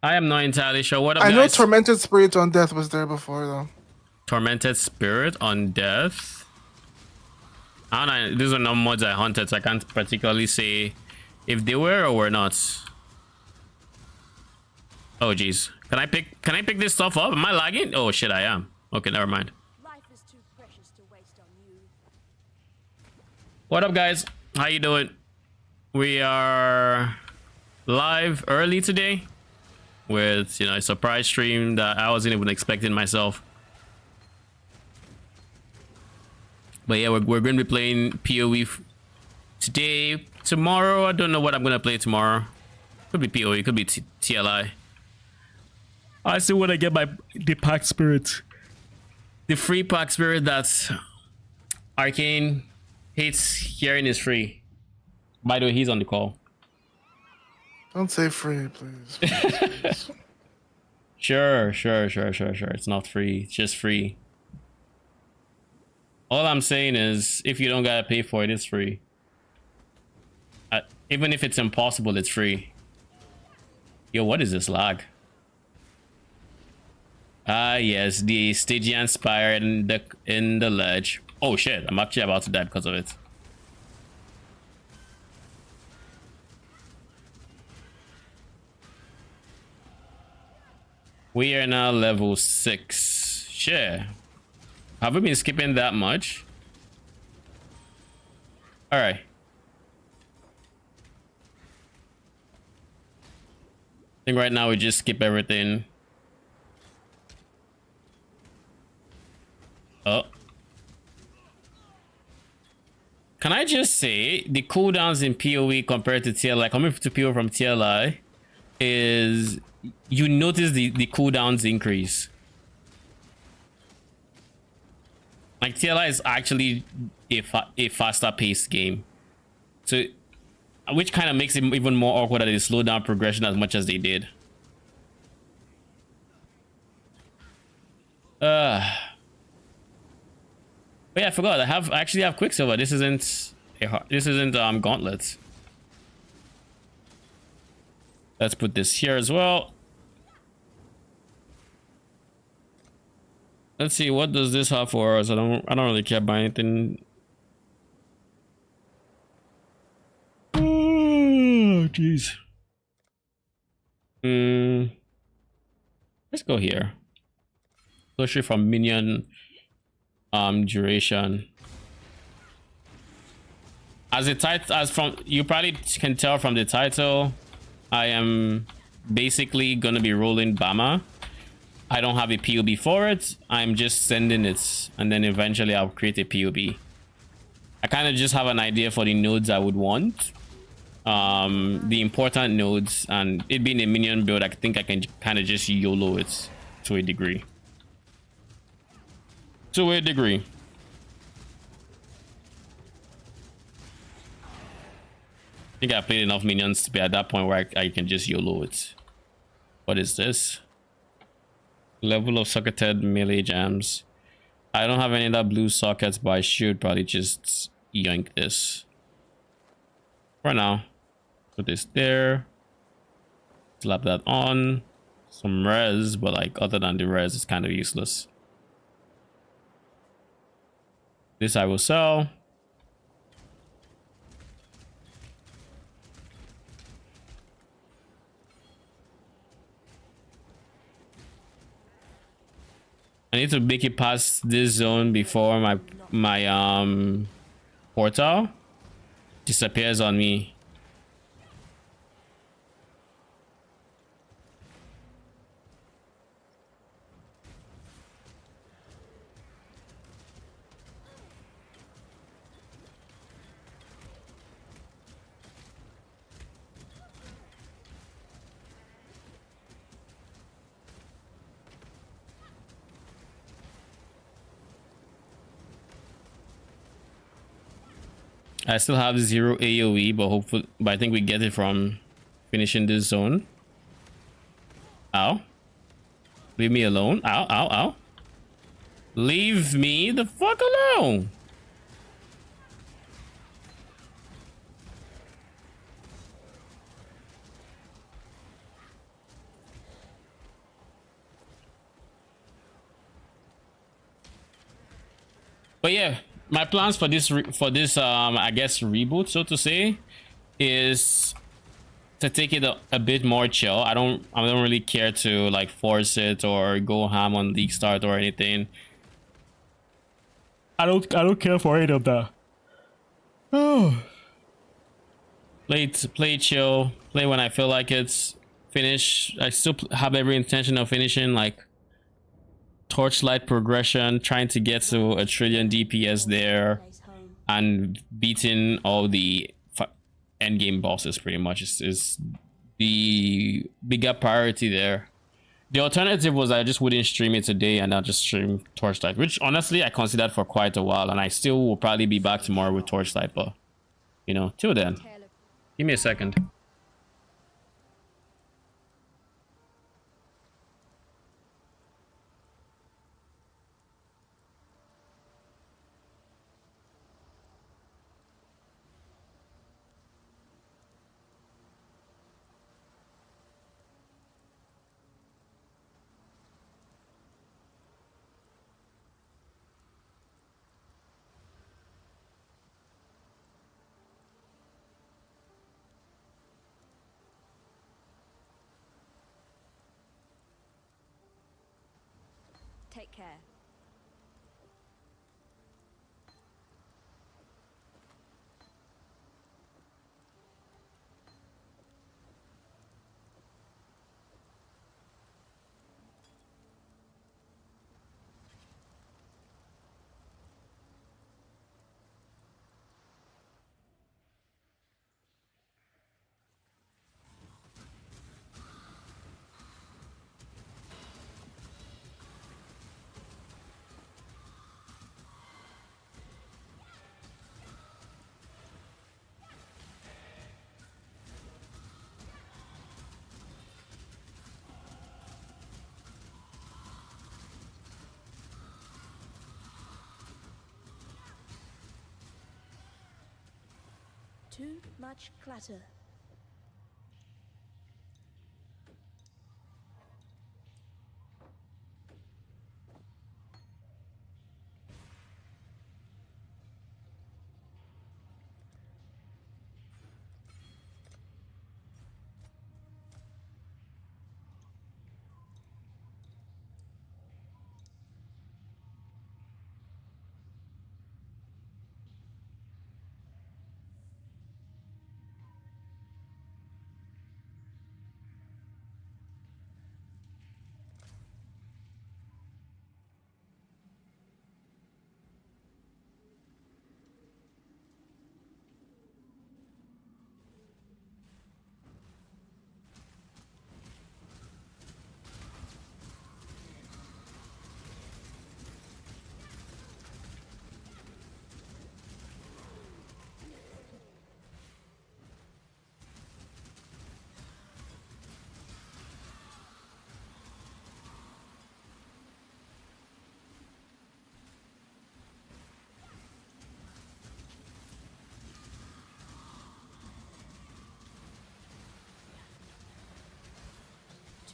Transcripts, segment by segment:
I am not entirely sure. What up, I know guys? Tormented Spirit on Death was there before, though. Tormented Spirit on Death. I don't know. These are not mods I hunted, so I can't particularly say if they were or were not. Oh, jeez. Can I pick this stuff up? Am I lagging? Oh, shit, I am. Okay, never mind. Life is too precious to waste on you. What up, guys? How you doing? We are live early today with, a surprise stream that I wasn't even expecting myself. But yeah, we're going to be playing PoE today. Tomorrow, I don't know what I'm going to play tomorrow. Could be PoE, could be TLI. I still want to get the pack spirit. The free pack spirit that Arcane hates hearing is free. By the way, he's on the call. Don't say free, please. Please. Sure. It's not free. It's just free. All I'm saying is, if you don't gotta pay for it, it's free. Even if it's impossible, it's free. Yo, what is this lag? Ah, yes, the Stygian Spire in the ledge. Oh shit, I'm actually about to die because of it. We are now level 6. Shit. Have we been skipping that much? Alright. I think right now we just skip everything. Oh. Can I just say the cooldowns in PoE compared to TLI, coming to PoE from TLI, is you notice the cooldowns increase. Like TLI is actually a faster paced game, so which kind of makes it even more awkward that they slow down progression as much as they did. But yeah, I forgot. I actually have Quicksilver. This isn't Gauntlets. Let's put this here as well. Let's see, what does this have for us? I don't really care about anything. Oh, jeez. Let's go here. Especially from minion duration. You probably can tell from the title, I am basically gonna be rolling Bama. I don't have a POB for it. I'm just sending it, and then eventually I'll create a POB. I kind of just have an idea for the nodes I would want, the important nodes, and it being a minion build, I think I can kind of just YOLO it to a degree. I think I played enough minions to be at that point where I can just YOLO it. What is this? Level of socketed melee jams. I don't have any other blue sockets, but I should probably just yoink this. For now. Put this there. Slap that on. Some res, but like other than the res, it's kind of useless. This I will sell. I need to make it past this zone before my portal disappears on me. I still have 0 AoE, but I think we get it from finishing this zone. Ow. Leave me alone. Ow, ow, ow. Leave me the fuck alone. But yeah, my plans for this I guess reboot, so to say, is to take it a bit more chill. I don't really care to like force it or go ham on League Start or anything. I don't care for any of that. Oh. Play chill, play when I feel like it's finish. I still have every intention of finishing like Torchlight progression, trying to get to a trillion DPS there and beating all the end game bosses pretty much is the bigger priority there. The alternative was I just wouldn't stream it today and I'll just stream Torchlight, which honestly I considered for quite a while, and I still will probably be back tomorrow with Torchlight, but you know, till then, give me a second. Take care. Too much clutter.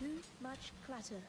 Too much clutter.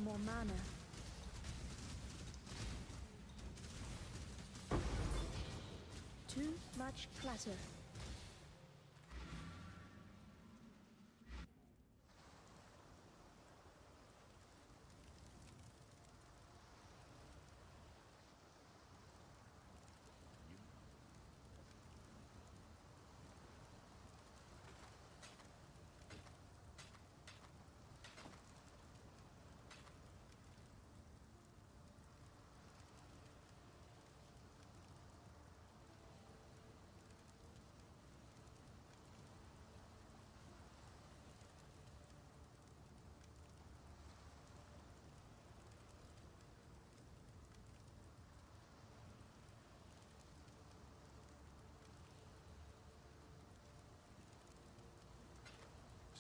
more mana. Too much clutter.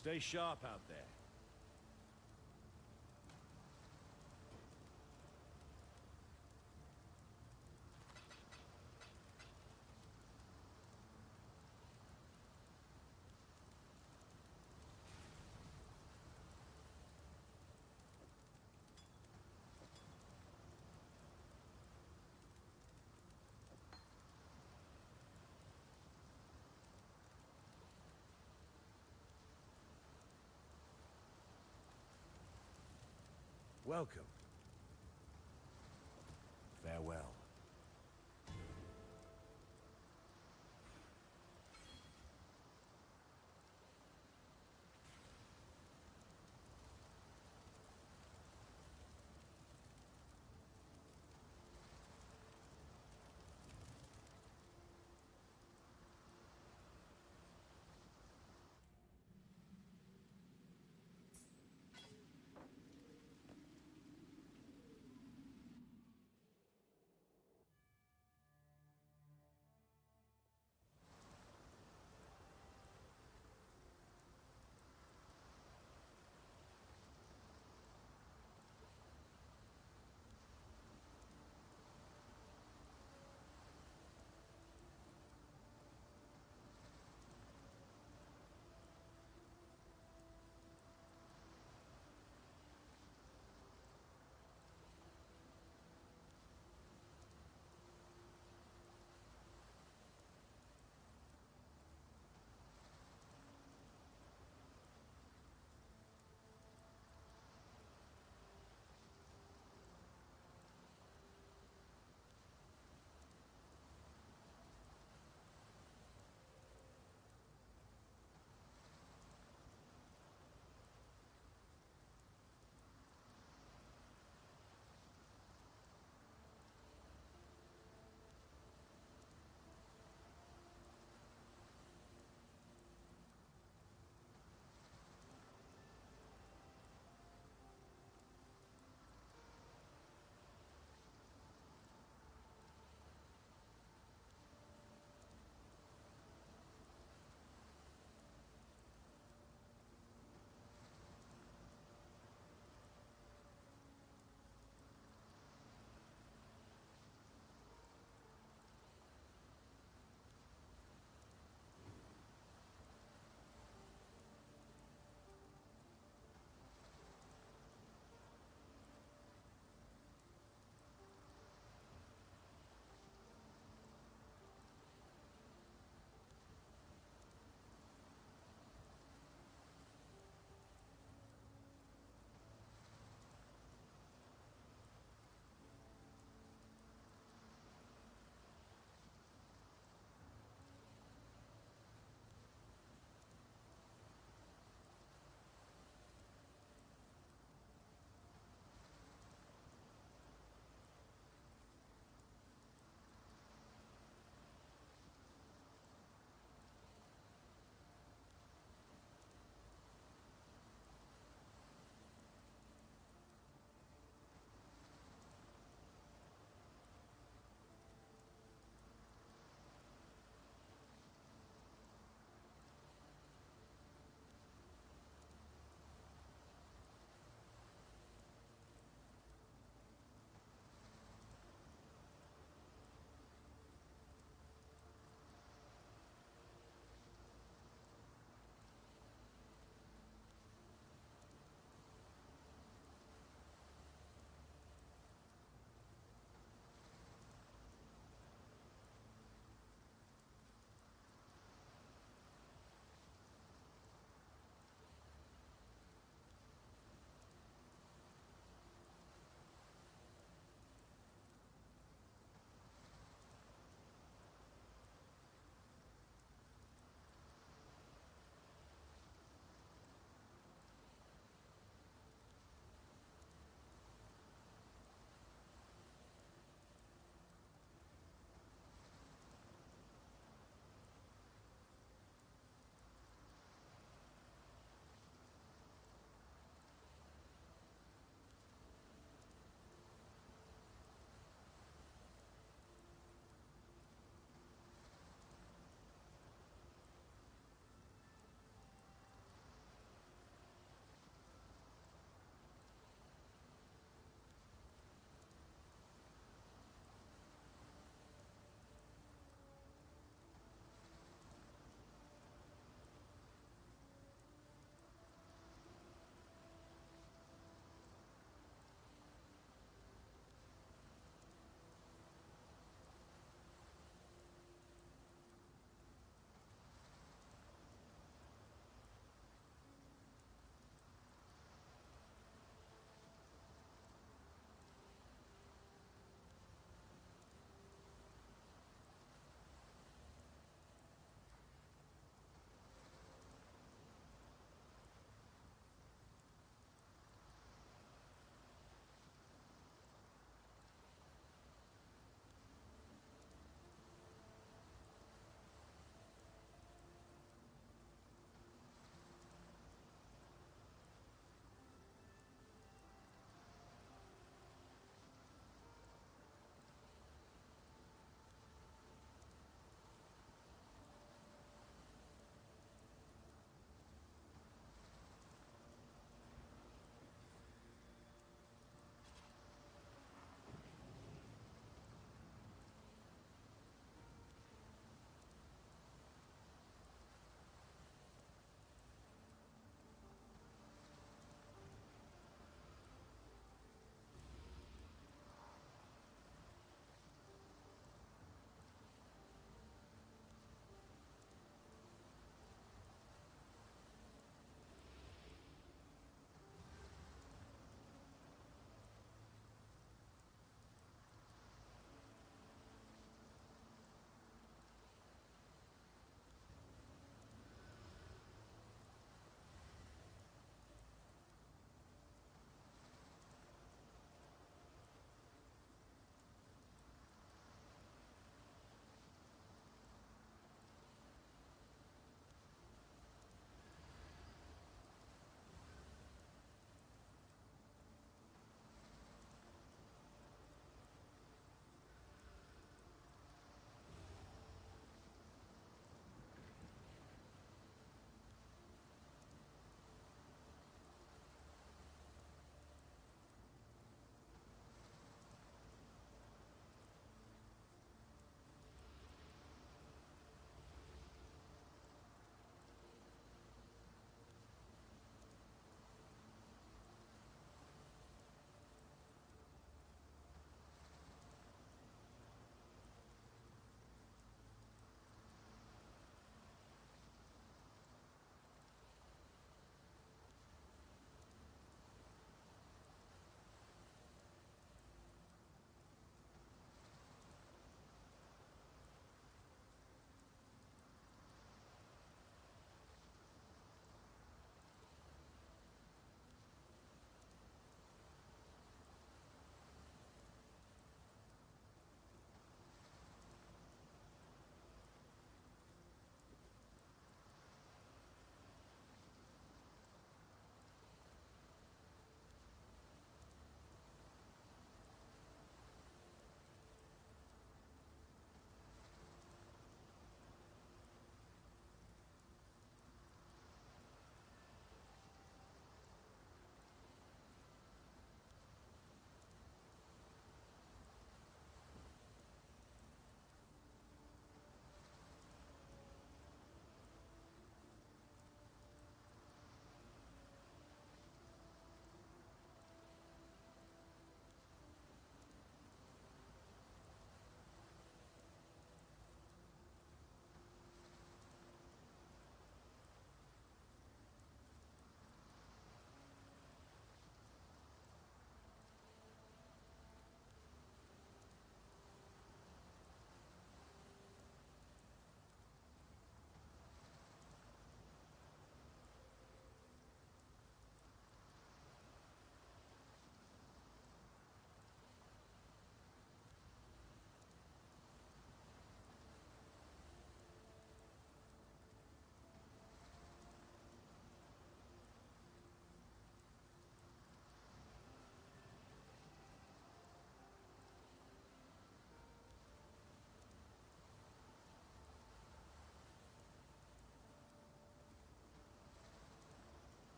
Stay sharp out there. Welcome. Farewell.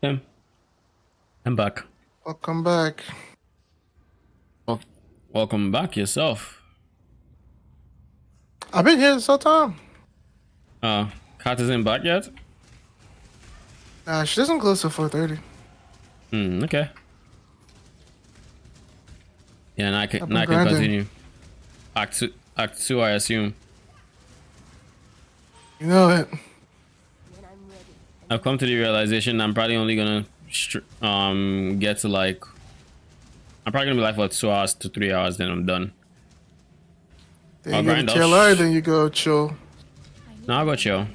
Yeah, I'm back. Welcome back. Well, welcome back yourself. I've been here this whole time. Kat isn't back yet? Nah, she doesn't close till 4:30. Okay. Yeah, now I can, I've now been I can grinding. continue. Act two, I assume. You know it. When I'm ready. I've come to the realization I'm probably only gonna get to like, I'm probably gonna be like for 2 hours to 3 hours, then I'm done. Then I'll you get grind a off. TLR, then you go chill. No, I'll go chill.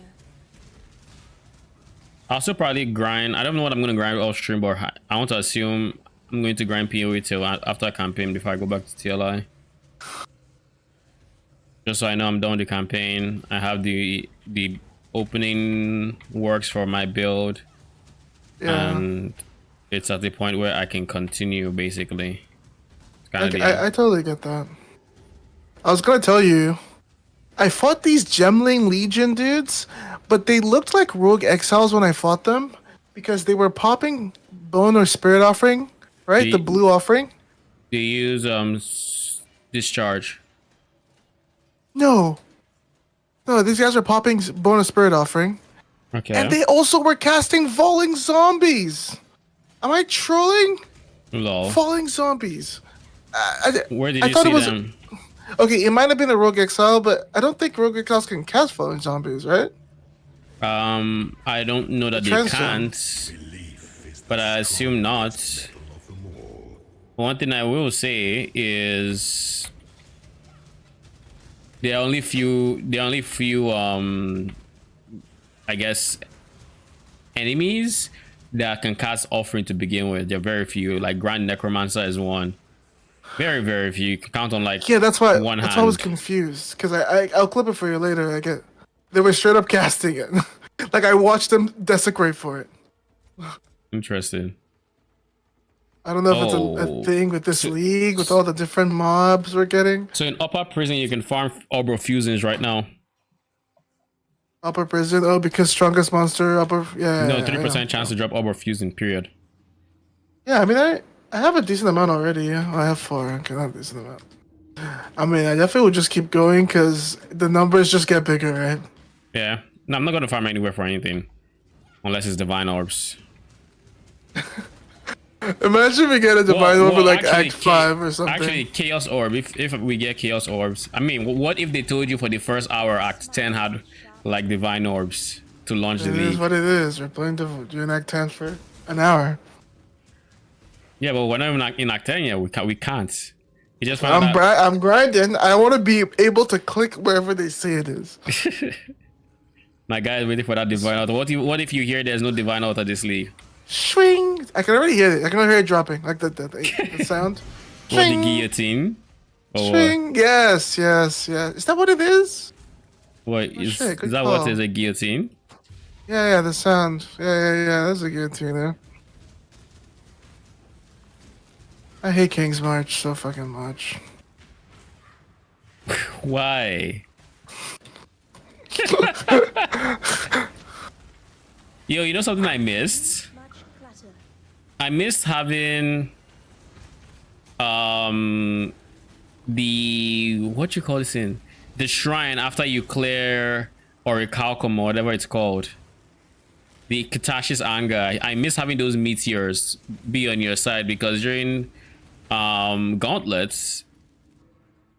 I'll still probably grind. I don't know what I'm gonna grind off stream, but I want to assume I'm going to grind PoE till after a campaign before I go back to TLI. Just so I know I'm done with the campaign. I have the opening works for my build, Yeah. and it's at the point where I can continue basically. It's kind of I totally get that. I was gonna tell you, I fought these Gemling Legion dudes, but they looked like Rogue Exiles when I fought them because they were popping Bone or Spirit Offering, right? The blue offering. They use discharge. No, these guys are popping Bone or Spirit Offering, Okay. and they also were casting Falling Zombies. Am I trolling? Lol. Falling Zombies. Where did I you thought see it was them? okay. It might have been a Rogue Exile, but I don't think Rogue Exiles can cast Falling Zombies, right? I don't know that they Transgem. can't, but I assume not. One thing I will say is there are only few I guess enemies that can cast offering to begin with. There are very few. Like Grand Necromancer is one. Very few. You can count on like Yeah, that's why. one That's hand. why I was confused because I'll clip it for you later. They were straight up casting it. Like I watched them desecrate for it. Interesting. I don't know if it's Oh. a thing with this So- league with all the different mobs we're getting. So in upper prison you can farm Orb Fusions right now. Upper prison. Oh, because strongest monster. Upper. Yeah. No, yeah, 3% yeah. chance to drop Orb Fusion, period. Yeah, I mean I have a decent amount already. Yeah, I have 4. Okay, not a decent amount. I mean, I definitely would just keep going because the numbers just get bigger, right? Yeah. No, I'm not gonna farm anywhere for anything. Unless it's Divine Orbs. Imagine we get a divine Well, over like actually, Act 5 or something. Actually, Chaos Orb. If we get Chaos Orbs, I mean, what if they told you for the first hour Act 10 had like Divine Orbs to launch the It is league? what it is. We're playing doing Act 10 for an hour. Yeah, but we're not even in Act 10 yet. We can't. You just found out. I'm grinding. I want to be able to click wherever they say it is. My guy is waiting for that Divine Out. What if you hear there's no Divine Out of this league? Swing! I can already hear it. I can already hear it dropping. Like the sound. What, the Swing! guillotine? Or what? Swing! Yes. Is that what it is? What Oh, is, shit, good is that what call. is a guillotine? Yeah, the sound. Yeah. That's a good tune there. I hate King's March so fucking much. Why? Yo, you know something I missed? Much clatter. I missed having the what you call this in the shrine after you clear Orichalcum or whatever it's called. The Katash's anger. I miss having those meteors be on your side because during gauntlets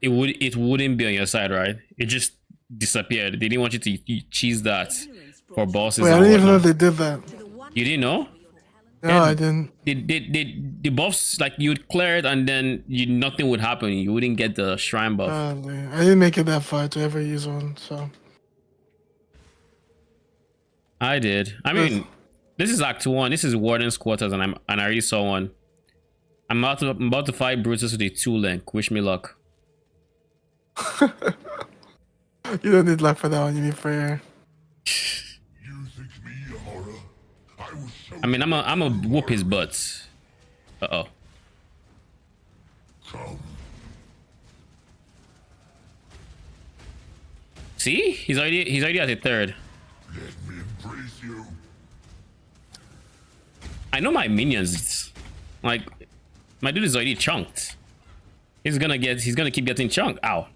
it wouldn't be on your side, right? It just disappeared. They didn't want you to cheese that for bosses. Wait, I and didn't even know whatnot. they did that. You didn't know? No, I didn't. The buffs, like you'd clear it and then nothing would happen. You wouldn't get the shrine buff. Sadly, I didn't make it that far to ever use one, so. I did. I mean, this is Act 1. This is Warden's quarters, and I already saw one. I'm about to fight Brutus with a 2-link. Wish me luck. You don't need luck for that one, you need prayer. I mean, I'm a whoop his butt. Uh-oh. See? He's already at the 3rd. Let me embrace you. I know my minions. Like, my dude is already chunked. He's gonna keep getting chunked. Ow.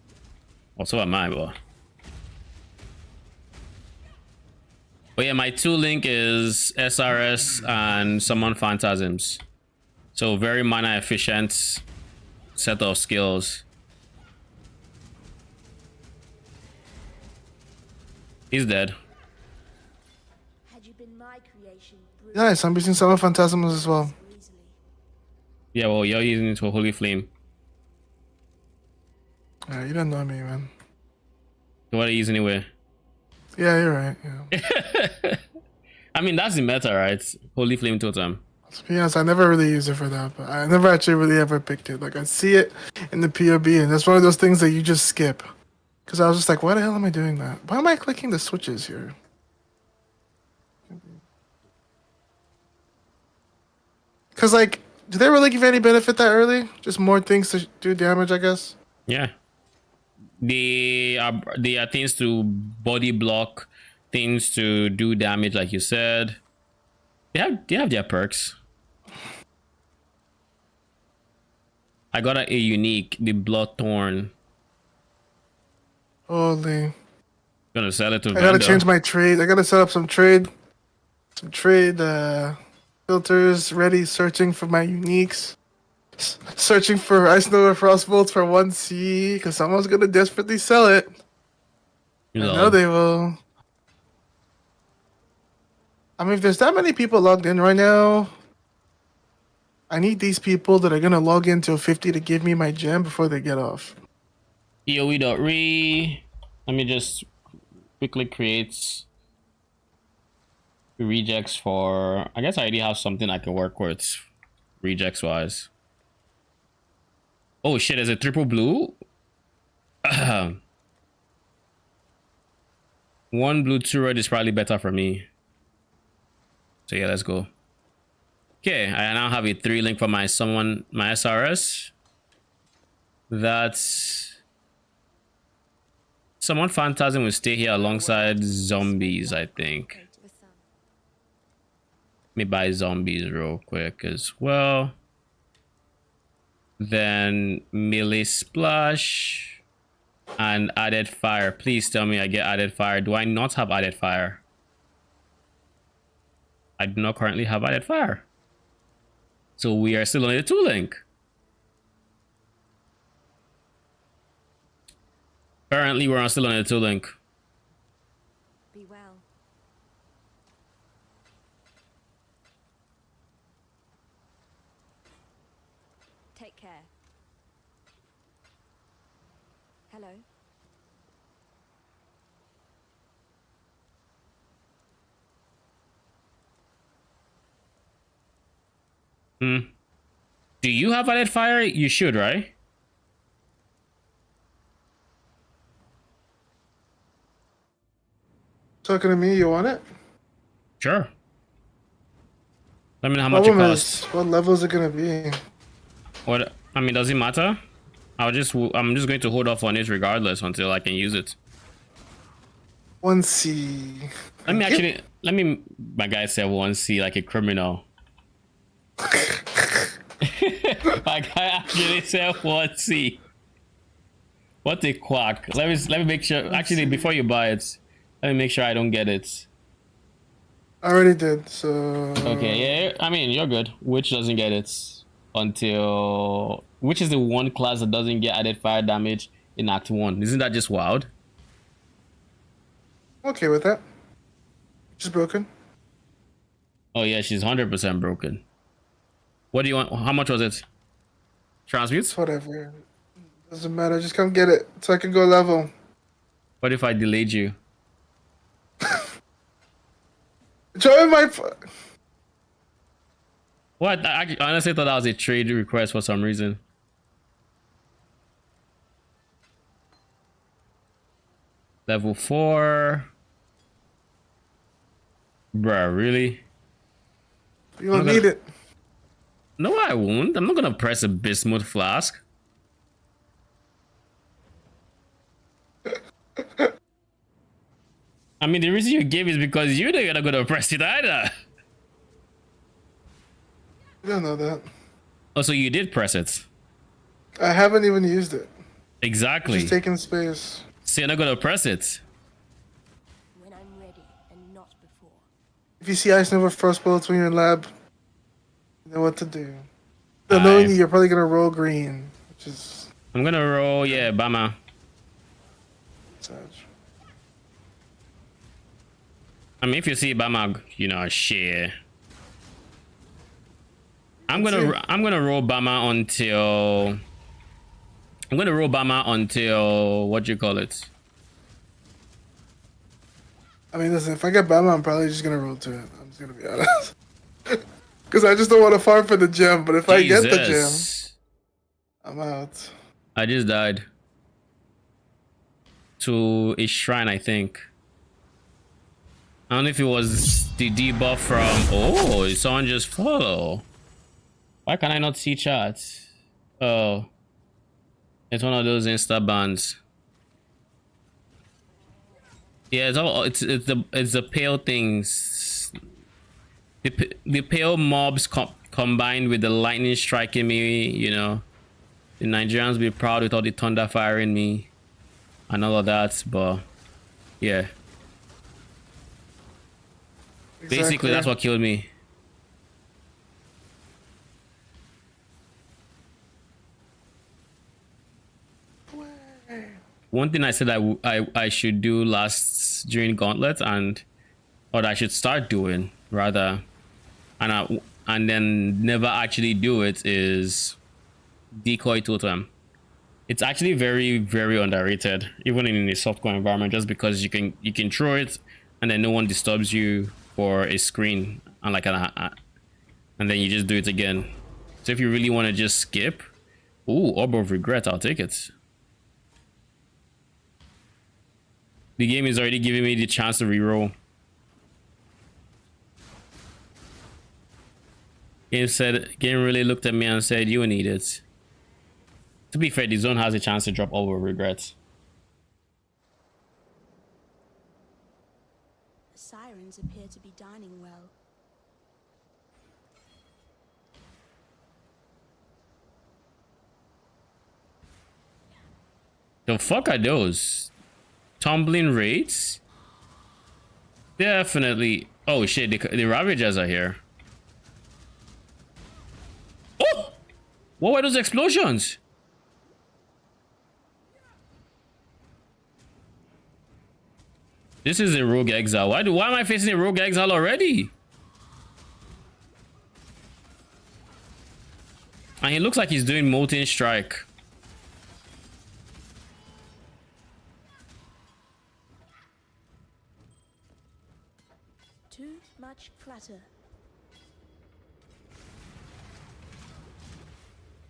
Oh, so am I, bro. But yeah, my 2 link is SRS and Summon Phantasms. So very mana efficient set of skills. He's dead. Had you been my creation, Nice, I'm using some of Phantasms as well. easily. Yeah, well, you're using it for Holy Flame. Yeah, you don't know me, man. So what are you using anyway? Yeah, you're right. Yeah. I mean, that's the meta, right? Holy Flame Totem. To be honest, I never really use it for that, but I never actually really ever picked it. Like, I see it in the PoB, and that's one of those things that you just skip. Because I was just like, why the hell am I doing that? Why am I clicking the switches here? Because, like, do they really give any benefit that early? Just more things to do damage, I guess? Yeah. They are things to body block, things to do damage, like you said. They have their perks. I got a unique, the Bloodthorn. Holy. Gonna sell it to I gotta vendor. change my trade. I gotta set up some trade filters ready, searching for my uniques. Searching for Ice Nova Frostbolts for 1C, because someone's gonna desperately sell it. I know they will. I mean, if there's that many people logged in right now, I need these people that are gonna log in till 50 to give me my gem before they get off. PoE.re. Let me just quickly create rejects for. I guess I already have something I can work with rejects wise. Oh shit, there's a triple blue. 1 blue, 2 red is probably better for me. So yeah, let's go. Okay, I now have a 3 link for my SRS. That's Summon Phantasm will stay here alongside zombies, I think. Pray to the sun. Let me buy zombies real quick as well. Then melee splash and added fire. Please tell me I get added fire. Do I not have added fire? I do not currently have added fire. So we are still on the 2 link. Currently we're still on the 2 link. Be well. Take care. Hello. Do you have added fire? You should, right? Talking to me, you want it? Sure. Let me know how much it Problem costs. is, what level is it gonna be? What? I mean, does it matter? I'm just going to hold off on it regardless until I can use it. 1C. Let me, my guy said 1C like a criminal. My guy actually said 1C. What a quack. Let me make sure. Actually, before you buy it, let me make sure I don't get it. I already did, so... Okay, yeah, I mean, you're good. Witch doesn't get it until... Which is the one class that doesn't get added fire damage in Act 1. Isn't that just wild? I'm okay with that. She's broken. Oh yeah, she's 100% broken. What do you want? How much was it? Transmutes? Whatever. Doesn't matter, just come get it so I can go level. What if I delayed you? Join my... What? I honestly thought that was a trade request for some reason. Level 4. Bruh, really? You don't need it. No, I won't. I'm not gonna press a Bismuth flask. I mean, the reason you gave is because you're not gonna press it either. I don't know that. Oh, so you did press it. I haven't even used it. It's Exactly. just taking space. So you're not gonna press it. When I'm ready and not before. If you see Ice Nova first bullets when you're in lab, you know what to do. So knowing you're probably gonna roll green, which is I'm gonna roll, yeah, Bama. sad. I mean, if you see Bama, you know, share. I'm Let's see. gonna roll Bama until what you call it. I mean, listen, if I get Bama, I'm probably just gonna roll to it. I'm just gonna be honest. Because I just don't want to farm for the gem, but if I get the gem, Jesus. I'm out. I just died to a shrine, I think. I don't know if it was the debuff from. Oh, someone just follow. Why can I not see chats? Oh, it's one of those Insta bans. Yeah, it's the pale things. The pale mobs combined with the lightning striking me. You know, the Nigerians be proud with all the thunder firing me and all of that. But yeah, basically that's what killed me. One thing I said I should do during Gauntlet or I should start doing rather, and then never actually do it is decoy totem. It's actually very, very underrated, even in a softcore environment, just because you can throw it and then no one disturbs you for a screen and and then you just do it again. So if you really want to just skip, ooh, Orb of Regret, I'll take it. The game is already giving me the chance to reroll. Game really looked at me and said, "You need it." To be fair, the zone has a chance to drop Orb of Regret. The sirens appear to be dining well. The fuck are those? Tumbling raids? Definitely. Oh shit, the Ravagers are here. Oh! What were those explosions? This is a Rogue Exile. Why am I facing a Rogue Exile already? And he looks like he's doing Molten Strike. Too much clutter.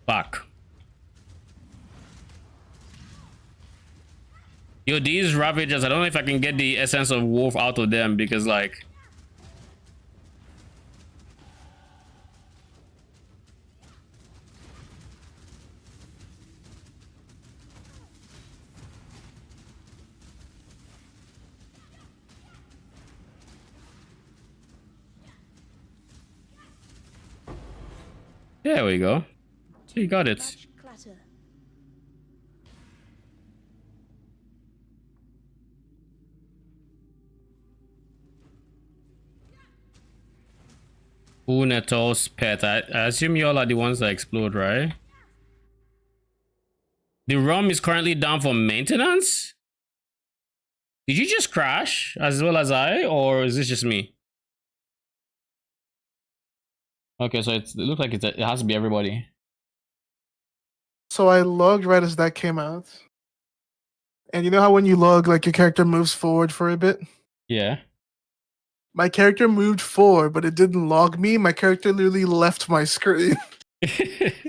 Fuck. Yo, these Ravagers, I don't know if I can get the essence of wolf out of them because like there we go. So you got it. Much clutter. Unetos pet. I assume you all are the ones that explode, right? The ROM is currently down for maintenance? Did you just crash as well as I, or is this just me? Okay, so it looks like it has to be everybody. So I logged right as that came out. And you know how when you log, like your character moves forward for a bit? Yeah. My character moved forward, but it didn't log me. My character literally left my screen.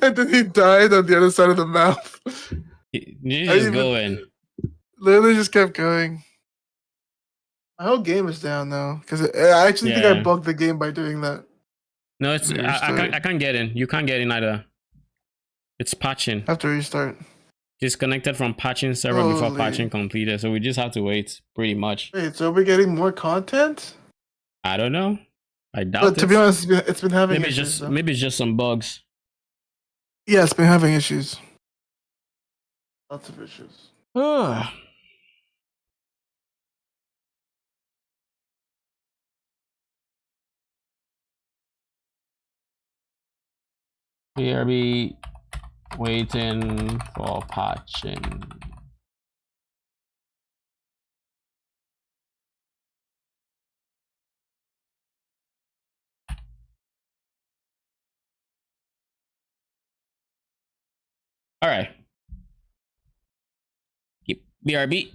And then he died on the other side of the map. You just go in. Literally just kept going. My whole game is down now. Because I actually think I Yeah. bugged the game by doing that. No, it's I can't get in. You can't get in either. It's patching. Have to restart. Disconnected from patching server before Holy. patching completed, so we just have to wait pretty much. Wait, so we're getting more content? I don't know. I doubt But to be it. honest, it's been having issues. So. Maybe it's just some bugs. Yeah, it's been having issues. Lots of issues. Ah. BRB waiting for patching. All right. Keep BRB.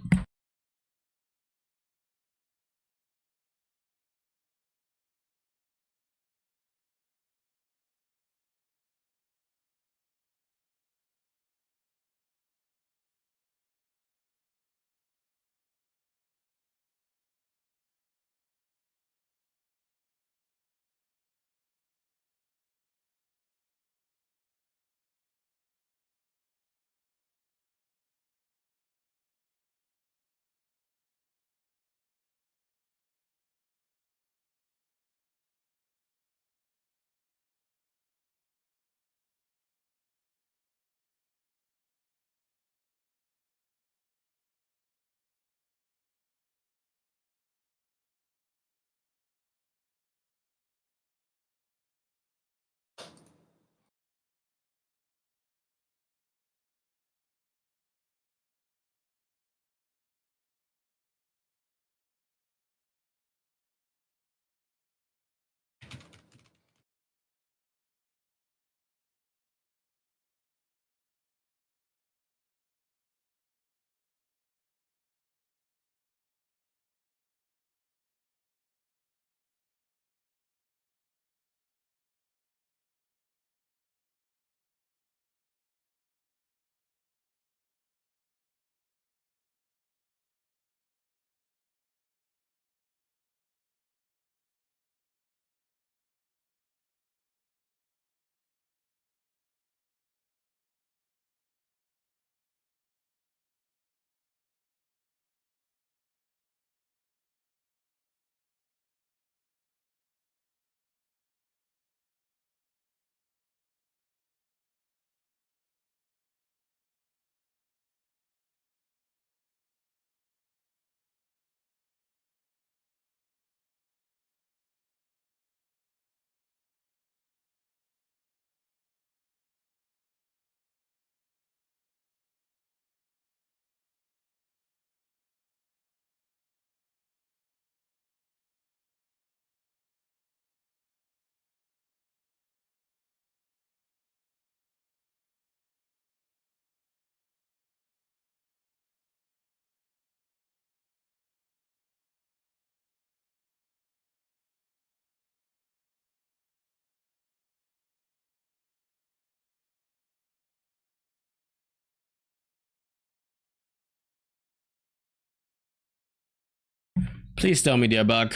Please tell me they're back.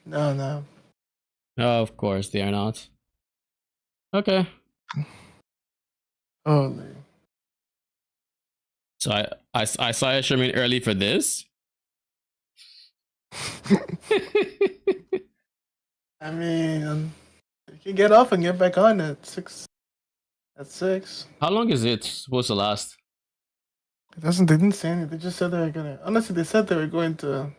No, no. Oh, of course they are not. Okay. Holy. So I saw you streaming early for this. I mean, you can get off and get back on at 6. At 6. How long is it supposed to last? It doesn't. They didn't say anything. They just said they were gonna. Honestly, they said they were going to.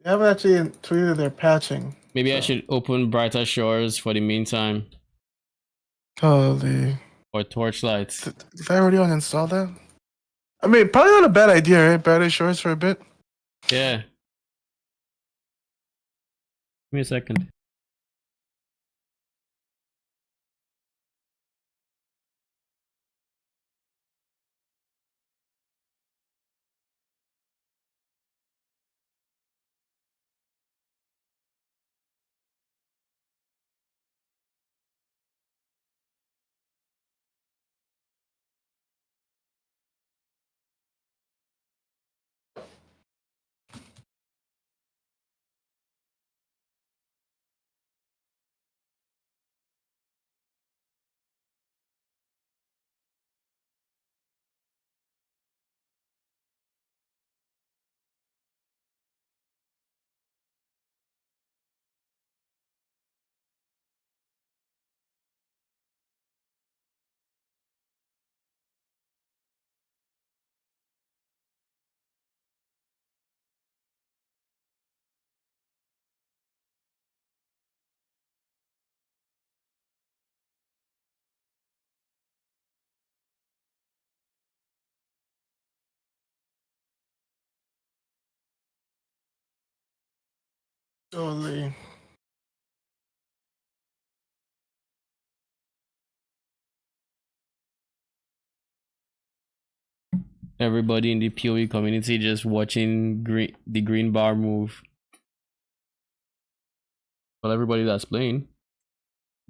They haven't actually tweeted their patching. Maybe I should open Brighter Shores for the meantime. Holy. Or Torchlight. Did I already uninstall that? I mean, probably not a bad idea, right? Battery shorts for a bit. Yeah. Give me a second. Totally. Everybody in the PoE community just watching the green bar move. Well, everybody that's playing.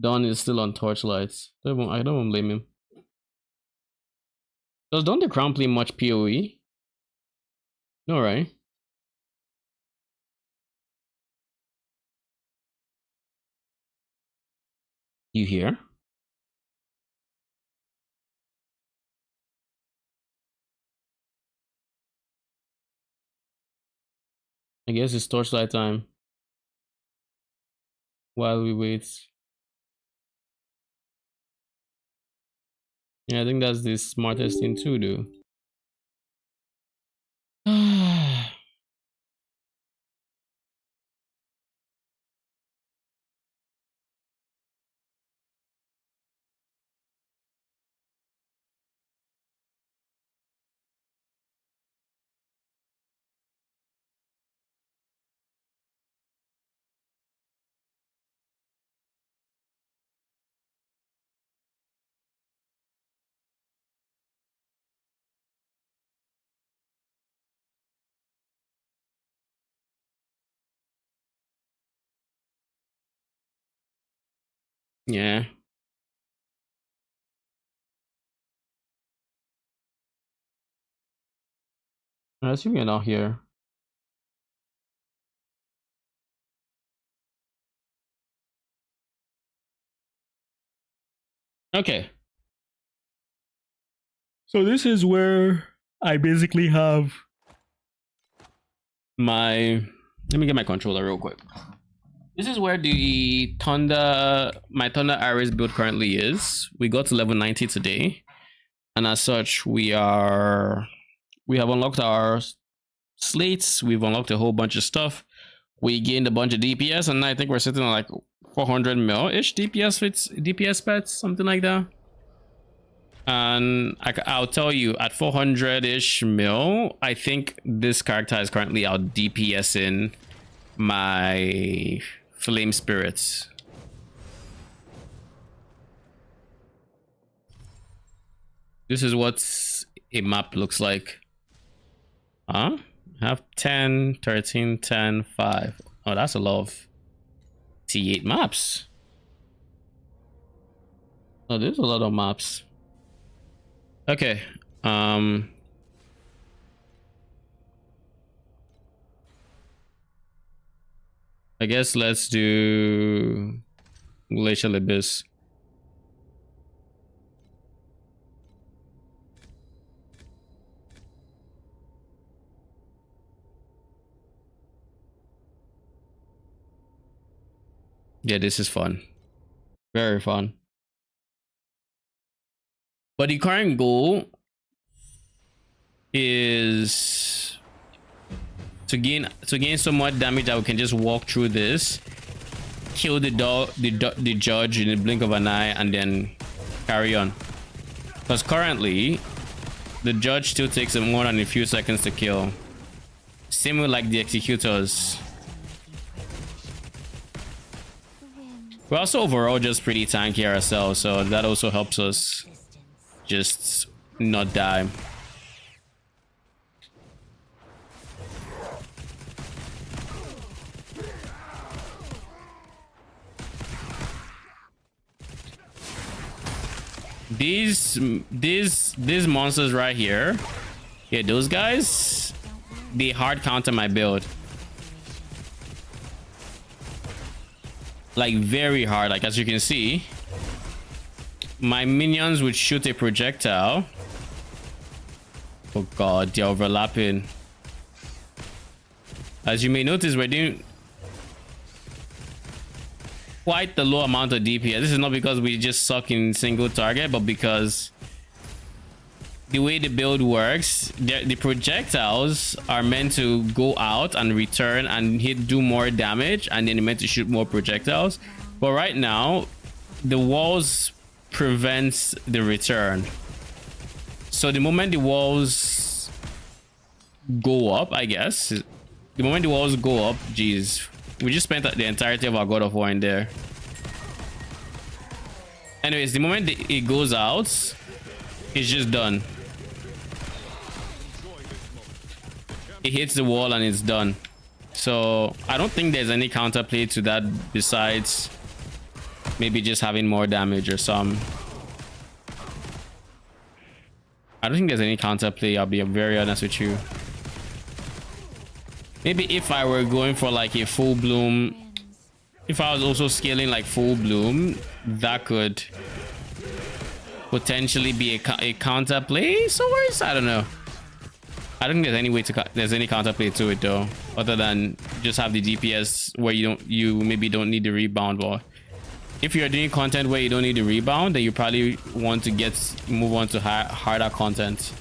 Don is still on torchlights. I don't blame him. Does Don the Crown play much PoE? No, right? You hear? I guess it's torchlight time. While we wait. Yeah, I think that's the smartest thing to do. Yeah. I assume you're not here. Okay. So this is where I basically have my... Let me get my controller real quick. This is where the my Thunder Iris build currently is. We got to level 90 today. And as such, we have unlocked our slates. We've unlocked a whole bunch of stuff. We gained a bunch of DPS, and I think we're sitting on like 400 mil-ish DPS pets, something like that. And I'll tell you, at 400-ish mil, I think this character is currently out DPSing my flame spirits. This is what a map looks like. Huh? Have 10, 13, 10, 5. Oh, that's a lot of T8 maps. Oh, there's a lot of maps. Okay. I guess let's do Glacial Abyss. Yeah, this is fun. Very fun. But the current goal is to gain so much damage that we can just walk through this, kill the judge in the blink of an eye, and then carry on. Because currently, the judge still takes more than a few seconds to kill. Same with like the executors. We're also overall just pretty tanky ourselves, so that also helps us just not die. These monsters right here, yeah, those guys, they hard counter my build. Like very hard. Like as you can see, my minions would shoot a projectile. Oh god, they're overlapping. As you may notice, we're doing quite the low amount of DPS. This is not because we just suck in single target, but because the way the build works, the projectiles are meant to go out and return and do more damage, and then they're meant to shoot more projectiles. But right now, the walls prevents the return. So the moment the walls go up, I guess, the moment the walls go up, geez, We just spent the entirety of our God of War in there. Anyways, the moment it goes out, it's just done. It hits the wall and it's done. So I don't think there's any counterplay to that besides maybe just having more damage or some. I don't think there's any counterplay. I'll be very honest with you. Maybe if I were going for like a full bloom, if I was also scaling like full bloom, that could potentially be a counterplay. So I don't know. I don't think there's any way to there's any counterplay to it though, other than just have the DPS where you maybe don't need the rebound. But if you're doing content where you don't need the rebound, then you probably want to move on to harder content.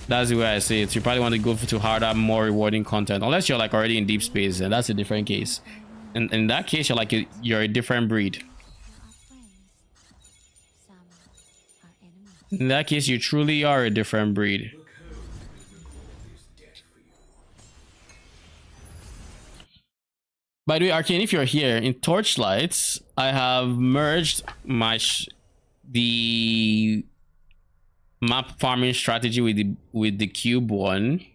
That's the way I see it. You probably want to go to harder, more rewarding content, unless you're like already in deep space, and that's a different case. And in that case, you're a different breed. In that case, you truly are a different breed. By the way, Arcane, if you're here in Torchlights, I have merged the map farming strategy with the cube one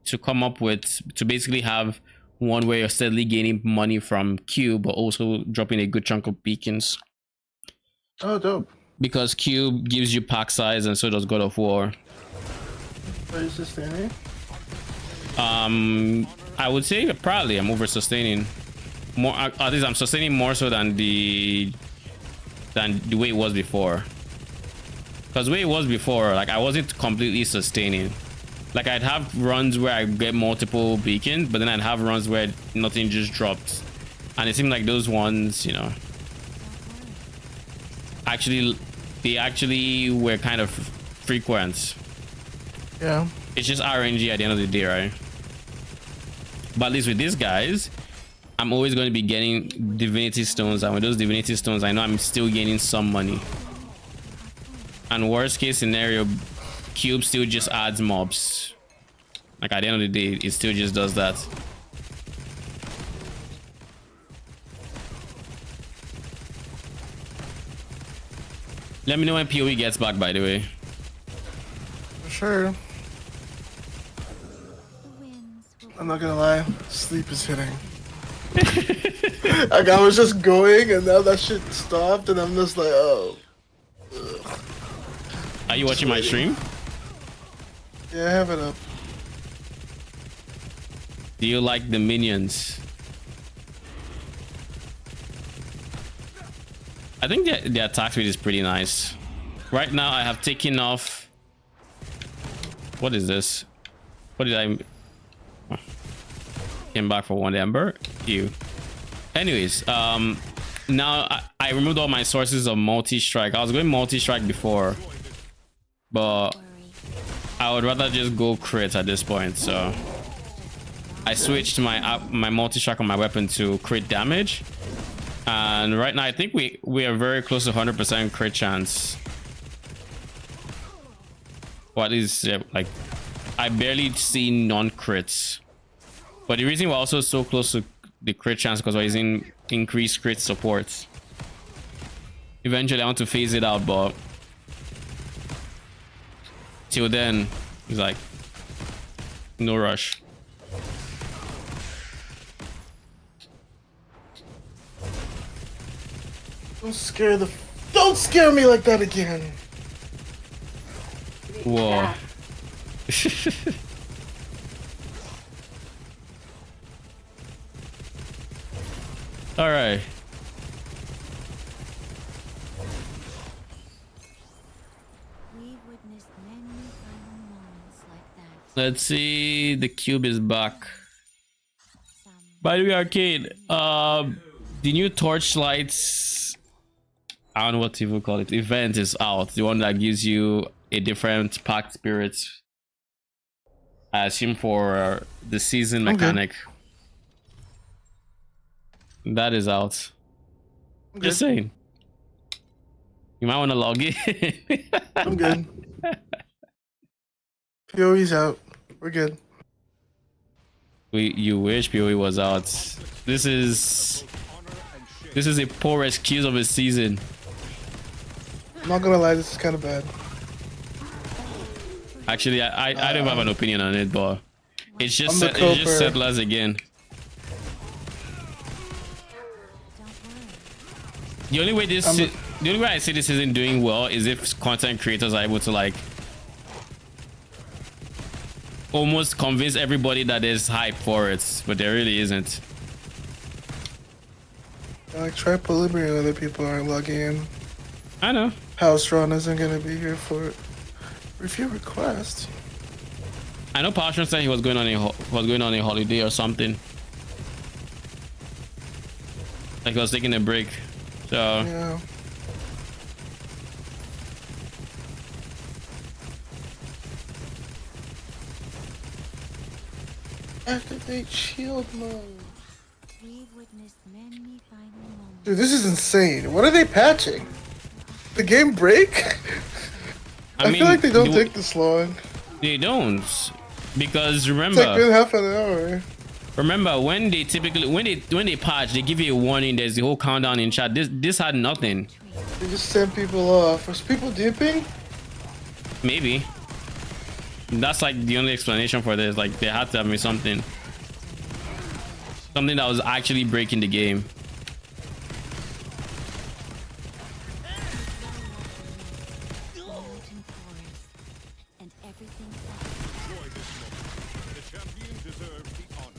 to come up with, to basically have one where you're steadily gaining money from cube but also dropping a good chunk of beacons. Oh, dope. Because cube gives you pack size and so does God of War. What is sustaining? I would say probably I'm over sustaining more, at least I'm sustaining more so than the way it was before. Because the way it was before, like I wasn't completely sustaining. Like I'd have runs where I get multiple beacons, but then I'd have runs where nothing just dropped. And it seemed like those ones, you know, they actually were kind of frequent. Yeah. It's just RNG at the end of the day, right? But at least with these guys, I'm always going to be getting divinity stones, and with those divinity stones, I know I'm still gaining some money. And worst case scenario, cube still just adds mobs. Like at the end of the day, it still just does that. Let me know when PoE gets back, by the way. Sure. I'm not gonna lie, sleep is hitting. Like I was just going and now that shit stopped and I'm just like, oh. Ugh. Are you watching my stream? Yeah, I have it up. Do you like the minions? I think the attack speed is pretty nice. Right now I have taken off. What is this? What did I came back for one ember? You. Anyways, now I removed all my sources of multi-strike. I was going multi-strike before, but I would rather just go crit at this point. So I switched my multi-strike on my weapon to crit damage. And right now I think we are very close to 100% crit chance. What is like I barely see non-crits. But the reason we're also so close to the crit chance because we're using increased crit support. Eventually I want to phase it out, but till then it's like no rush. Don't scare me like that again. Whoa. All right. We've witnessed many final moments like that. Let's see. The cube is back. Some By the way, Arcade, the new Torchlights, I don't know what to even call it, event is out. The one that gives you a different packed spirit. I assume for the season mechanic. That is out. I'm Just good. saying. You might want to log in. I'm good. PoE's out. We're good. You wish PoE was out. This is a poor excuse of a season. I'm not gonna lie, this is kind of bad. Actually, I don't have an opinion on it, but it's just I'm the it's just Coper. settlers again. The only way I see this isn't doing well is if content creators are able to like almost convince everybody that there's hype for it, but there really isn't. Like, try Polymer and other people aren't logging in. I know. House Run isn't gonna be here for it. Review request. I know Passion said he was going on a holiday or something. Like he was taking a break. So Yeah. Activate shield mode. We've witnessed many final moments. Dude, this is insane. What are they patching? The game break? I mean, feel like they don't take this long. They don't, because It's like remember been half an hour. when they typically when they patch, they give you a warning. There's the whole countdown in chat. This had nothing. They just send people off. Was people dipping? Maybe that's like the only explanation for this. Like they had to have me something that was actually breaking the game. And everything Enjoy this moment. The champion deserves the honor.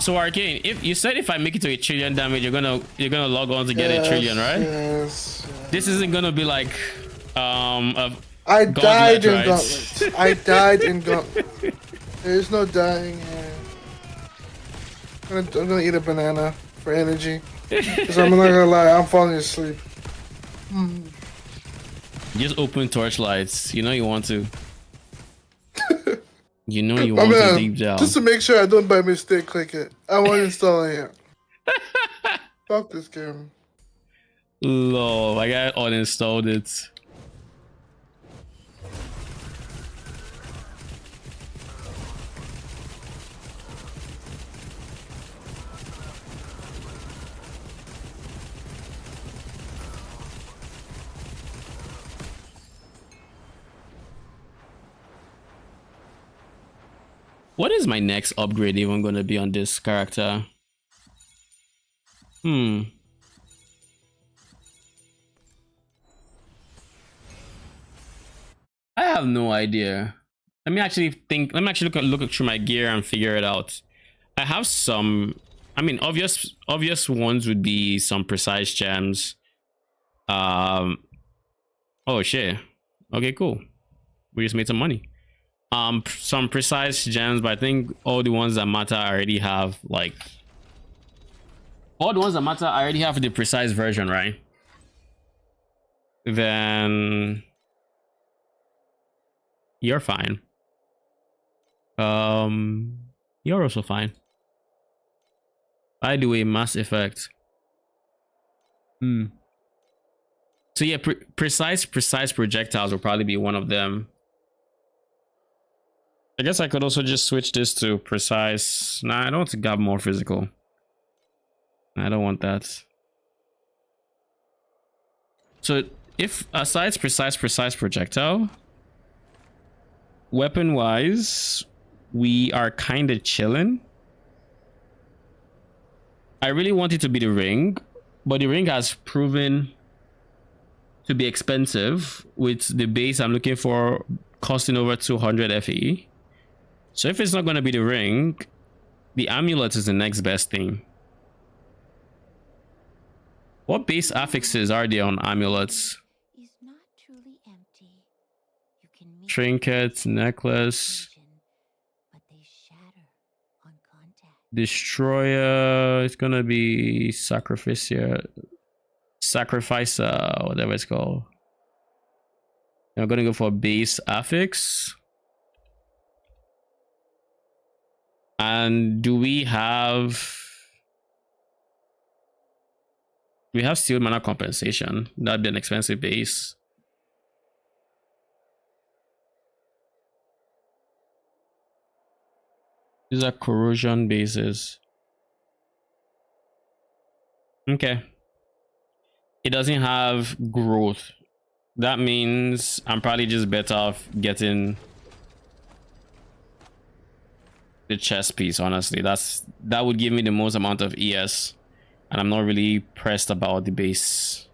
So Arcane, if you said if I make it to 1 trillion damage, you're gonna log on to get 1 trillion, right? Yes. This isn't gonna be like a I died in right? Gauntlet. I died in Gauntlet. There's no dying here. I'm gonna eat a banana for energy. Because I'm not gonna lie, I'm falling asleep. Just open torchlights. You know you want to. You know you I'm want to gonna, deep down. just to make sure I don't by mistake click it. I want to install it here. Fuck this game. Lord, I got uninstalled it. What is my next upgrade even going to be on this character? I have no idea. Let me actually think. Let me actually look through my gear and figure it out. I have some. I mean, obvious ones would be some precise gems. Oh shit. Okay, cool. We just made some money. Some precise gems, but I think all the ones that matter I already have. Like all the ones that matter I already have the precise version, right? Then you're fine. You're also fine. By the way, Mass Effect. So yeah, precise projectiles will probably be one of them. I guess I could also just switch this to precise. Nah, I don't want to grab more physical. I don't want that. So if aside precise projectile, weapon wise, we are kind of chilling. I really want it to be the ring, but the ring has proven to be expensive, with the base I'm looking for costing over 200 FE. So if it's not going to be the ring, the amulet is the next best thing. What base affixes are there on amulets? is not truly empty. You can meet Trinket, necklace, but they shatter on contact. destroyer. It's gonna be sacrificer, whatever it's called. I'm gonna go for base affix. And do we have steel mana compensation? That'd be an expensive base. These are corrosion bases. Okay. It doesn't have growth. That means I'm probably just better off getting the chest piece, honestly. That would give me the most amount of ES. And I'm not really pressed about the base.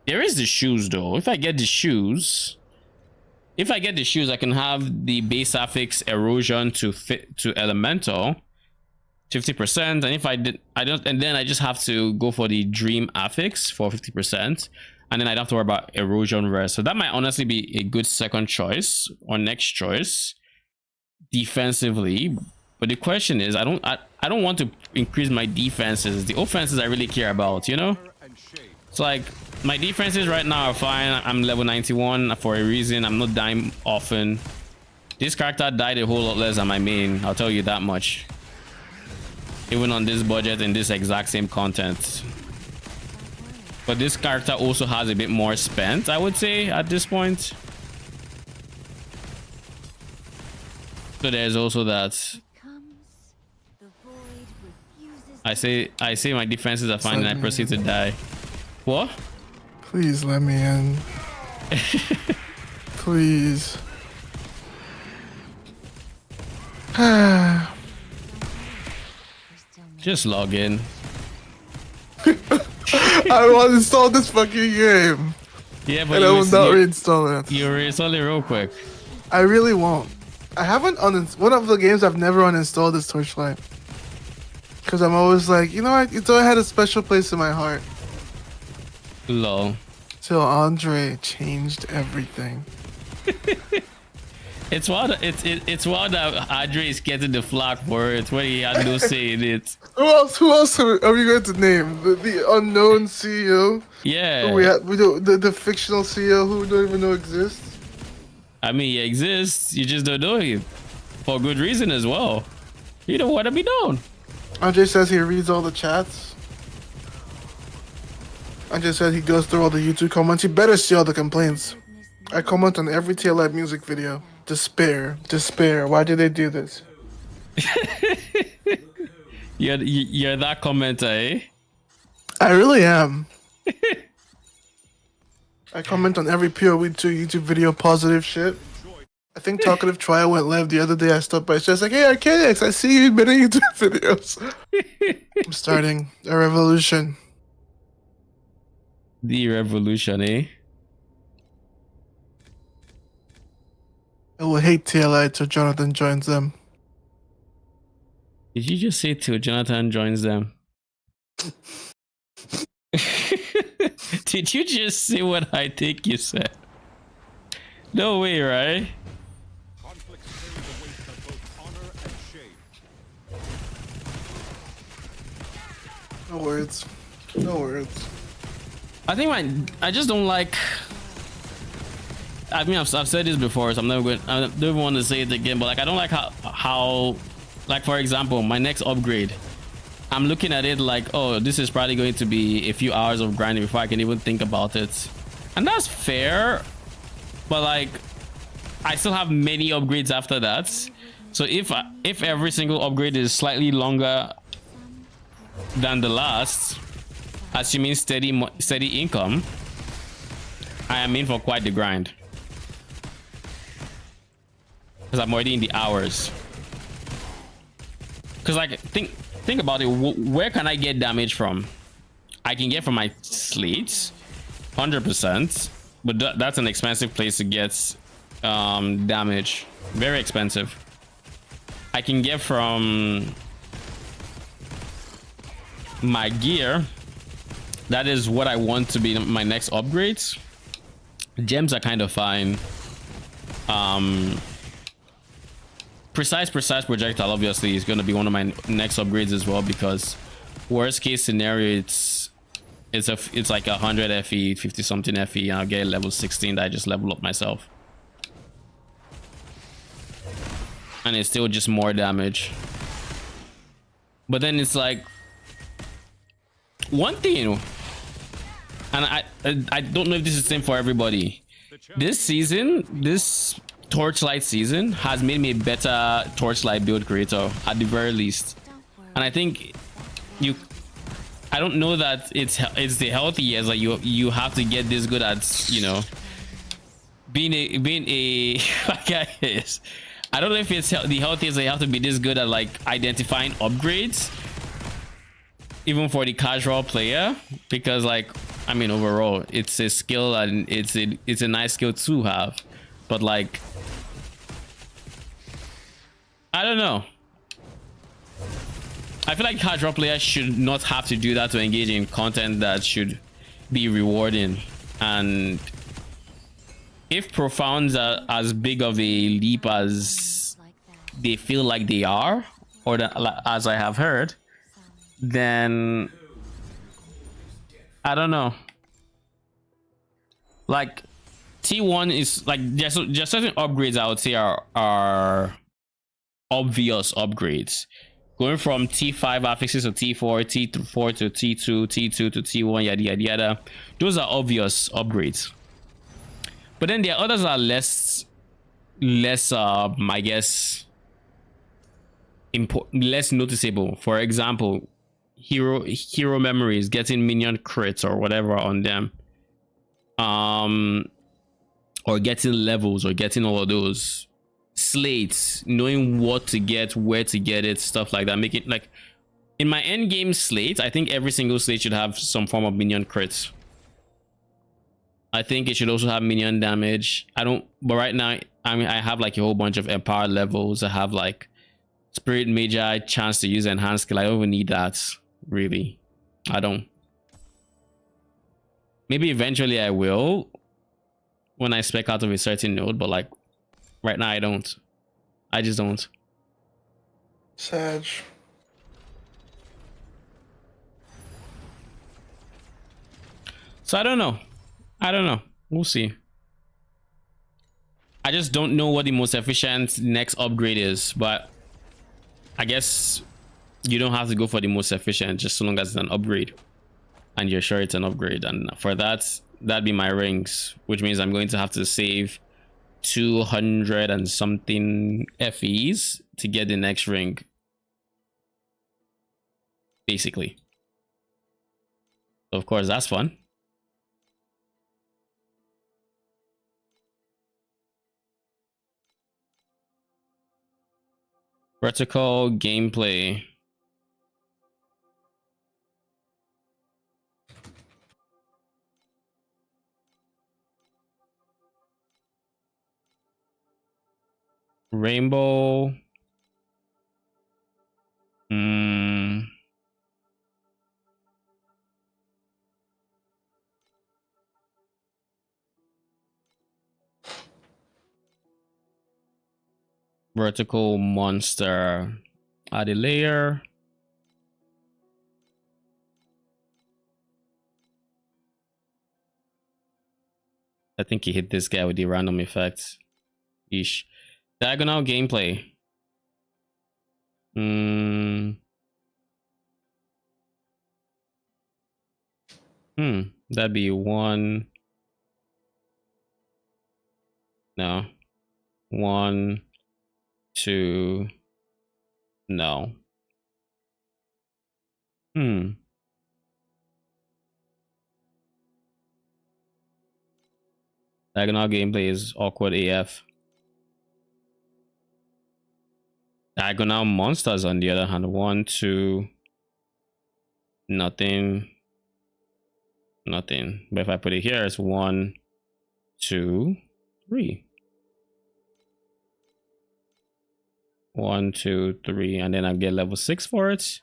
There is the shoes though. If I get the shoes, I can have the base affix erosion to fit to elemental 50%. And if I don't, and then I just have to go for the dream affix for 50%. And then I don't have to worry about erosion rest. So that might honestly be a good second choice or next choice defensively. But the question is, I don't want to increase my defenses. The offenses I really care about, you know? It's like my defenses right now are fine. I'm level 91 for a reason. I'm not dying often. This character died a whole lot less than my main, I'll tell you that much. Even on this budget and this exact same content. But this character also has a bit more spent, I would say, at this point. So there's also that. I say my defenses are fine and I proceed to die. What? Please let me in. Please. Just log in. I want to install this fucking game. Yeah, but And I will not reinstall it. You reinstall it real quick. I really won't. I haven't one of the games I've never uninstalled is Torchlight. Because I'm always like, you know what? It had a special place in my heart. Lol. Till Andre changed everything. It's wild. It's wild that Andre is getting the flack for it when he had no say in it. Who else are we going to name? The unknown CEO? Yeah. The fictional CEO who we don't even know exists? I mean, he exists. You just don't know him. For good reason as well. You don't want to be known. Andre says he reads all the chats. Andre said he goes through all the YouTube comments. He better see all the complaints. I comment on every TLI music video. Despair. Why did they do this? You're that commenter, eh? I really am. I comment on every PoE 2 YouTube video, positive shit. I think Talkative Trial went live the other day. I stopped by. It's just like, hey, Arcadix, I see you in many YouTube videos. I'm starting a revolution. The revolution, eh? I will hate TLI till Jonathan joins them. Did you just say till Jonathan joins them? Did you just say what I think you said? No way, right? Conflict carries a weight of both honor and shame. No words. No words. I think I just don't like. I mean, I've said this before, so I don't even want to say it again. But like, I don't like how, like for example, my next upgrade. I'm looking at it like, oh, this is probably going to be a few hours of grinding before I can even think about it, and that's fair. But like, I still have many upgrades after that. So if every single upgrade is slightly longer than the last, assuming steady income, I am in for quite the grind. Because I'm already in the hours. Because like, think about it. Where can I get damage from? I can get from my slates, 100%. But that's an expensive place to get damage. Very expensive. I can get from my gear. That is what I want to be my next upgrades. Gems are kind of fine. Precise projectile obviously is going to be one of my next upgrades as well, because worst case scenario it's like 100 FE, 50 something FE, and I'll get level 16 that I just level up myself. and it's still just more damage. But then it's like one thing, and I don't know if this is the same for everybody. This season, this Torchlight season has made me a better Torchlight build creator at the very least. And I think I don't know that it's the healthy years. Like you have to get this good at, you know, being a I don't know if it's the healthiest. You have to be this good at like identifying upgrades, even for the casual player, because like, I mean, overall it's a skill and it's a nice skill to have, but like, I don't know. I feel like casual players should not have to do that to engage in content that should be rewarding. And if profounds are as big of a leap as they feel like they are, or as I have heard, then I don't know. Like T1 is like just certain upgrades I would say are obvious upgrades. Going from T5 affixes to T4, T4 to T2, T2 to T1, yada yada yada. Those are obvious upgrades. But then there are others that are less I guess less noticeable. For example, hero memories, getting minion crits or whatever on them. Or getting levels, or getting all of those slates, knowing what to get, where to get it, stuff like that. Make it like in my end game slate, I think every single slate should have some form of minion crits. I think it should also have minion damage. But right now, I mean, I have like a whole bunch of empowered levels. I have like Spirit Magi, chance to use enhanced skill. I don't even need that, really. I don't. Maybe eventually I will when I spec out of a certain node, but like right now I don't. I just don't. Sag. So I don't know. We'll see. I just don't know what the most efficient next upgrade is, but I guess you don't have to go for the most efficient just so long as it's an upgrade and you're sure it's an upgrade. And for that'd be my rings, which means I'm going to have to save 200 and something FEs to get the next ring, basically. Of course, that's fun. Vertical gameplay. Rainbow. Vertical monster. Add a layer. I think he hit this guy with the random effects. Ish. Diagonal gameplay. That'd be one. No. 1, 2. No. Diagonal gameplay is awkward AF. Diagonal monsters, on the other hand, 1, 2. Nothing. But if I put it here, it's 1, 2, 3. 1, 2, 3, and then I get level 6 for it.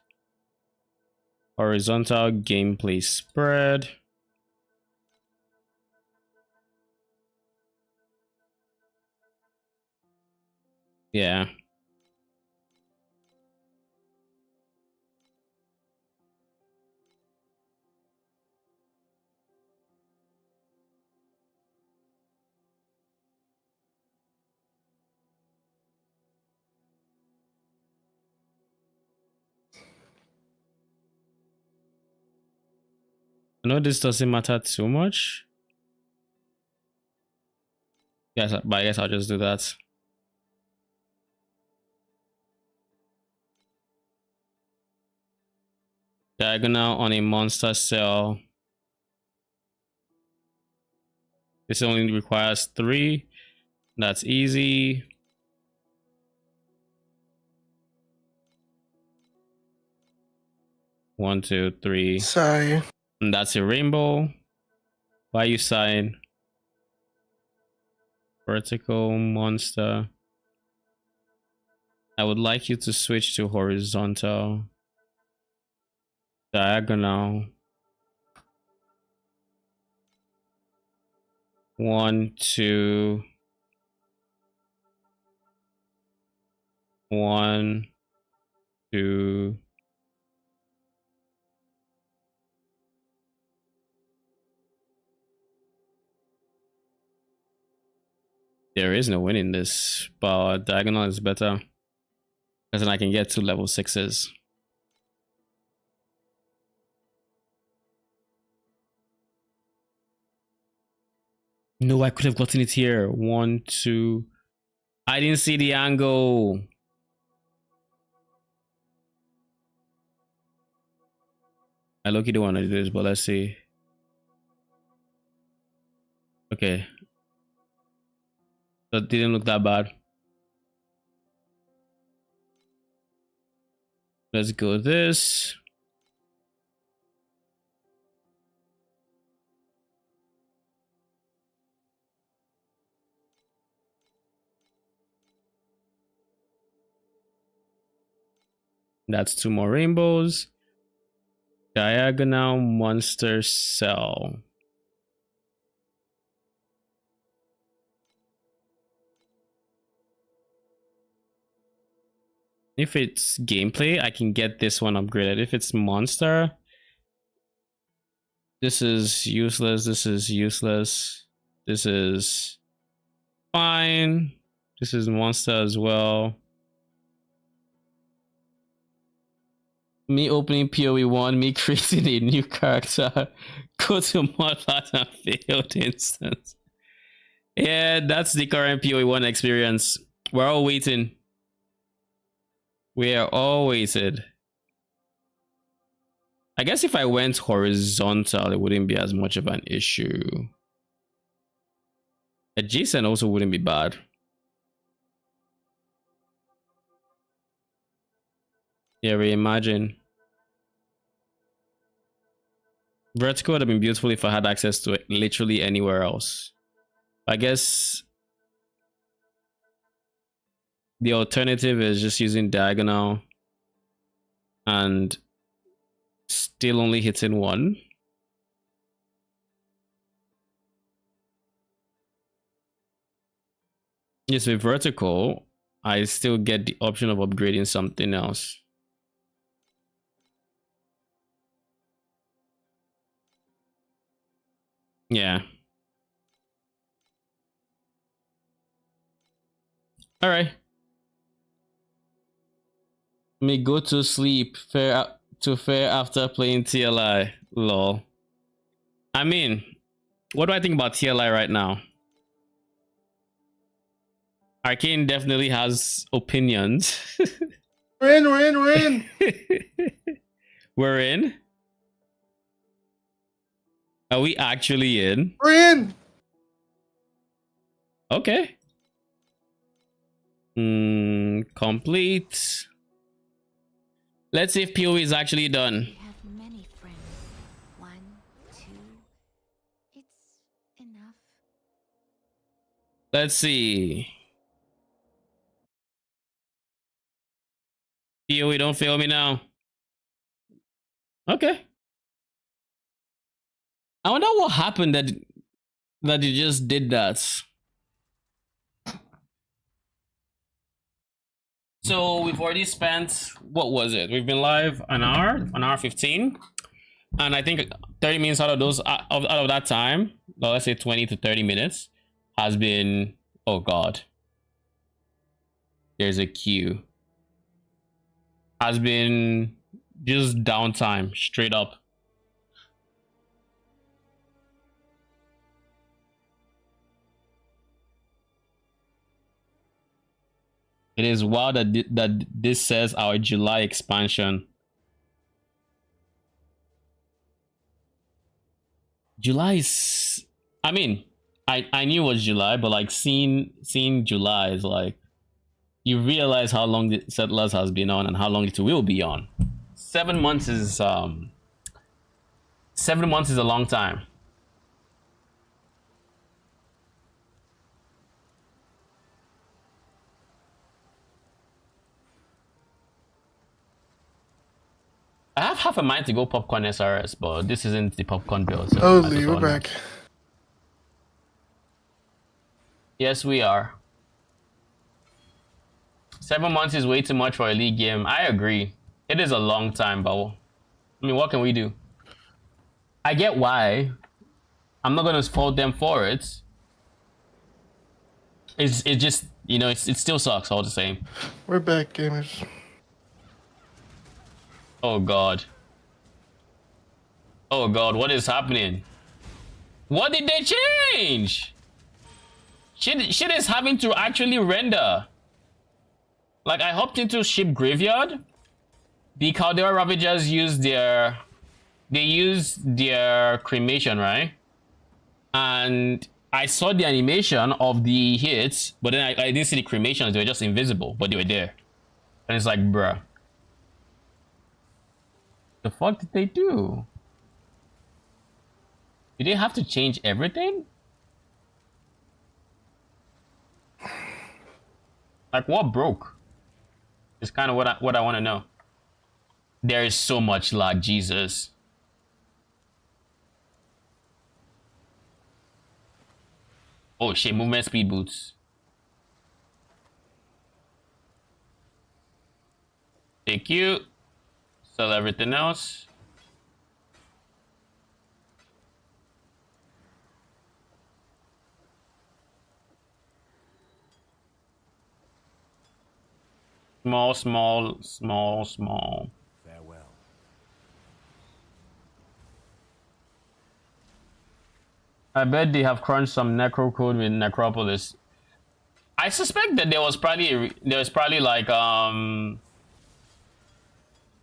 Horizontal gameplay spread. Yeah. know this doesn't matter too much. Yes, but I guess I'll just do that. Diagonal on a monster cell. This only requires 3. That's easy. One, 2, 3. Sorry. And that's a rainbow. Why you sign? Vertical monster. I would like you to switch to horizontal. Diagonal. 1, 2. 1, 2. There is no winning this, but diagonal is better. Because then I can get 2 level 6s. No, I could have gotten it here. 1, 2. I didn't see the angle. I look-y don't want to do this, but let's see. Okay. That didn't look that bad. Let's go this. That's 2 more rainbows. Diagonal monster cell. If it's gameplay, I can get this one upgraded. If it's monster, this is useless. This is useless. This is fine. This is monster as well. Me opening PoE 1, me creating a new character. Go to modpath and failed instance. Yeah, that's the current PoE 1 experience. We're all waiting. We are all waited. I guess if I went horizontal, it wouldn't be as much of an issue. Adjacent also wouldn't be bad. Yeah, reimagine. Vertical would have been beautiful if I had access to it literally anywhere else. I guess the alternative is just using diagonal and still only hitting 1. Yes, with vertical, I still get the option of upgrading something else. Yeah. All right. Me go to sleep. Fair after playing TLI. Lol. I mean, what do I think about TLI right now? Arcane definitely has opinions. We're in. We're in? Are we actually in? We're in. Okay. Complete. Let's see if PoE is actually done. We have many friends. 1, 2. It's enough. Let's see. PoE, don't fail me now. Okay. I wonder what happened that you just did that. So we've already spent, what was it? We've been live an hour 15. And I think 30 minutes out of those, out of that time, well, let's say 20 to 30 minutes, has been, oh God. There's a queue. Has been just downtime, straight up. It is wild that that this says our July expansion. July is, I mean, I knew it was July, but like seeing July is like, you realize how long the Settlers has been on and how long it will be on. 7 months is 7 months is a long time. I have half a mind to go popcorn SRS, but this isn't the popcorn build. So Oh, I just Lee, we're wanna- back. Yes, we are. 7 months is way too much for a league game. I agree. It is a long time, but I mean, what can we do? I get why. I'm not gonna fault them for it. It just, you know, it still sucks all the same. We're back, gamers. Oh god. Oh god, what is happening? What did they change? Shit is having to actually render. Like, I hopped into Ship Graveyard. The Caldera Ravagers use their cremation, right? And I saw the animation of the hits, but then I didn't see the cremations. They were just invisible, but they were there. And it's like, bruh. The fuck did they do? Did they have to change everything? Like, what broke? It's kind of what I want to know. There is so much lag, Jesus. Oh shit, movement speed boots. Thank you. Sell everything else. Small. Farewell. I bet they have crunched some necro code with Necropolis. I suspect that there was probably like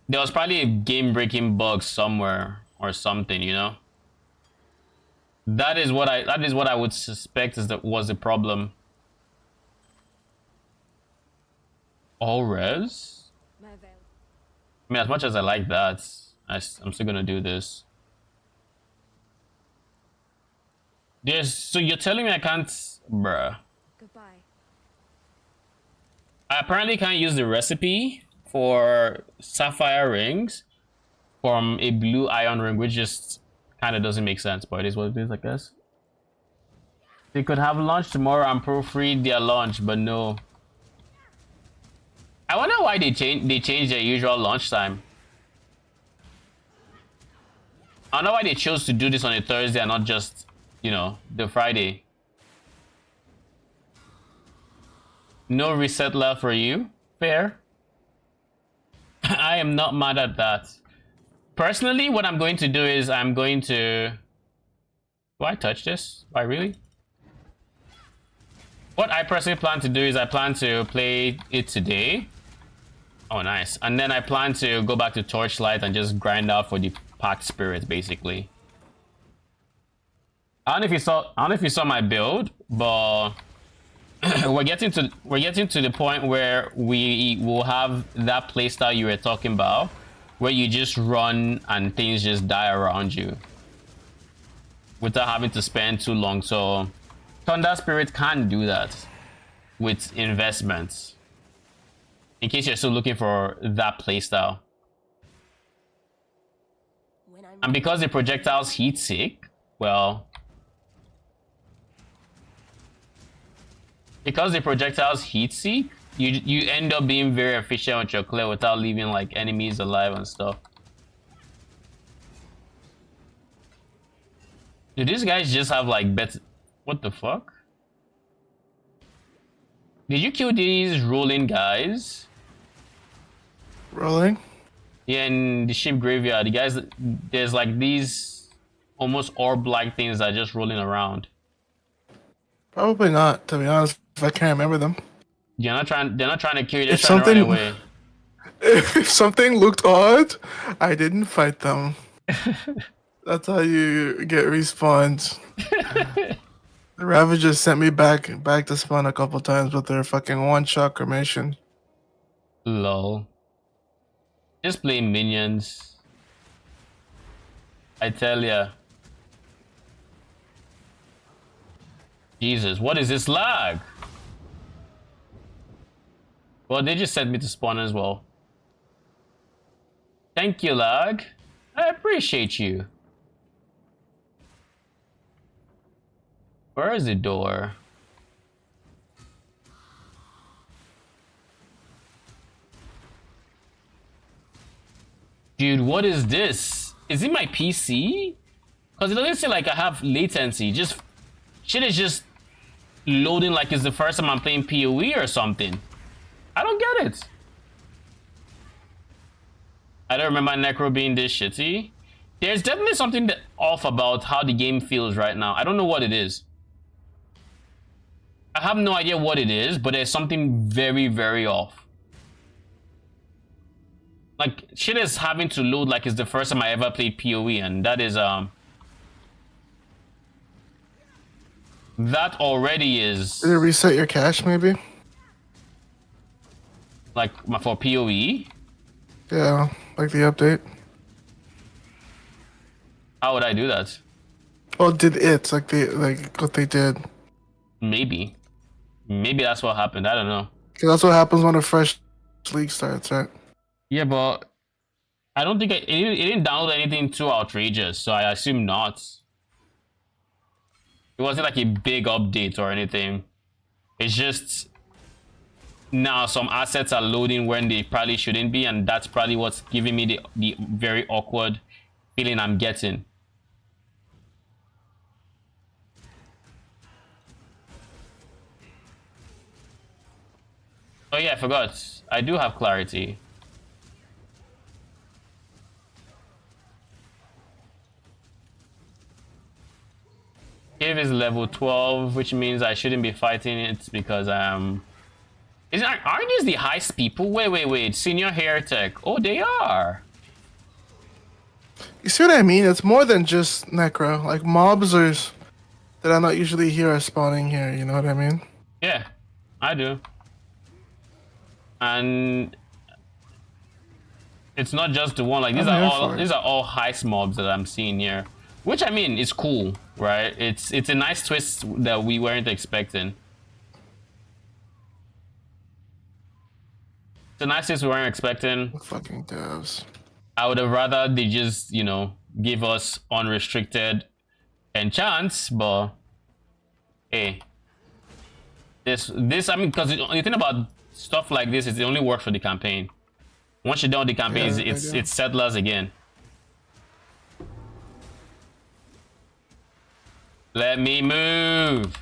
there was probably a game-breaking bug somewhere or something, you know. That is what I would suspect was the problem. All res? I mean, as much as I like that, I'm still gonna do this. So you're telling me I can't, bruh. Goodbye. I apparently can't use the recipe for sapphire rings from a blue iron ring, which just kind of doesn't make sense, but it is what it is, I guess. They could have lunch tomorrow and proofread their lunch, but no. I wonder why they changed their usual lunch time. I don't know why they chose to do this on a Thursday and not just, you know, the Friday. No reset left for you. Fair. I am not mad at that. Personally, what I'm going to do is I'm going to... Do I touch this? Why, really? What I personally plan to do is I plan to play it today. Oh, nice. And then I plan to go back to Torchlight and just grind out for the Pact Spirit, basically. I don't know if you saw my build, but we're getting to the point where we will have that playstyle you were talking about, where you just run and things just die around you without having to spend too long. So Thunder Spirit can't do that with investments. In case you're still looking for that playstyle. And because the projectile's heat seek, well, because the projectile's heat seek, you end up being very efficient with your clear without leaving like enemies alive and stuff. Do these guys just have like better? What the fuck? Did you kill these rolling guys? Rolling? Yeah, in the ship graveyard, the guys, there's like these almost orb-like things that are just rolling around. Probably not, to be honest, if I can't remember them. They're not trying to kill you. They're If trying to run something, away. if something looked odd, I didn't fight them. That's how you get respawned. The Ravagers sent me back to spawn a couple times with their fucking one-shot cremation. Lol. Just play minions. I tell ya. Jesus, what is this lag? Well, they just sent me to spawn as well. Thank you, lag. I appreciate you. Where is the door? Dude, what is this? Is it my PC? Because it doesn't seem like I have latency. Just shit is just loading like it's the first time I'm playing PoE or something. I don't get it. I don't remember Necro being this shitty. There's definitely something off about how the game feels right now. I don't know what it is. I have no idea what it is, but there's something very, very off. Like, shit is having to load like it's the first time I ever played PoE, and that is, that already is... Did it reset your cache, maybe? Like, for PoE? Yeah, like the update. How would I do that? Oh, did it like what they did? Maybe. Maybe that's what happened. I don't know. Because that's what happens when a fresh league starts, right? Yeah, but I don't think it didn't download anything too outrageous, so I assume not. It wasn't like a big update or anything. It's just now some assets are loading when they probably shouldn't be, and that's probably what's giving me the very awkward feeling I'm getting. Oh yeah, I forgot. I do have clarity. Cave is level 12, which means I shouldn't be fighting it because aren't these the heist people? Wait. Senior hair tech. Oh, they are. You see what I mean? It's more than just Necro. Like mobs that I not usually here are spawning here. You know what I mean? Yeah, I do. And it's not just the one. Like these are all heist mobs that I'm seeing here, which I mean is cool, right? It's a nice twist that we weren't expecting. It's a nice twist we weren't expecting. Fucking devs. I would have rather they just, you know, give us unrestricted enchants, but hey, this I mean, because the thing about stuff like this is it only works for the campaign. Once you're done with the campaign, Yeah, it's settlers again. Let me move.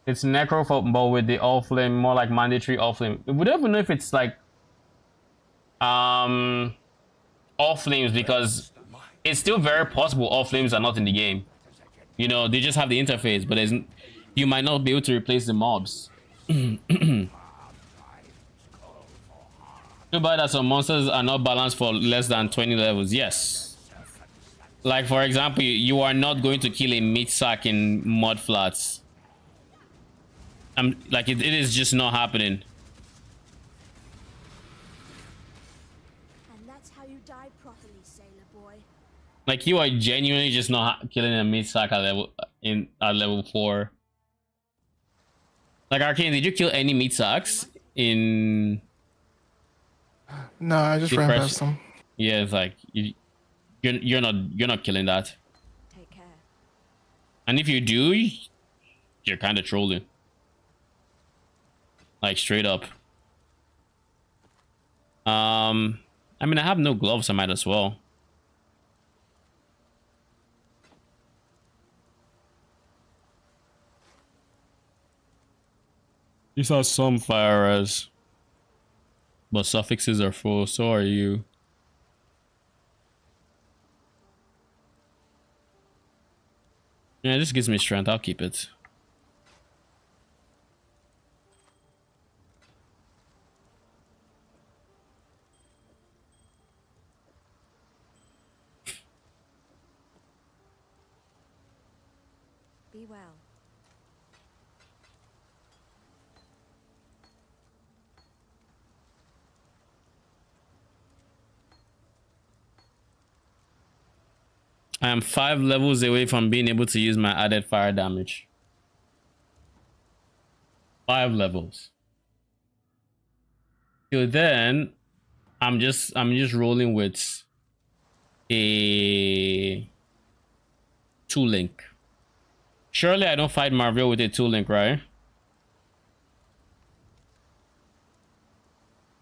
It's necro football with the all flame, more like mandatory all flame. We don't even know if it's like all flames, because it's still very possible all flames are not in the game. You know, they just have the interface, but you might not be able to replace the mobs. Too bad that some monsters are not balanced for less than 20 levels. Yes. Like, for example, you are not going to kill a meat sack in mud flats. Like, it is just not happening. And that's how you die properly, sailor boy. Like, you are genuinely just not killing a meat sack at level 4. Like, Arcane, did you kill any meat sacks in? No, I just ran past them. Yeah, it's like you're not killing that. Take care. And if you do, you're kind of trolling. Like, straight up. I mean, I have no gloves, I might as well. These are some fire res, but suffixes are full, so are you. Yeah, this gives me strength, I'll keep it. really well. I am 5 levels away from being able to use my added fire damage. 5 levels. Till then, I'm just rolling with a 2-link. Surely I don't fight Marvel with a 2-link, right?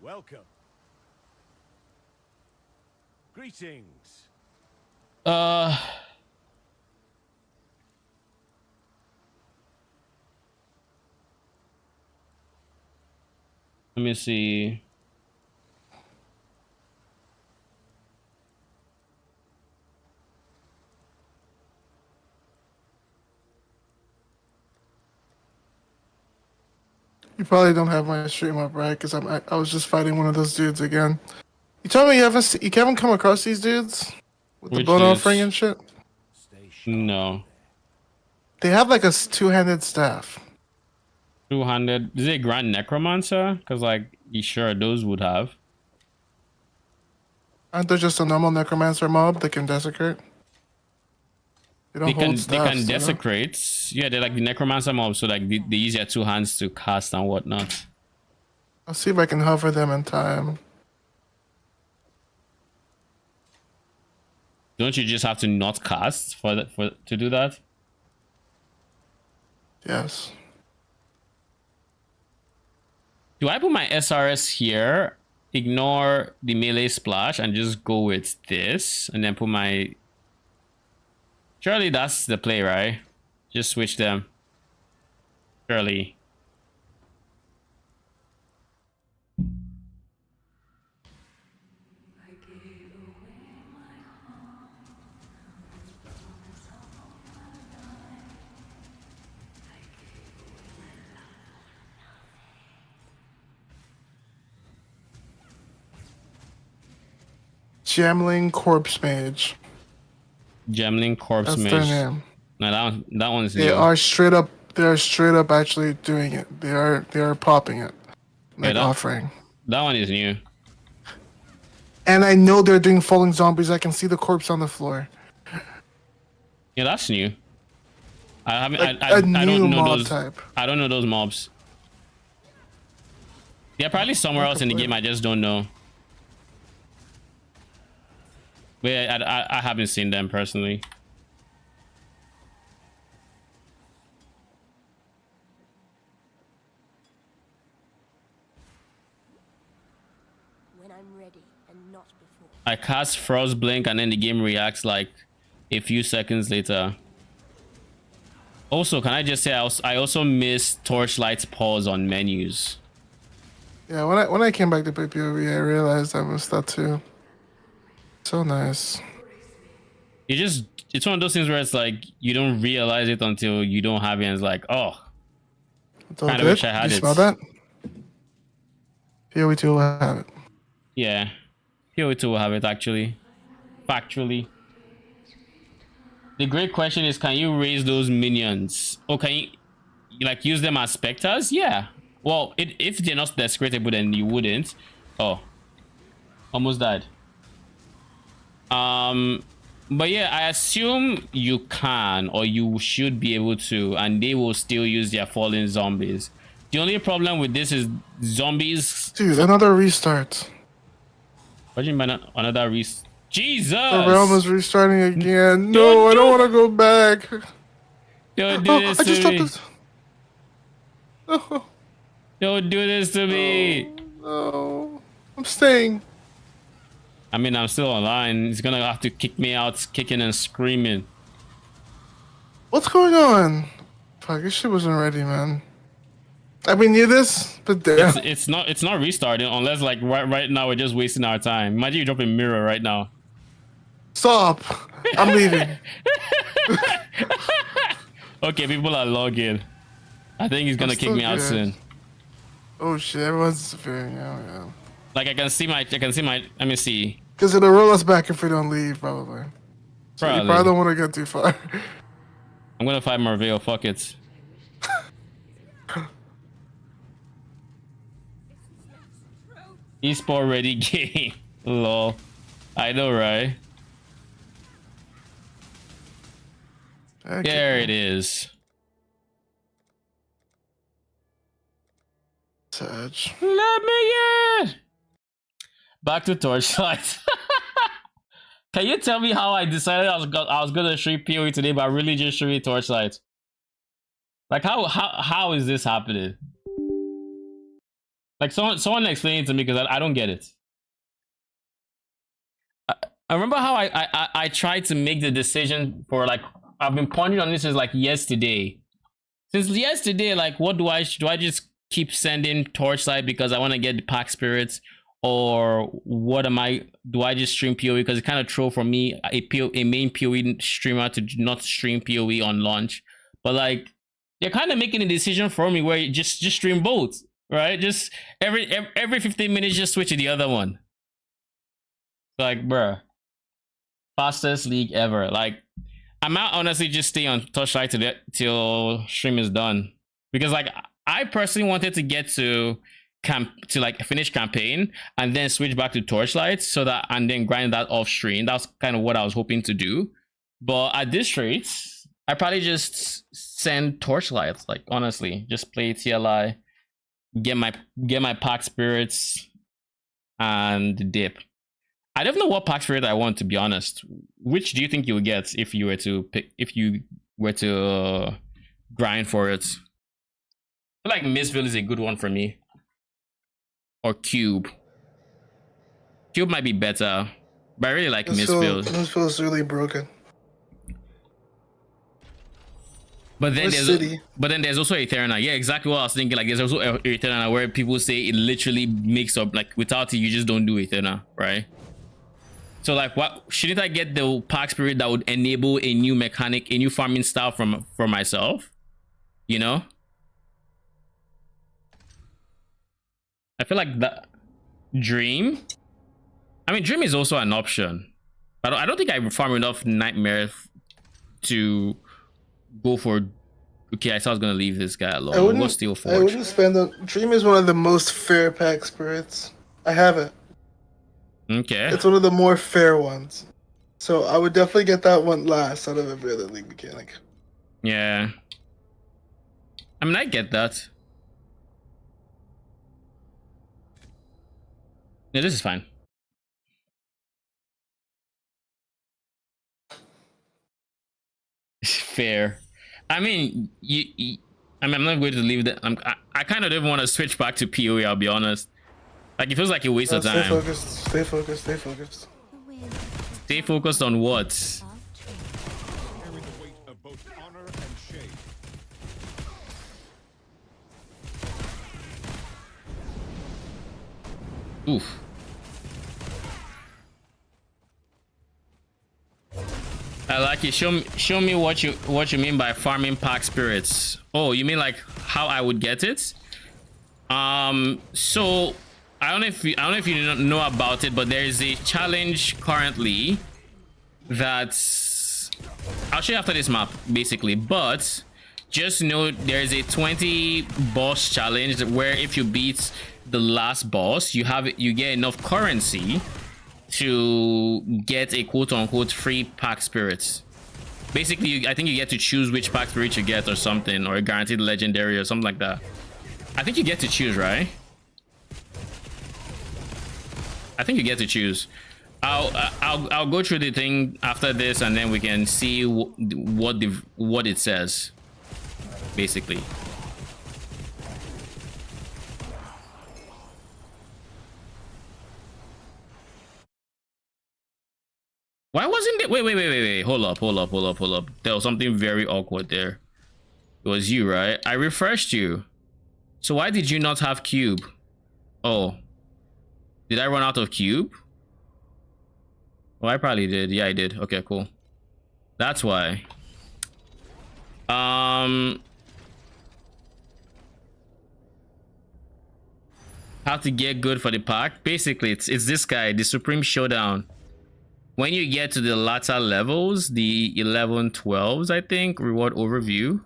Welcome. Greetings. Let me see. You probably don't have my stream up, right? Because I was just fighting one of those dudes again. You told me you haven't come across these dudes with the Which bone dudes? offering and shit. Stay sharp. No. They have like a two-handed staff. 200. Is it Grand Necromancer? Because, like, you sure those would have. Aren't they just a normal necromancer mob that can desecrate? They don't They hold can staffs, you know? desecrate. Yeah, they're like the Necromancer mob, so like they use their 2 hands to cast and whatnot. I'll see if I can hover them in time. Don't you just have to not cast to do that? Yes. Do I put my SRS here, ignore the melee splash, and just go with this, and then put my... Surely that's the play, right? Just switch them. Surely. Gemling Corpse Mage. Gemling Corpse That's Mage. their name. No, that one's They new. are straight up. They are straight up actually doing it. They are popping it, like that- offering. That one is new. And I know they're doing falling zombies. I can see the corpse on the floor. Yeah, that's new. I haven't. Like I a new don't know mob those. type. I don't know those mobs. They're probably somewhere else in the game. I just don't know. But yeah, I haven't seen them personally. When I'm ready and not before. I cast Frost Blink and then the game reacts like a few seconds later. Also, can I just say I also miss Torchlight's pause on menus. Yeah, when I came back to play PoE, I realized I missed that too. So nice. It's one of those things where it's like you don't realize it until you don't have it, and it's like, oh, It's all Kinda good. wish I had you it. smell that? PoE 2 will have it. yeah. PoE2 will have it actually. Factually. The great question is, can you raise those minions? Or can you like use them as specters? Yeah. Well, if they're not desecratable, then you wouldn't. Oh. Almost died. But yeah, I assume you can, or you should be able to, and they will still use their fallen zombies. The only problem with this is zombies. Dude, another restart. What do you mean by another Jesus! The realm is restarting again. No, I don't want to go back. Don't do Oh, this I just to dropped me. this. Oh, Don't do this to me. no. I'm staying. I mean, I'm still online. He's gonna have to kick me out, kicking and screaming. What's going on? Fuck, this shit wasn't ready, man. I mean, knew this, but damn. It's not restarting unless like right now we're just wasting our time. Imagine you drop a mirror right now. Stop. I'm leaving. Okay, people are logging. I think he's gonna I'm kick still me out good. soon. Oh shit, everyone's disappearing now, yeah. Like I can see my. Let me see. Because it'll roll us back if we don't leave, probably. So you Probably. probably don't want to get too far. I'm gonna fight Marveo. Fuck it. Esport ready game. Lol. I know, right? Okay. There it is. Sag. Let me in. Back to Torchlight. Can you tell me how I decided I was gonna stream PoE today, but I really just streamed Torchlight? Like how is this happening? Like someone explain it to me because I don't get it. I remember how I tried to make the decision for like I've been pondering on this since like yesterday. Since yesterday, like what do I just keep sending Torchlight because I want to get the pack spirits, or what do I just stream PoE because it's kind of troll for me a main PoE streamer to not stream PoE on launch. But like they're kind of making a decision for me where you just stream both, right? Just every 15 minutes just switch to the other one. Like, bruh, fastest league ever. Like, I might honestly just stay on Torchlight till stream is done, because like I personally wanted to get to like finish campaign and then switch back to Torchlight so that and then grind that off stream. That's kind of what I was hoping to do. But at this rate, I probably just send Torchlight. Like honestly, just play TLI, get my pack spirits, and dip. I don't know what pack spirit I want, to be honest. Which do you think you would get if you were to grind for it? I feel like Mistville is a good one for me. Or Cube. Cube might be better, but I really like Mistville. Mistville is really broken. But then City. there's also Eterna. Yeah, exactly what I was thinking. Like there's also Eterna where people say it literally makes up, like without it you just don't do Eterna, right? So like, what shouldn't I get the pack spirit that would enable a new mechanic, a new farming style for myself? You know? I feel like that Dream. I mean, Dream is also an option. But I don't think I farm enough Nightmare to go for. Okay, I thought I was gonna leave this guy alone. I wouldn't steal Forge. I wouldn't spend on Dream is one of the most fair pack spirits. I have it. Okay. It's one of the more fair ones. So I would definitely get that one last out of every other league mechanic. Yeah. I mean, I get that. Yeah, this is fine. Fair. I mean, I'm not going to leave that. I kind of didn't want to switch back to PoE, I'll be honest. Like, it feels like a waste of time. Stay focused. Stay focused. Stay focused. Stay focused on what? Carry the weight of both honor and shame. Oof. I like it. Show me what you mean by farming pack spirits. Oh, you mean like how I would get it? So I don't know if you know about it, but there is a challenge currently that's I'll show you after this map basically, but just know there is a 20 boss challenge where if you beat the last boss, you get enough currency to get a quote-unquote free pack spirits. Basically, I think you get to choose which pack spirit you get or something, or a guaranteed legendary or something like that. I think you get to choose, right? I think you get to choose. I'll go through the thing after this, and then we can see what it says, basically. Why wasn't it? Wait. Hold up. There was something very awkward there. It was you, right? I refreshed you. So why did you not have cube? Oh. Did I run out of cube? Oh, I probably did. Yeah, I did. Okay, cool. That's why. How to get good for the pack? Basically, it's this guy, the Supreme Showdown. when you get to the latter levels, the 11, 12s, I think, reward overview.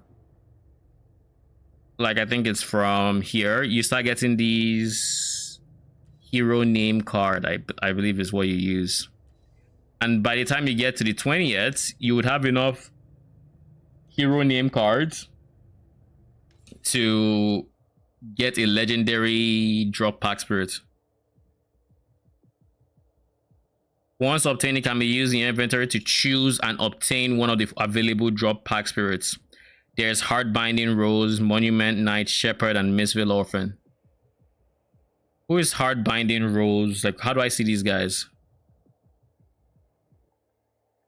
Like, I think it's from here. You start getting these hero name card, I believe is what you use. And by the time you get to the 20th, you would have enough hero name cards to get a legendary drop pack spirit. Once obtained, it can be used in your inventory to choose and obtain one of the available drop pack spirits. There's Heart Binding Rose, Monument Knight, Shepherd, and Mistville Orphan. Who is Heart Binding Rose? Like, how do I see these guys?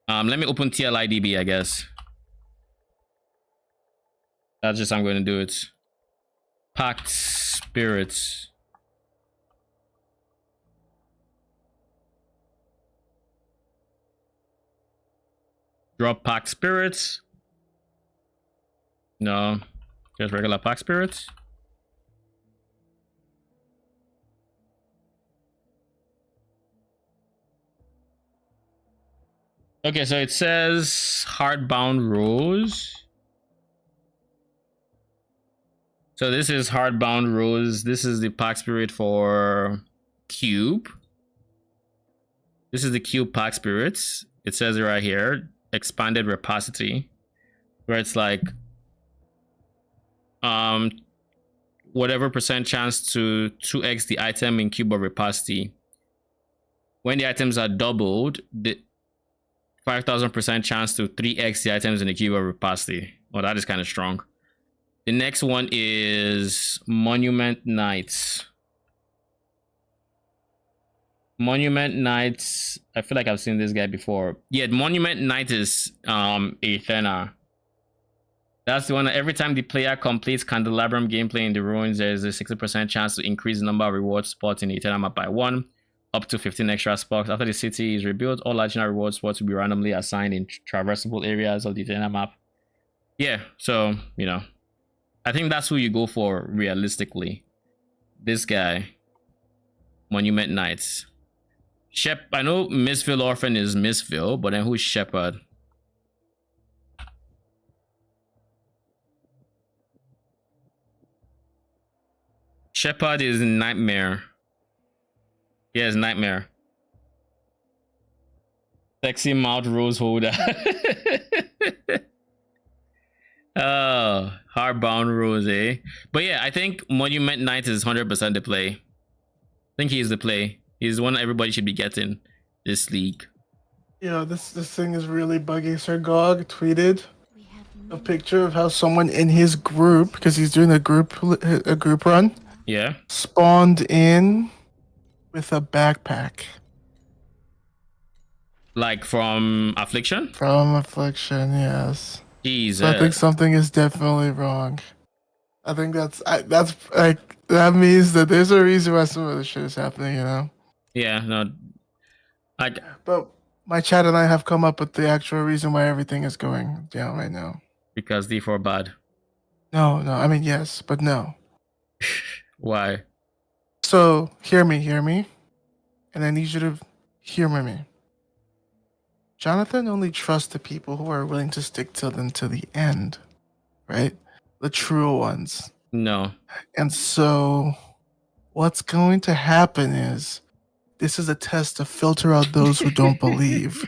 Let me open TLIDB, I guess. That's just how I'm going to do it. Packed Spirits. Drop Pack Spirits. No, just regular Pack Spirits. Okay, so it says Hardbound Rose. So this is Hardbound Rose. This is the pack spirit for Cube. This is the Cube pack spirits. It says it right here. Expanded Rapacity. Where it's like whatever percent chance to 2x the item in Cube of Rapacity. When the items are doubled, the 5,000% chance to 3x the items in the Cube of Rapacity. Oh, that is kind of strong. The next one is Monument Knights. Monument Knights. I feel like I've seen this guy before. Yeah, Monument Knight is a Thena. That's the one that every time the player completes Candelabrum gameplay in the ruins, there's a 60% chance to increase the number of reward spots in the Eternal map by 1, up to 15 extra spots. After the city is rebuilt, all legendary reward spots will be randomly assigned in traversable areas of the Eternal map. Yeah, so, you know, I think that's who you go for realistically. This guy, Monument Knights. I know Mistville Orphan is Mistville, but then who's Shepherd? Shepherd is Nightmare. Yes, Nightmare. Sexy Mouth Rose Holder. Oh, Hardbound Rose, eh? But yeah, I think Monument Knight is 100% the play. I think he's the play. He's one everybody should be getting this league. Yeah, this thing is really buggy. Sir Gog tweeted We have a picture of how someone in his group, because he's doing a group run, Yeah. spawned in with a backpack Like from Affliction? from Affliction. Yes. Jesus. So I think something is definitely wrong. I think that's like that means that there's a reason why some of this shit is happening, you know. Yeah, no. Like, But my chat and I have come up with the actual reason why everything is going down right now. because D4 bad. No, I mean yes, but no. Why? So hear me, and I need you to hear me. Jonathan only trusts the people who are willing to stick to them to the end, right? The true ones. No. And so what's going to happen is this is a test to filter out those who don't believe.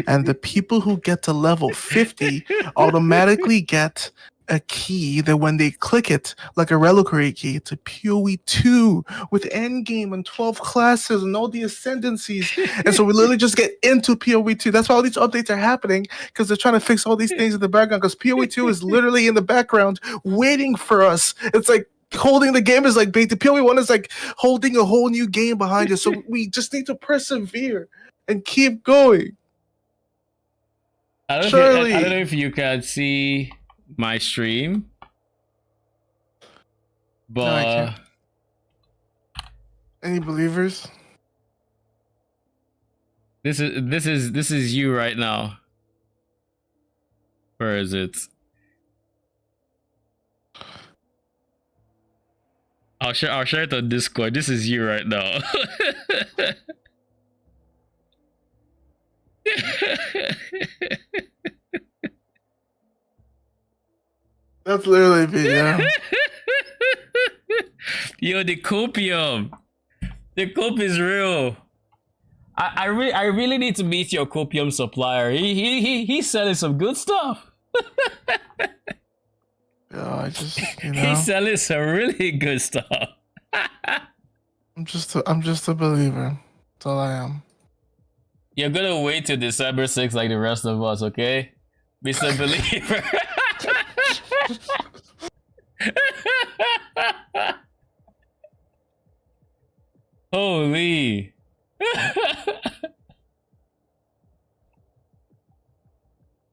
And the people who get to level 50 automatically get a key that when they click it, like a reliquary key, to PoE 2 with endgame and 12 classes and all the ascendancies. And so we literally just get into PoE 2. That's why all these updates are happening, because they're trying to fix all these things in the background, because PoE 2 is literally in the background waiting for us. It's like holding the game is like bait. The PoE 1 is like holding a whole new game behind us. So we just need to persevere and keep going. I don't Surely. I don't know if you can see my stream, but No, I can't. Any believers? this is you right now. Where is it? I'll share it on Discord. This is you right now. That's literally me, yeah. Yo, the copium. The cope is real. I really need to meet your copium supplier. He's selling some good stuff. Yeah, I just, you know, He's selling some really good stuff. I'm just a believer. That's all I am. You're gonna wait till December 6th like the rest of us, okay? Mr. Believer. Holy.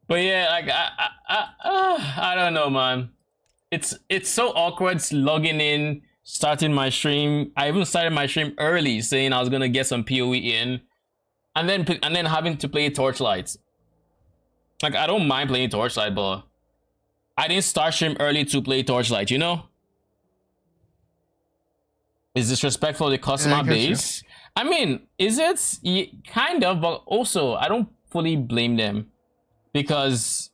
But yeah, like I don't know, man. It's so awkward logging in, starting my stream. I even started my stream early, saying I was gonna get some PoE in, and then having to play Torchlight. Like, I don't mind playing Torchlight, but I didn't start stream early to play Torchlight. You know, is disrespectful to the customer I get you. base. I mean, is it? Kind of, but also I don't fully blame them because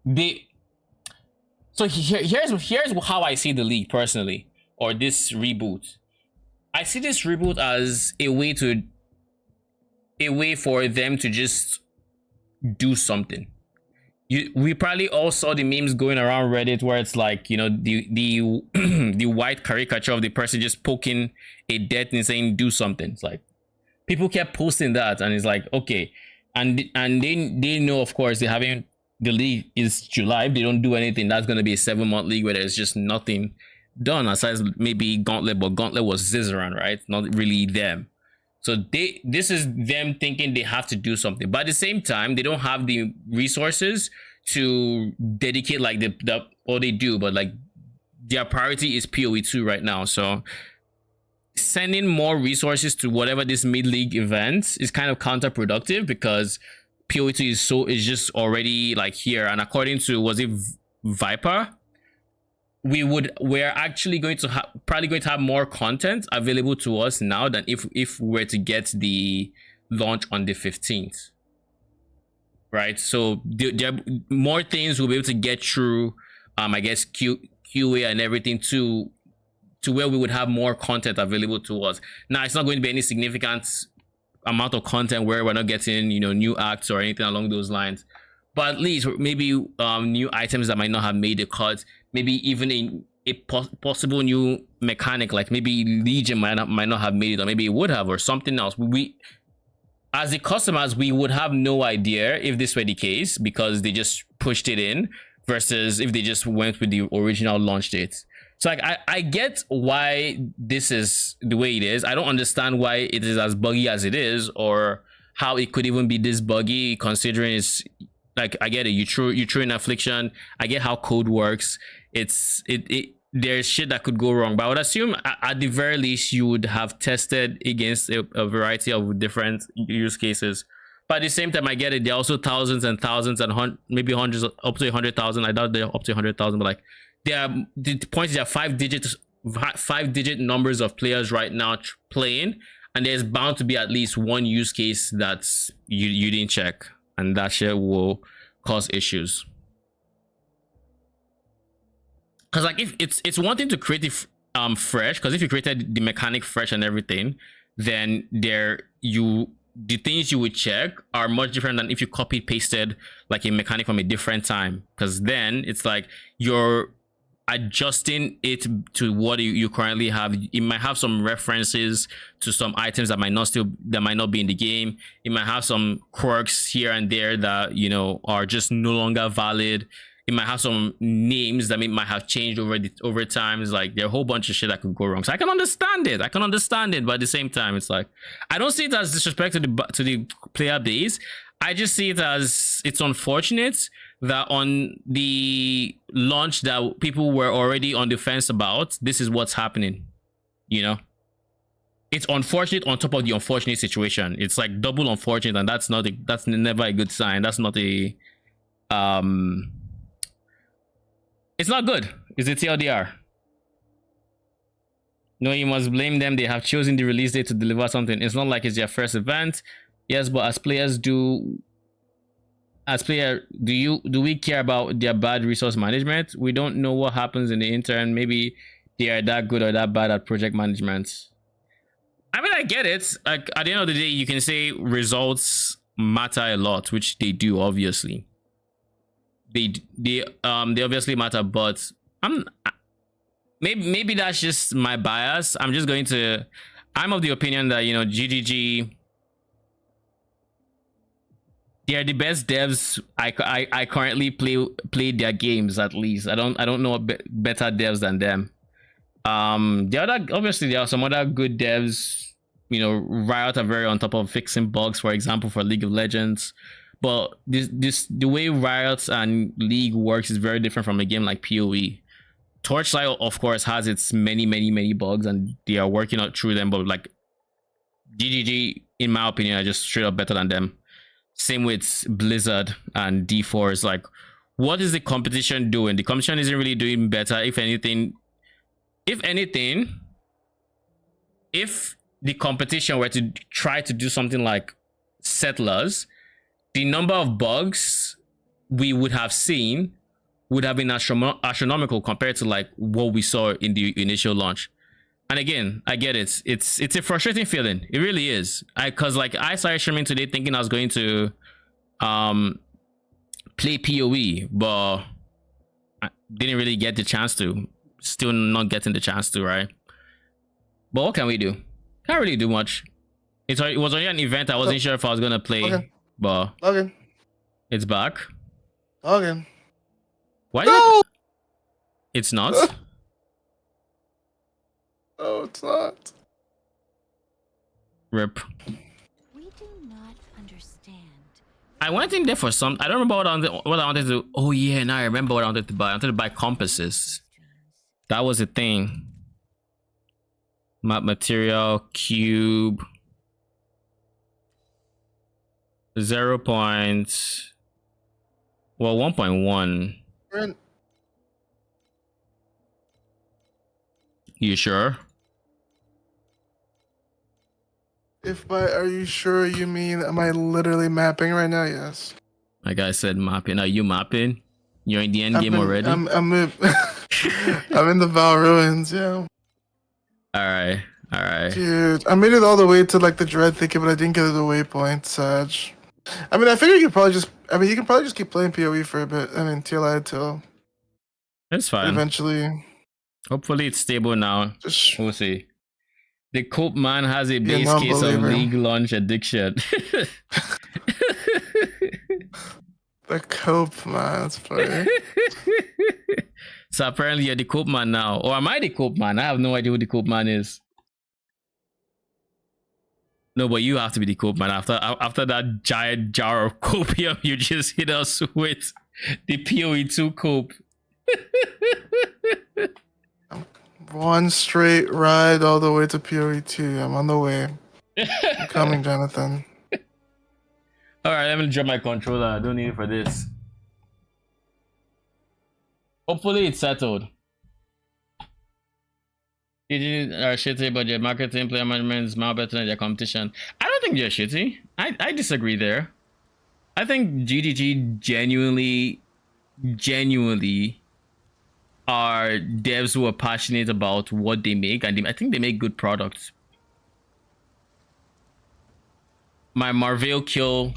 they. So here's how I see the league personally, or this reboot. I see this reboot as a way for them to just do something. We probably all saw the memes going around Reddit where it's like, you know, the the white caricature of the person just poking a death and saying do something. It's like people kept posting that, and it's like, okay, and they know, of course, they haven't. The league is July. If they don't do anything, that's going to be a 7-month league where there's just nothing done aside maybe Gauntlet, but Gauntlet was Zizaran, right? Not really them. So this is them thinking they have to do something, but at the same time, they don't have the resources to dedicate like the all they do, but like their priority is PoE 2 right now. So sending more resources to whatever this mid-league events is kind of counterproductive because PoE 2 is just already like here, and according to, was it Viper, we're actually going to probably going to have more content available to us now than if we were to get the launch on the 15th, right? So there more things we'll be able to get through, I guess QA and everything to where we would have more content available to us. Now, it's not going to be any significant amount of content where we're not getting, you know, new acts or anything along those lines, but at least maybe new items that might not have made the cut, maybe even a possible new mechanic, like maybe Legion might not have made it, or maybe it would have, or something else. We as the customers, we would have no idea if this were the case because they just pushed it in versus if they just went with the original launch date. So like I get why this is the way it is. I don't understand why it is as buggy as it is, or how it could even be this buggy considering it's like, I get it, you true in Affliction. I get how code works. There's shit that could go wrong, but I would assume at the very least you would have tested against a variety of different use cases. But at the same time, I get it. There are also thousands and thousands and maybe hundreds, up to 100,000. I doubt they're up to 100,000, but like, the point is there are 5-digit numbers of players right now playing, and there's bound to be at least one use case that's you didn't check, and that shit will cause issues. Because like, if it's one thing to create it fresh, because if you created the mechanic fresh and everything, then the things you would check are much different than if you copy pasted like a mechanic from a different time, because then it's like you're adjusting it to what you currently have. It might have some references to some items that might not be in the game. It might have some quirks here and there that, you know, are just no longer valid. It might have some names that might have changed over time. It's like there are a whole bunch of shit that could go wrong. So I can understand it. But at the same time, it's like, I don't see it as disrespect to the player base. I just see it as, it's unfortunate that on the launch that people were already on the fence about, this is what's happening. You know, it's unfortunate on top of the unfortunate situation. It's like double unfortunate, and that's never a good sign. That's not a it's not good. It's a TLDR. No, you must blame them. They have chosen the release date to deliver something. It's not like it's their first event. Yes, but as players, do we care about their bad resource management? We don't know what happens in the intern. Maybe they are that good or that bad at project management. I mean, I get it. Like at the end of the day, you can say results matter a lot, which they do, obviously. They obviously matter, but maybe that's just my bias. I'm of the opinion that, you know, GGG, they are the best devs I currently play their games. At least I don't know better devs than them. Obviously there are some other good devs. You know, Riot are very on top of fixing bugs, for example, for League of Legends. But the way Riot and League works is very different from a game like PoE. Torchlight, of course, has its many bugs, and they are working out through them. But like GGG, in my opinion, are just straight up better than them. Same with Blizzard and D4. Like, what is the competition doing? The competition isn't really doing better. If anything, if the competition were to try to do something like Settlers, the number of bugs we would have seen would have been astronomical compared to like what we saw in the initial launch. And again, I get it. It's a frustrating feeling. It really is. Cause like I started streaming today thinking I was going to play PoE, but I didn't really get the chance to. Still not getting the chance to, right? But what can we do? Can't really do much. It was only an event. I wasn't sure if I was gonna play, but it's back. Okay. Why? No! It's not. No, it's not. Rip. We do not understand. I went in there for some. I don't remember what I wanted to. Oh yeah, now I remember what I wanted to buy. I wanted to buy compasses. That was the thing. Map material, cube, 0. Well, 1.1. You sure? If by are you sure you mean am I literally mapping right now? Yes. Like I said, mapping. Are you mapping? You're in the end game already? I'm I'm in the Val Ruins, yeah. Alright. Dude, I made it all the way to like the Dread Thicket, but I didn't get to the waypoint, Sag. I mean, I figure you can probably just keep playing PoE for a bit. I mean, till It's fine. Eventually. Hopefully it's stable now. We'll see. The Cope man has a base a case of non-believer. League launch addiction. The Cope, man, that's funny. So apparently you're the Cope man now. Or am I the Cope man? I have no idea who the Cope man is. No, but you have to be the Cope man. After that giant jar of copium you just hit us with, the PoE2 Cope. One straight ride all the way to PoE2. I'm on the way. I'm coming, Jonathan. Alright, let me drop my controller. I don't need it for this. Hopefully it's settled. GG are shitty, but their marketing, player management is more better than their competition. I don't think they're shitty. I disagree there. I think GGG genuinely are devs who are passionate about what they make, and I think they make good products. My Marvel kill,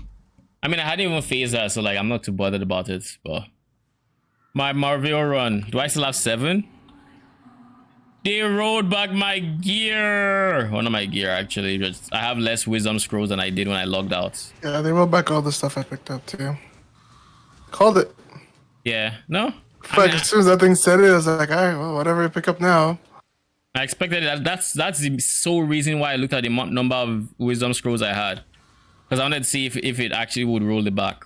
I mean, I hadn't even phased that, so like I'm not too bothered about it. But my Marvel run, do I still have 7? They rolled back my gear. Well, not my gear actually. Just I have less wisdom scrolls than I did when I logged out. Yeah, they rolled back all the stuff I picked up too. Called it. Yeah, no. Like as soon as that thing said it, I was like, all right, well, whatever I pick up now. I expected that. That's the sole reason why I looked at the number of wisdom scrolls I had, because I wanted to see if it actually would roll it back.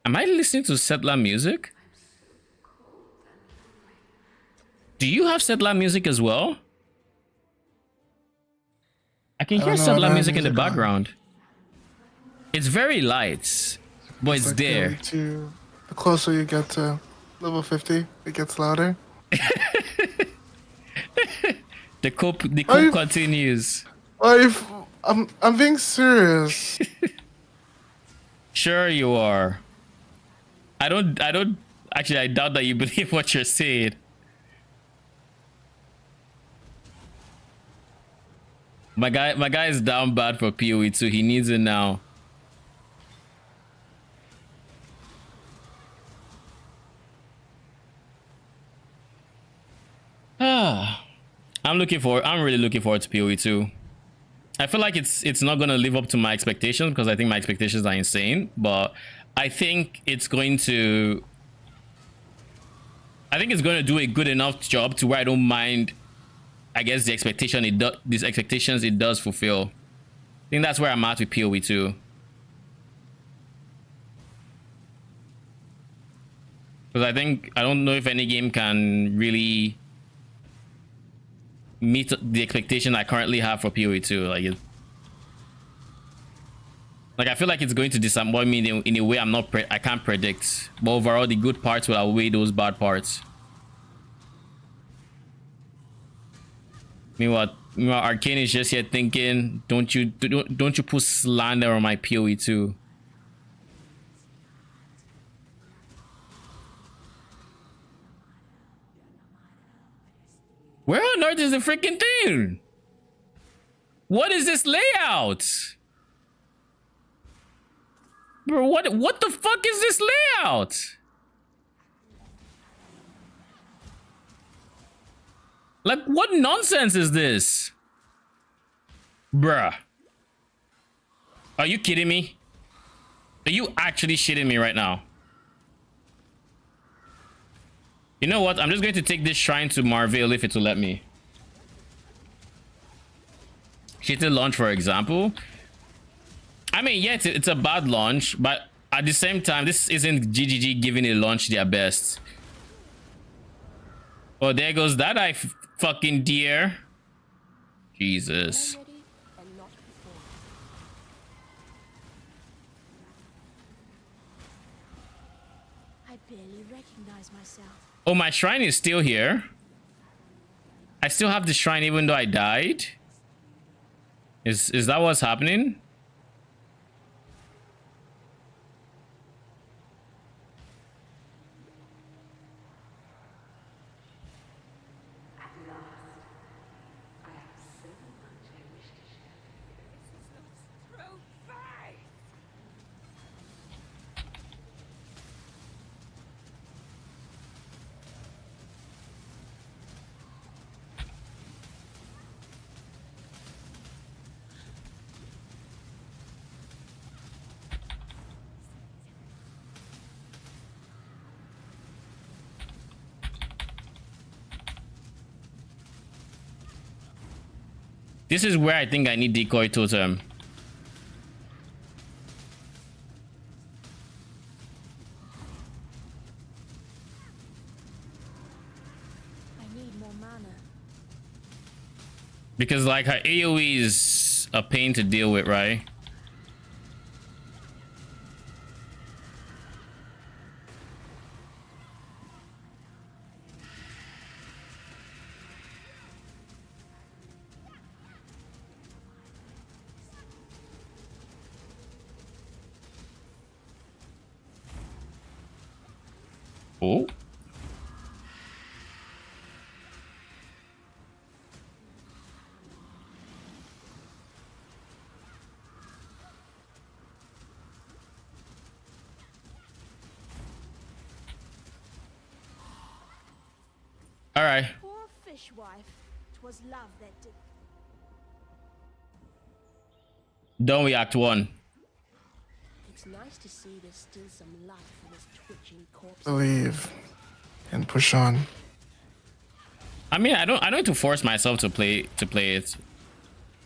Am I listening to Settler music? Do you have Settler music as well? I can hear Settler music in the background. It's very light. But it's like there. PoE 2. The closer you get to level 50, it gets louder. The cope I've- continues. I'm being serious. Sure you are. I don't actually, I doubt that you believe what you're saying. My guy is down bad for PoE too. He needs it now. I'm really looking forward to PoE 2. I feel like it's not gonna live up to my expectations because I think my expectations are insane, but I think it's going to do a good enough job to where I don't mind, I guess, the expectation these expectations it does fulfill. I think that's where I'm at with PoE 2. Because I don't know if any game can really meet the expectation I currently have for PoE 2. Like I feel like it's going to disappoint me in a way I can't predict. But overall, the good parts will outweigh those bad parts. Meanwhile, Arcane is just here thinking, don't you put slander on my PoE 2. Where on earth is the freaking thing? What is this layout? Bro, what the fuck is this layout? Like, what nonsense is this? Bruh. Are you kidding me? Are you actually shitting me right now? You know what? I'm just going to take this shrine to Marvale if it will let me. Shitty launch, for example. I mean, yeah, it's a bad launch, but at the same time, this isn't GGG giving a launch their best. Oh, there goes that fucking deer. Jesus. I barely recognize myself. Oh, my shrine is still here. I still have the shrine even though I died. Is that what's happening? This is where I think I need decoy totem. I need more mana. Because like her AoE is a pain to deal with, right? Oh. All right. Poor fishwife. 'Twas love that did. Don't we act one? It's nice to see there's still some life in this twitching corpse. Believe and push on. I mean, I don't need to force myself to play it.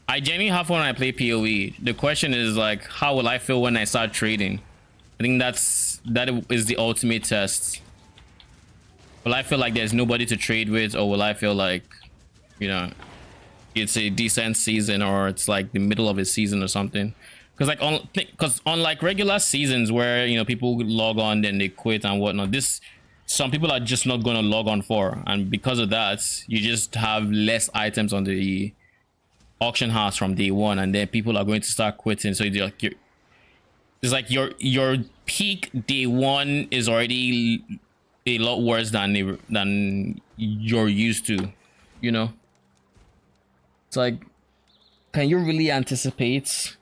I genuinely have fun when I play PoE. The question is like, how will I feel when I start trading? I think that is the ultimate test. Will I feel like there's nobody to trade with, or will I feel like, you know, it's a decent season, or it's like the middle of a season or something? Because like because unlike regular seasons where you know people log on then they quit and whatnot, this some people are just not going to log on for, and because of that, you just have less items on the auction house from day one, and then people are going to start quitting. So it's like your peak day one is already a lot worse than you're used to, you know. It's like, can you really anticipate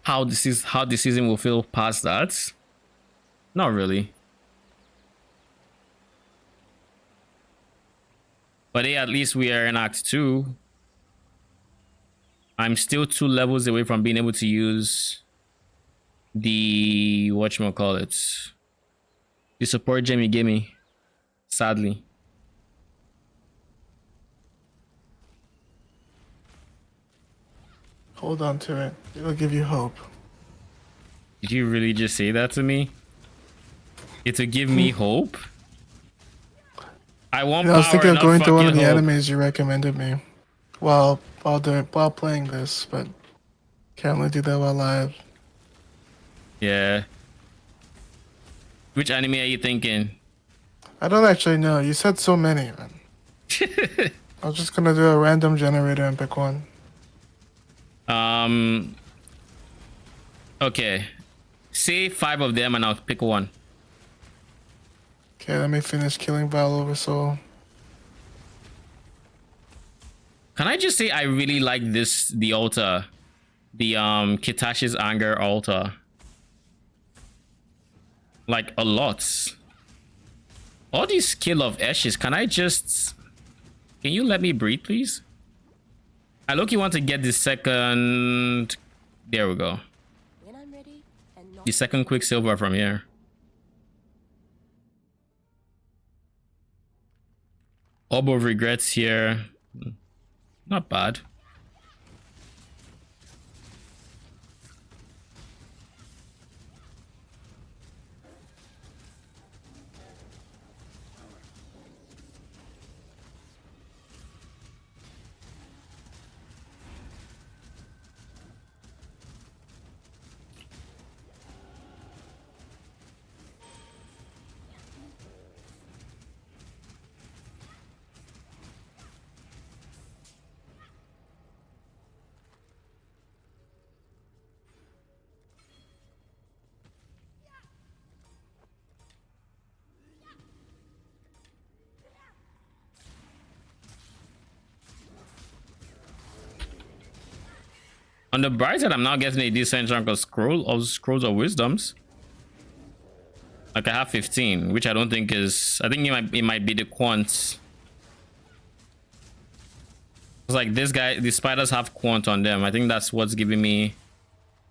how the season will feel past that? Not really. But hey, at least we are in Act 2. I'm still 2 levels away from being able to use the whatchamacallit, the support gem you gave me, sadly. Hold on to it. It'll give you hope. Did you really just say that to me? It will give me hope? I want Yeah, I was power, thinking of not going through one of fucking the hope. animes you recommended me while playing this, but can't really do that while live. Yeah. Which anime are you thinking? I don't actually know. You said so many, man. I was just gonna do a random generator and pick one. Okay. Say 5 of them and I'll pick one. Okay, let me finish killing Val Oversoul. Can I just say I really like the altar. The Kitashi's Anger altar. Like a lot. All these skill of Ashes, can you let me breathe, please? I look, you want to get the second, there we go. When I'm ready and not The second Quicksilver from here. Orb of Regrets here. Not bad. On the bright side, I'm now getting a decent chunk of scrolls of wisdoms. Like I have 15, which I don't think is. I think it might be the quants. It's like this guy, the spiders have quant on them. I think that's what's giving me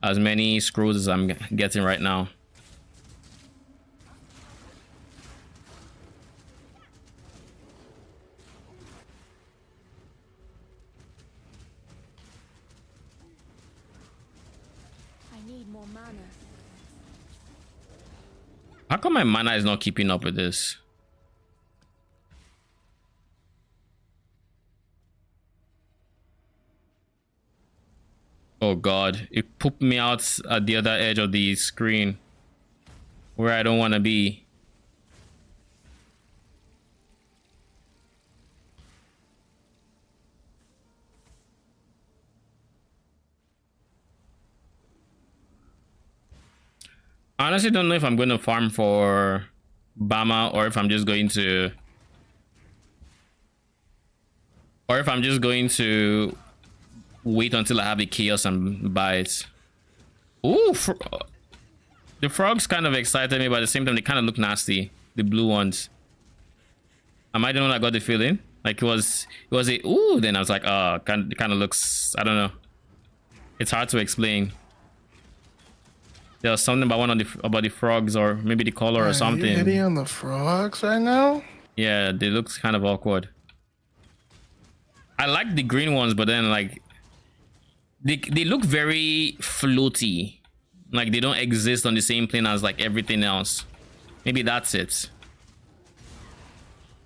as many scrolls as I'm getting right now. I need more mana. How come my mana is not keeping up with this? Oh god, it pooped me out at the other edge of the screen where I don't want to be. I honestly don't know if I'm going to farm for Bama or if I'm just going to wait until I have the chaos and buy it. Ooh, the frogs kind of excited me, but at the same time they kind of look nasty. The blue ones. Am I the one that got the feeling? Like it was a ooh, then I was like, oh, it kind of looks, I don't know. It's hard to explain. There was something about the frogs, or maybe the color or something. Are you hitting on the frogs right now? Yeah, they look kind of awkward. I like the green ones, but then like they look very floaty. Like they don't exist on the same plane as like everything else. Maybe that's it.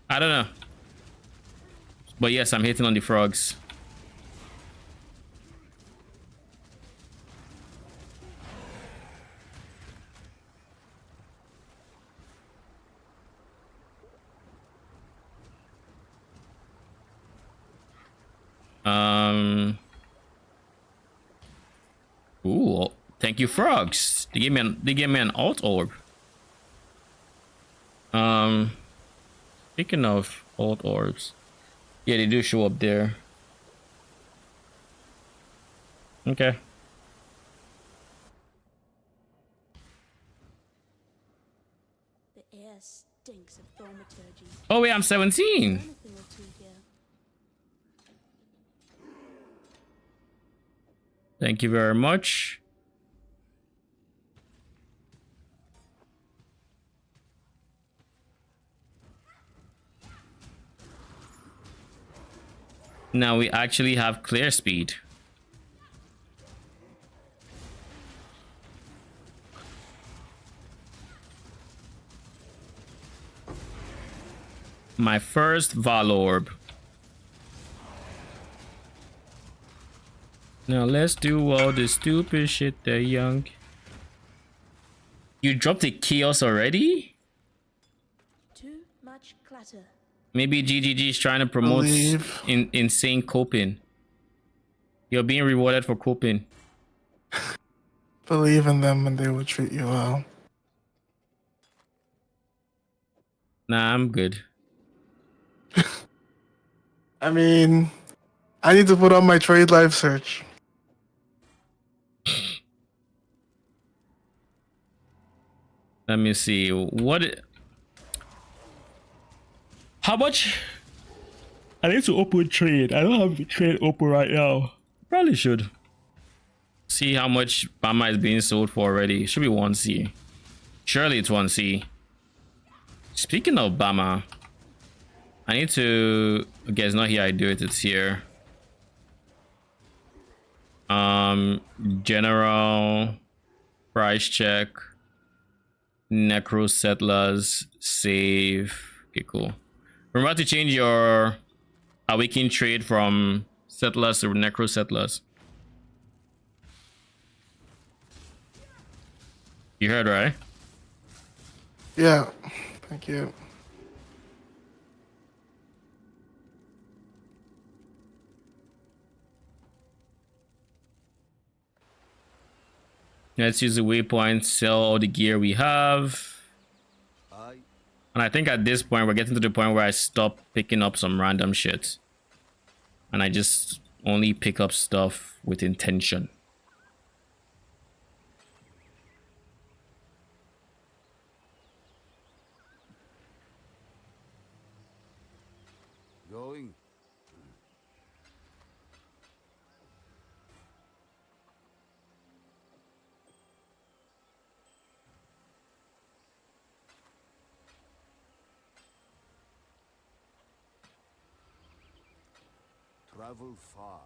I don't know. But yes, I'm hitting on the frogs. Ooh, thank you, frogs. They gave me an alt orb. Speaking of alt orbs, yeah, they do show up there. Okay. The air stinks of thaumaturgy. Oh wait, I'm 17. Anything or two here. Thank you very much. Now we actually have clear speed. My first Val orb. Now let's do all the stupid shit there, young. You dropped the chaos already? Too much clutter. Maybe GGG is trying to promote Believe. insane coping. You're being rewarded for coping. Believe in them and they will treat you well. Nah, I'm good. I mean, I need to put on my trade life search. Let me see. How much? I need to open trade. I don't have the trade open right now. Probably should. See how much Bama is being sold for already. Should be 1C. Surely it's 1C. Speaking of Bama, I need to... Okay, it's not here. I do it. It's here. General price check. Necro settlers save. Okay, cool. We're about to change your awakened trade from settlers to necro settlers. You heard, right? Yeah, thank you. Let's use the waypoint, sell all the gear we have. And I think at this point, we're getting to the point where I stop picking up some random shit. And I just only pick up stuff with intention. Going. Travel far.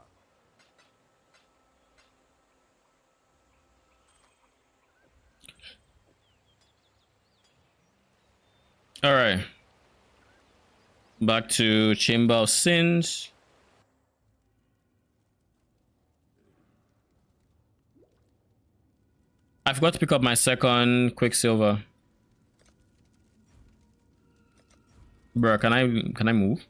All right. Back to Chamber of Sins. I forgot to pick up my second Quicksilver. Bruh, can I move?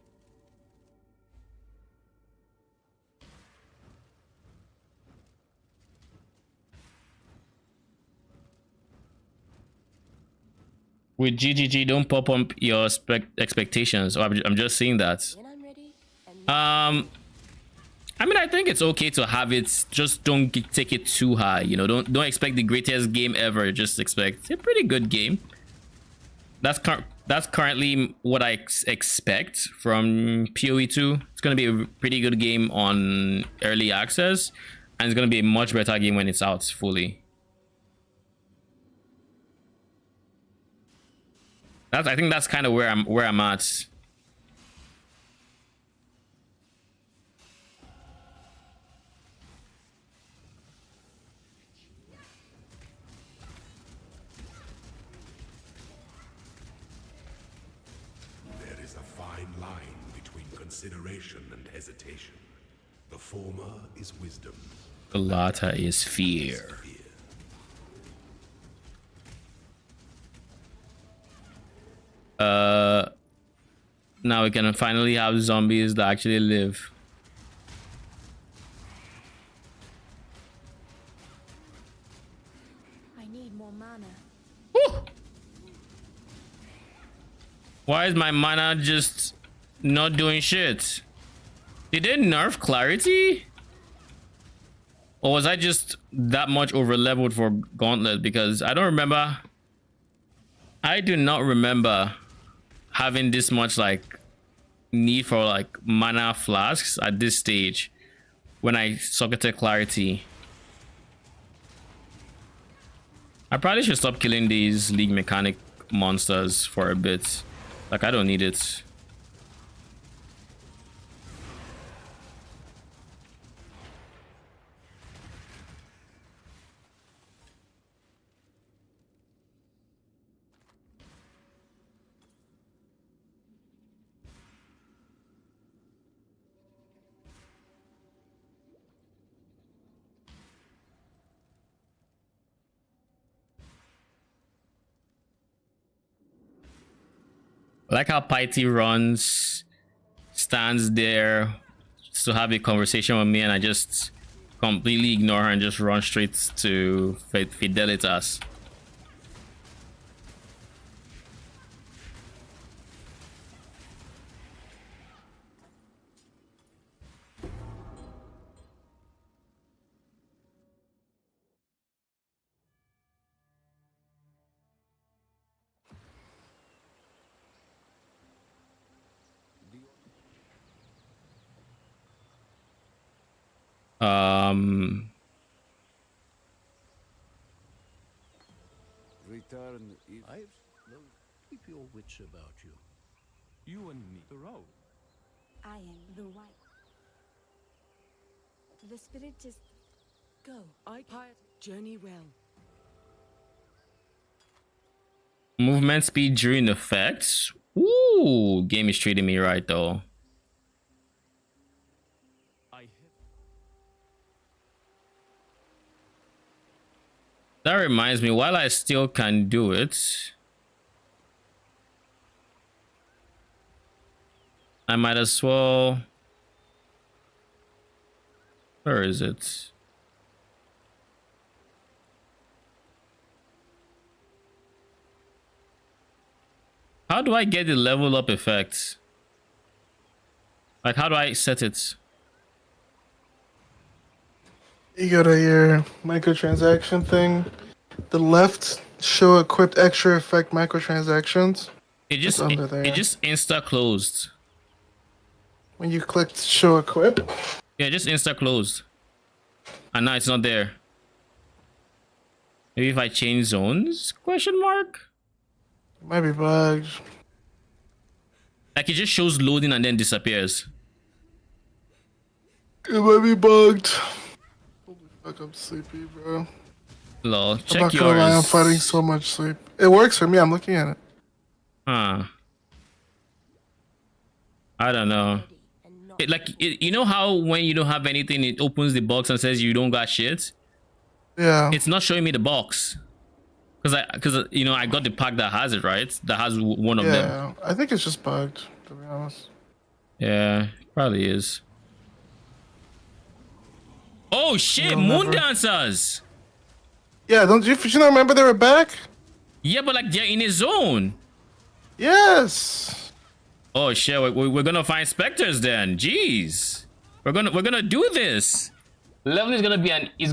With GGG, don't pop up your expectations. I'm just saying that. When I'm ready, and I mean, I think it's okay to have it. Just don't take it too high. You know, don't expect the greatest game ever. Just expect a pretty good game. That's currently what I expect from PoE 2. It's gonna be a pretty good game on early access, and it's gonna be a much better game when it's out fully. I think that's kind of where I'm at. There is a fine line between consideration and hesitation. The former is wisdom. The latter is fear. Now we can finally have zombies that actually live. I need more mana. Woo! Why is my mana just not doing shit? Did they nerf clarity? Or was I just that much over leveled for Gauntlet? Because I don't remember. I do not remember having this much like need for like mana flasks at this stage when I socketed clarity. I probably should stop killing these league mechanic monsters for a bit. Like, I don't need it. I like how Piety runs, stands there to have a conversation with me, and I just completely ignore her and just run straight to Fidelitas. Return if I've no keep your wits about you. You and me. The road. I am the white. The spirit is go. I pirate journey well. Movement speed during effects. Ooh, game is treating me right though. That reminds me, while I still can do it, I might as well. Where is it? How do I get the level up effect? Like, how do I set it? You go to your microtransaction thing. The left show equipped extra effect microtransactions. It just It's under there. it just insta closed. When you click show equip, Yeah, just insta closed. And now it's not there. Maybe if I change zones? Question mark? it might be bugged. Like, it just shows loading and then disappears. It might be bugged. Holy fuck, I'm sleepy, bro. Lol. I'm Check not gonna lie, I'm yours. fighting so much sleep. It works for me, I'm looking at it. Huh. I don't know. You know how when you don't have anything, it opens the box and says you don't got shit? Yeah. It's not showing me the box. Because you know, I got the pack that has it, right? That has one of them. Yeah, I think it's just bugged, to be honest. Yeah, probably is. Oh shit, You'll Moon never- Dancers! Yeah, don't you not remember they were back? Yeah, but like, they're in a zone. Yes. Oh shit, we're gonna find specters then. Jeez. We're gonna do this. Level is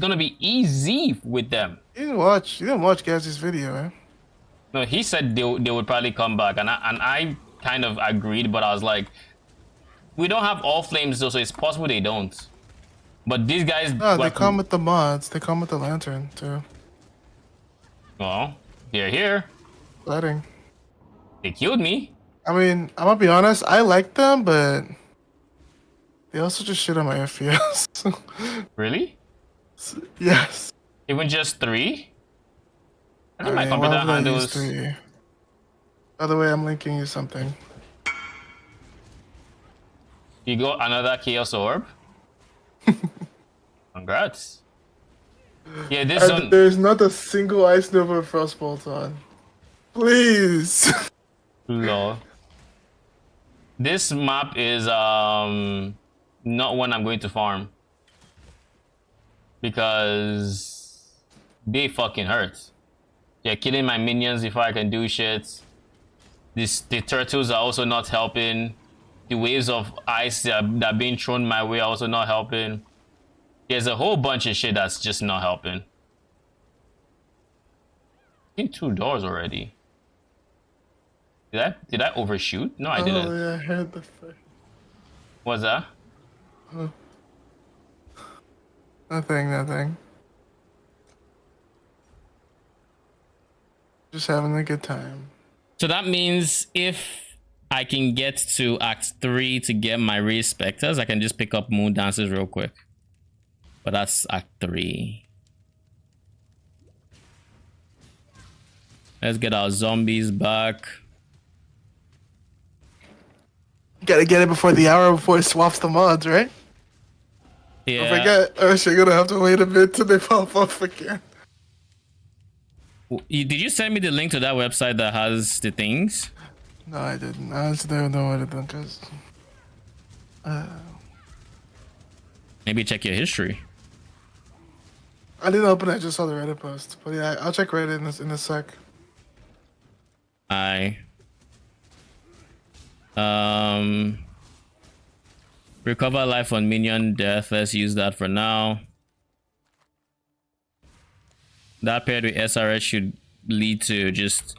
gonna be easy with them. You didn't watch Gazzy's video, eh? No, he said they would probably come back, and I kind of agreed, but I was like, we don't have all flames though, so it's possible they don't. But these guys, No, they like, come with the mods. They come with the lantern, too. well, they're here. Lighting. They killed me. I mean, I'm gonna be honest, I like them, but they also just shit on my FPS. Really? Yes. Even just 3? I think my mean, computer why would I use handles. 3? By the way, I'm linking you something. You got another chaos orb. Congrats. Yeah, this And one. there's not a single Ice Nova or Frostbolt on. Please. Lol. This map is not one I'm going to farm because they fucking hurt. They're killing my minions before I can do shit. The turtles are also not helping. The waves of ice that are being thrown my way are also not helping. There's a whole bunch of shit that's just not helping. In 2 doors already. Did I overshoot? No, I didn't. Oh yeah, I heard the first. What's that? Nothing. Just having a good time. So that means if I can get to Act 3 to get my Raised Spectres, I can just pick up Moon Dancers real quick. But that's Act 3. Let's get our zombies back. Gotta get it before the hour before it swaps the mods, right? Yeah. Don't forget, or else you're gonna have to wait a bit till they pop up again. Did you send me the link to that website that has the things? No, I didn't. I just don't know what to do because. Maybe check your history. I didn't open it. I just saw the Reddit post. But yeah, I'll check Reddit in a sec. Recover life on minion death. Let's use that for now. That paired with SRS should lead to just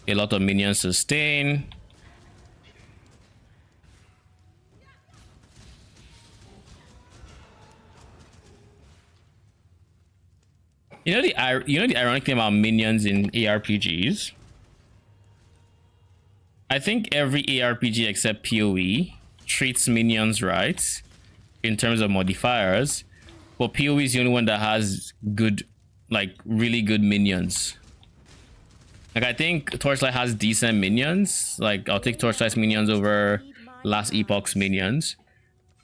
a lot of minions sustain. You know the ironic thing about minions in ARPGs? I think every ARPG except PoE treats minions right in terms of modifiers, but PoE is the only one that has good, like really good minions. Like I think Torchlight has decent minions. Like I'll take Torchlight's minions over Last Epoch's minions.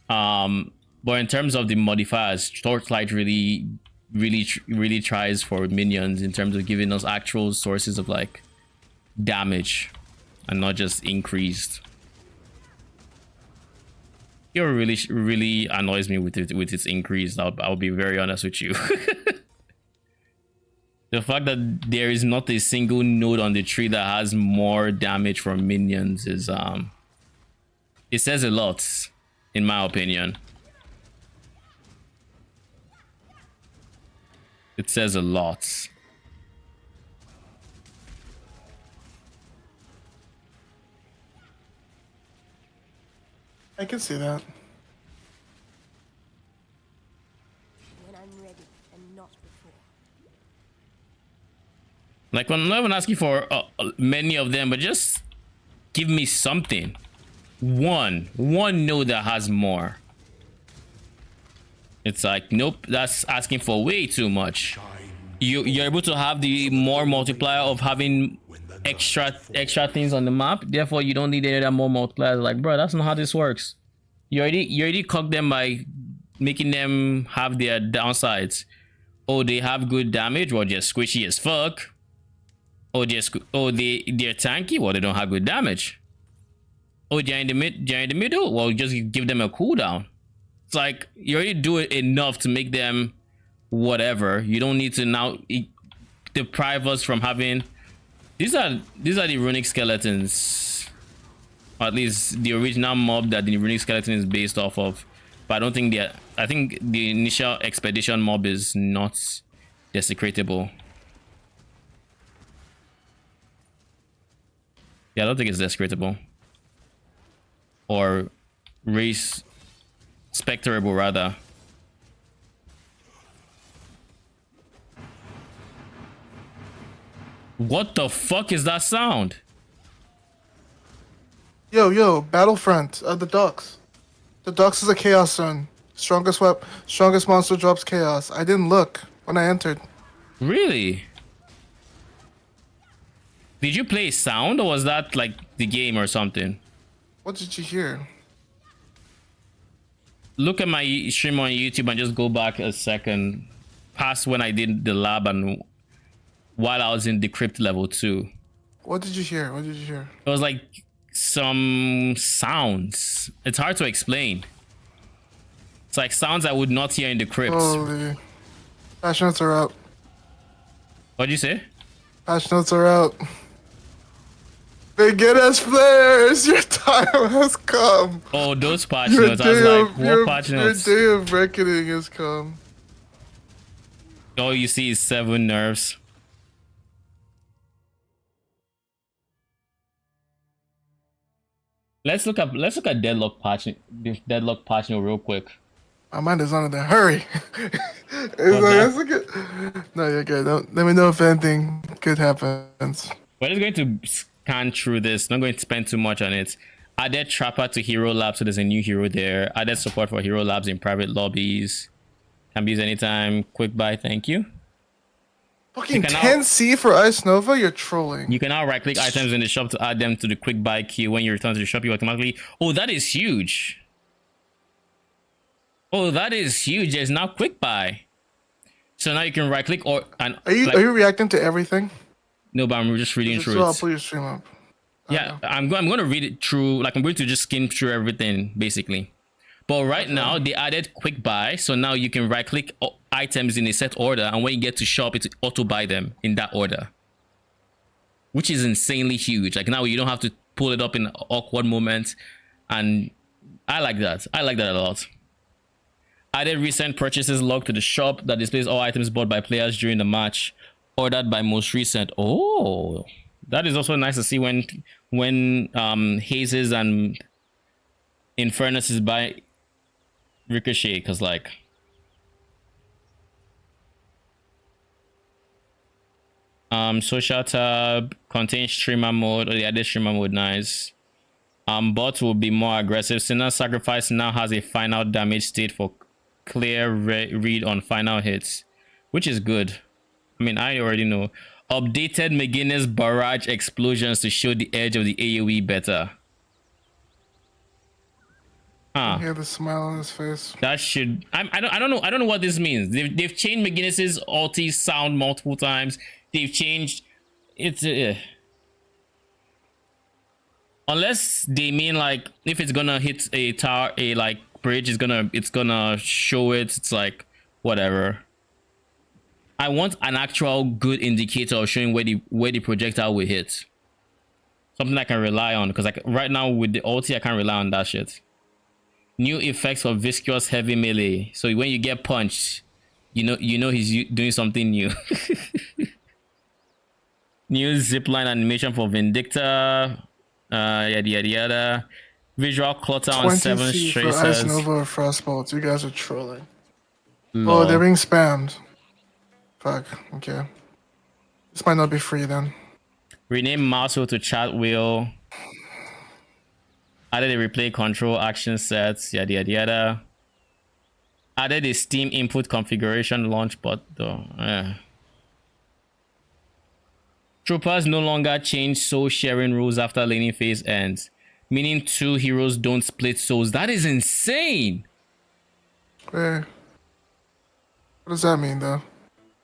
But in terms of the modifiers, Torchlight really tries for minions in terms of giving us actual sources of like damage and not just increased. It really annoys me with its increase. I'll be very honest with you. The fact that there is not a single node on the tree that has more damage from minions is it says a lot, in my opinion. It says a lot. I can see that. When I'm ready and not before. Like I'm not even asking for many of them, but just give me something. One node that has more. It's like, nope, that's asking for way too much. You're able to have the more multiplier of having extra things on the map. Therefore, you don't need any of that more multipliers. Like, bro, that's not how this works. You already cocked them by making them have their downsides. Oh, they have good damage. Well, they're squishy as fuck. Oh, they're tanky. Well, they don't have good damage. Oh, they're in the middle. Well, just give them a cooldown. It's like you already do it enough to make them whatever. You don't need to now deprive us from having. These are the runic skeletons, or at least the original mob that the runic skeleton is based off of. But I don't think I think the initial expedition mob is not desecratable. Yeah, I don't think it's desecratable. Or race specterable rather. What the fuck is that sound? Yo, Battlefront, the Ducks. The Ducks is a Chaos Zone. Strongest monster drops Chaos. I didn't look when I entered. Really? Did you play sound or was that like the game or something? What did you hear? Look at my stream on YouTube and just go back a second past when I did the lab and while I was in Decrypt level 2. What did you hear? It was like some sounds. It's hard to explain. It's like sounds I would not hear in Decrypt. Holy. Passionates are up. What'd you say? Patch notes are out. Begin as players, your time has come. Oh, those patch Your notes. I was day like, of what patch notes? your day of reckoning has come. All you see is 7 nerfs. Let's look at deadlock patch note real quick. My mind is on it. Hurry. What's Let's look at. No, you're good. Let me know if anything good happens. We're just going to scan through this. Not going to spend too much on it. Added Trapper to Hero Labs, so there's a new hero there. Added support for Hero Labs in private lobbies. Can be used anytime. Quick buy, thank you. Fucking 10C for Ice Nova? You're trolling. You can now right click items in the shop to add them to the quick buy queue. When you return to the shop, you automatically. Oh, that is huge. Oh, that is huge. There's now quick buy. So now you can right click or and Are you reacting to everything? No, but I'm just reading through I'll it. pull your stream up. Yeah, I'm going to read it through. Like I'm going to just skim through everything basically. But right now they added quick buy, so now you can right click items in a set order, and when you get to shop, it auto buy them in that order, which is insanely huge. Like now you don't have to pull it up in awkward moments, and I like that. I like that a lot. Added recent purchases log to the shop that displays all items bought by players during the match, ordered by most recent. Oh, that is also nice to see when Hazes and Infernus is by Ricochet, because like social tab contains streamer mode. Or the added streamer mode, nice. Bots will be more aggressive. Sinner Sacrifice now has a final damage state for clear read on final hits, which is good. I mean, I already know. Updated McGuinness barrage explosions to show the edge of the AoE better. I hear the smile on his face. That should. I don't know what this means. They've changed McGuinness's ulti sound multiple times. They've changed. It's unless they mean like if it's gonna hit a tower, a like bridge, it's gonna show it. It's like whatever. I want an actual good indicator of showing where the projectile will hit. Something I can rely on, because like right now with the ulti, I can't rely on that shit. New effects for viscous heavy melee. So when you get punched, you know he's doing something new. New zipline animation for Vindicta. Yada yada yada. Visual clutter on 7 20C for traces. Ice Nova or Frostbolt. You guys are trolling. Lol. Oh, they're being spammed. Fuck. Okay. This might not be free then. Rename mouse wheel to chat wheel. Added a replay control action sets. Yada yada yada. Added a Steam input configuration launch bot though. Troopers no longer change soul sharing rules after laning phase ends, meaning 2 heroes don't split souls. That is insane. Hey. What does that mean though?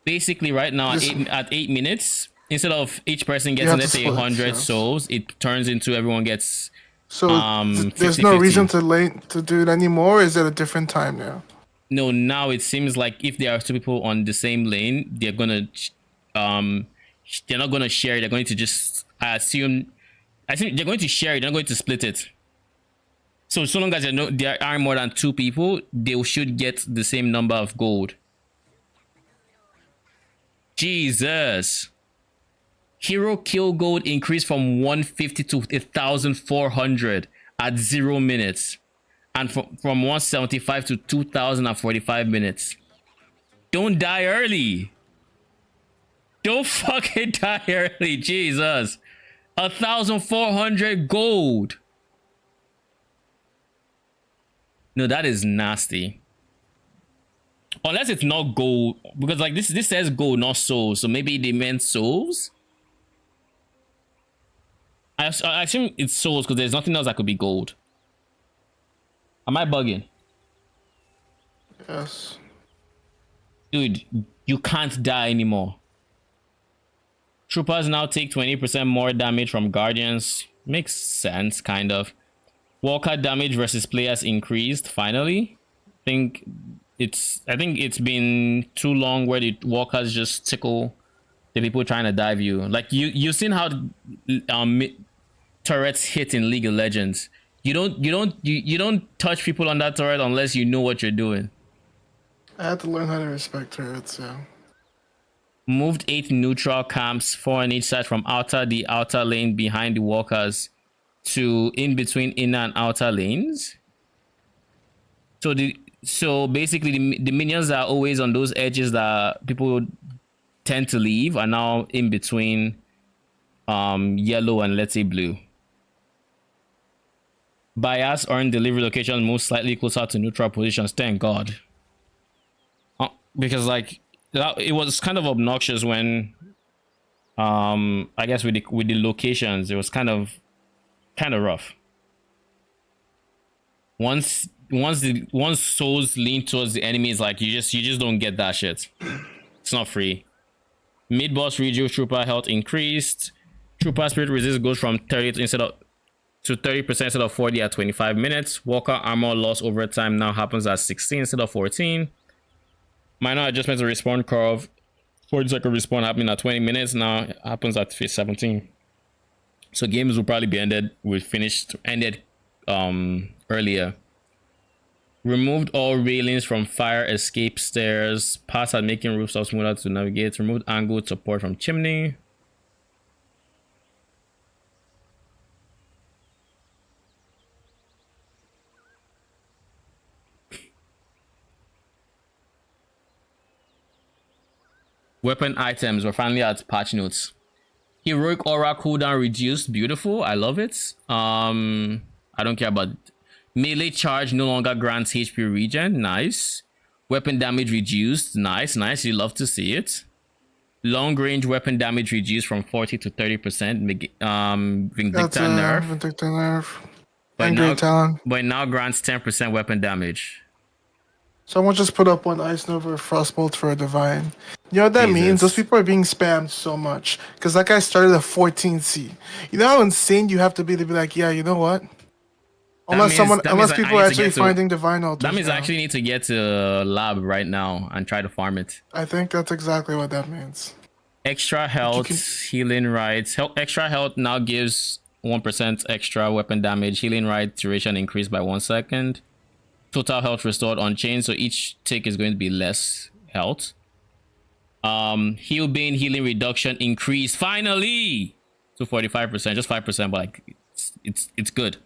Basically, right now at 8 minutes, instead of each person getting let's say 100 souls, it turns into everyone gets. So 50, there's no 50. reason to do it anymore. Or is it a different time now? No, now it seems like if there are 2 people on the same lane, they're gonna they're not gonna share it. They're going to just I think they're going to share it. They're not going to split it. So long as there are more than 2 people, they should get the same number of gold. Jesus. Hero kill gold increased from 150 to 1,400 at 0 minutes. And from 175 to 2,045 minutes. Don't die early. Don't fucking die early. Jesus. 1,400 gold. No, that is nasty. Unless it's not gold, because like this says gold, not souls. So maybe they meant souls. I assume it's souls because there's nothing else that could be gold. Am I bugging? Yes. Dude, you can't die anymore. Troopers now take 20% more damage from Guardians. Makes sense, kind of. Walker damage versus players increased, finally. I think it's been too long where the walkers just tickle The people trying to dive you. Like you've seen how turrets hit in League of Legends. You don't touch people on that turret unless you know what you're doing. I had to learn how to respect turrets, yeah. Moved 8 neutral camps, 4 on each side from the outer lane behind the walkers to in between inner and outer lanes. So basically the minions that are always on those edges that people tend to leave are now in between yellow and let's say blue. Bias earned delivery location moved slightly closer to neutral positions. Thank God. Because like it was kind of obnoxious when I guess with the locations it was kind of rough. Once souls lean towards the enemy, is like you just don't get that shit. It's not free. Mid boss rejuve trooper health increased. Trooper spirit resist goes from 30 to 30% instead of 40 at 25 minutes. Walker armor loss over time now happens at 16 instead of 14. Minor adjustment to respawn curve. 40-second respawn happening at 20 minutes now happens at 17. So games will probably be ended earlier. Removed all railings from fire escape stairs. Pass at making rooftops smoother to navigate. Removed angled support from chimney. Weapon items, we're finally at patch notes. Heroic aura cooldown reduced, beautiful, I love it. I don't care about melee charge no longer grants HP regen, nice. Weapon damage reduced, nice, you love to see it. Long range weapon damage reduced from 40 to 30%. Vindicta nerf. Vindicta nerf. But it now grants 10% weapon damage. Someone just put up one Ice Nova Frostbolt for a Divine. You know what that means? Those people are being spammed so much. Because that guy started at 14C. You know how insane you have to be like, yeah, you know what? Unless people are actually finding Divine altars. That means I actually need to get to lab right now and try to farm it. I think that's exactly what that means. Extra health, healing rights. Extra health now gives 1% extra weapon damage. Healing right duration increased by 1 second. Total health restored on chain, so each tick is going to be less health. Heal Bane healing reduction increased finally to 45%, just 5%, but like it's good.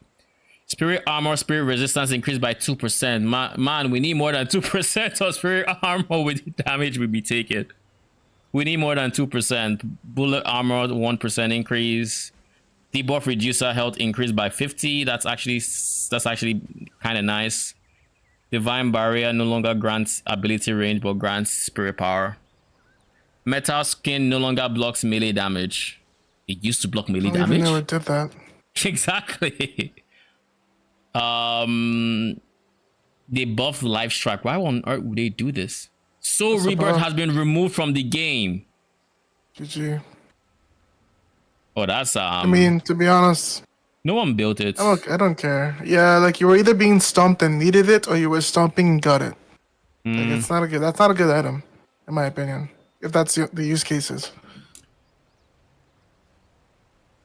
Spirit armor, spirit resistance increased by 2%. Man, we need more than 2% of spirit armor with the damage we be taking. We need more than 2%. Bullet armor 1% increase. Debuff reducer health increased by 50. That's actually kind of nice. Divine barrier no longer grants ability range but grants spirit power. Metal skin no longer blocks melee damage. It used to block melee damage. I never did that. Exactly. They buffed life strike. Why on earth would they do this? Soul Rebirth has been removed from the game. GG. Oh, that's I mean, to be honest, no one built it. I don't care. Yeah, like you were either being stomped and needed it, or you were stomping and got it. Like that's not a good item, in my opinion. If that's the use cases.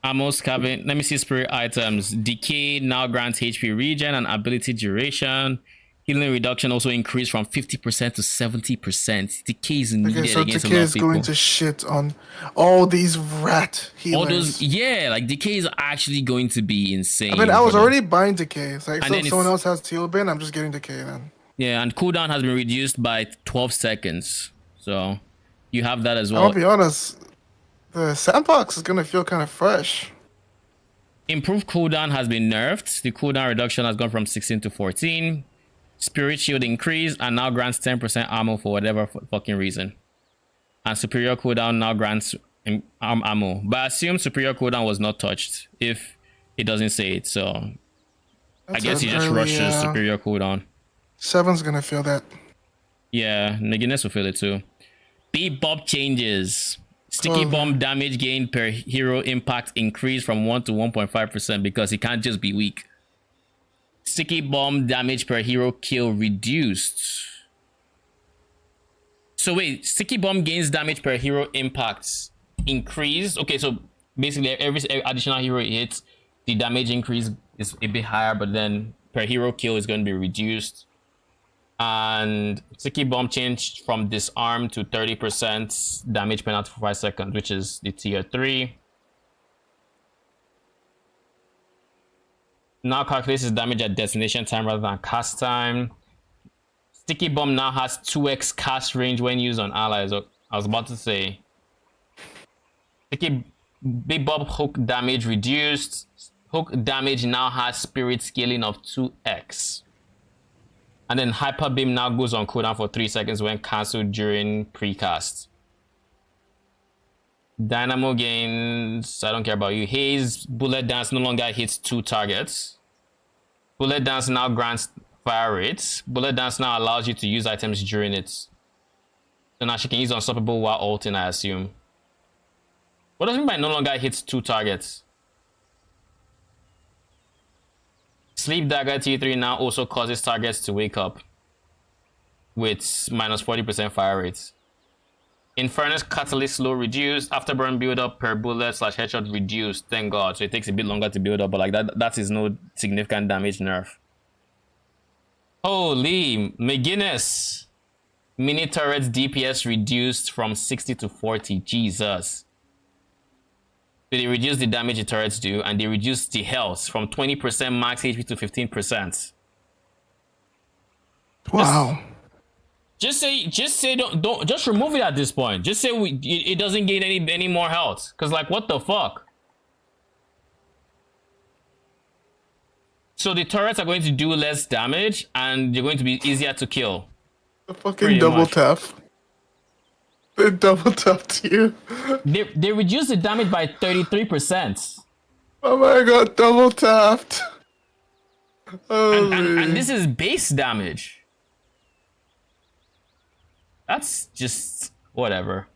Ammo scavenge. Let me see spirit items. Decay now grants HP regen and ability duration. Healing reduction also increased from 50% to 70%. Decay is needed against a lot of people. Decay is going to shit on all these rat healers. All those, yeah, like Decay is actually going to be insane. I mean, I was already buying Decay. It's like, so if someone else has Heal Bin, I'm just getting Decay then. Yeah, and cooldown has been reduced by 12 seconds. So you have that as well. I'll be honest, the sandbox is going to feel kind of fresh. Improved cooldown has been nerfed. The cooldown reduction has gone from 16 to 14. Spirit shield increased and now grants 10% ammo for whatever fucking reason. And superior cooldown now grants ammo. But I assume superior cooldown was not touched if it doesn't say it. So I guess he just rushes superior cooldown. 7's gonna feel that. Yeah, Nagines will feel it too. Bebop changes. Sticky bomb damage gain per hero impact increased from 1 to 1.5% because he can't just be weak. Sticky bomb damage per hero kill reduced. So wait, sticky bomb gains damage per hero impacts increased. Okay, so basically every additional hero it hits, the damage increase is a bit higher, but then per hero kill is going to be reduced. And sticky bomb changed from disarm to 30% damage penalty for 5 seconds, which is the tier 3. Now calculates his damage at destination time rather than cast time. Sticky bomb now has 2x cast range when used on allies. I was about to say. Sticky big bomb hook damage reduced. Hook damage now has spirit scaling of 2x. And then hyper beam now goes on cooldown for 3 seconds when cancelled during precast. Dynamo gains, I don't care about you. Haze, bullet dance no longer hits 2 targets. Bullet dance now grants fire rates. Bullet dance now allows you to use items during it. So now she can use unstoppable while ulting, I assume. What does it mean by no longer hits 2 targets? Sleep dagger T3 now also causes targets to wake up with minus 40% fire rates. Infernus Catalyst slow reduced. Afterburn build up per bullet / headshot reduced. Thank God. So it takes a bit longer to build up, but like that is no significant damage nerf. Holy McGuinness. Mini turrets DPS reduced from 60 to 40. Jesus. So they reduce the damage the turrets do, and they reduce the health from 20% max HP to 15%. Wow. Just say don't just remove it at this point. Just say it doesn't gain any more health. Cause like what the fuck? So the turrets are going to do less damage and they're going to be easier to kill. The fucking double tap. They double tapped you. They reduce the damage by 33%. Oh my god, double tapped. And this is base damage. That's just whatever.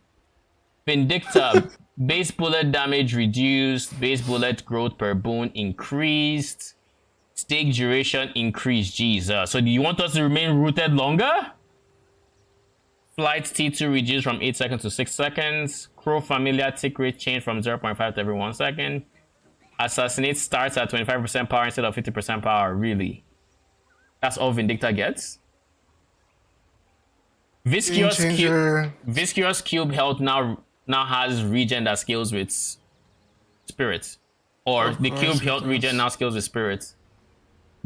Vindicta, base bullet damage reduced, base bullet growth per boon increased, stake duration increased. Jesus. So do you want us to remain rooted longer? Flight T2 reduced from 8 seconds to 6 seconds. Crow familiar tick rate changed from 0.5 to every 1 second. Assassinate starts at 25% power instead of 50% power. Really? That's all Vindicta gets? Viscious Cube health now has regen that scales with spirit. Or the cube health regen now scales with spirit.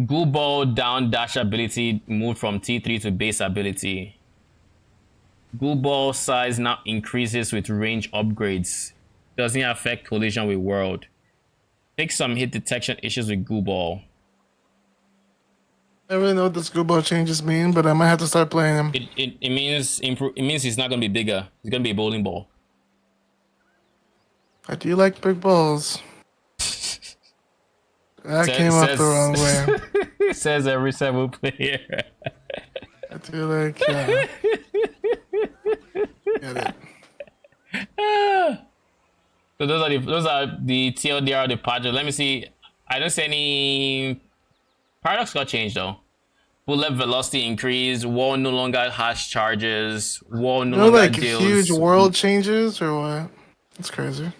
Goo Ball down dash ability moved from T3 to base ability. Goo Ball size now increases with range upgrades. Doesn't affect collision with world. Fix some hit detection issues with Goo Ball. I don't really know what the Screwball changes mean, but I might have to start playing them. It means it's not gonna be bigger. It's gonna be a bowling ball. I do like big balls. That came out the wrong way. Says every 7 player. I do like get it. So those are the TLDR of the project. Let me see. I don't see any. Paradox got changed though. Bullet velocity increased. Wall no longer has charges. Wall no longer like deals. Huge world changes or what? That's crazy.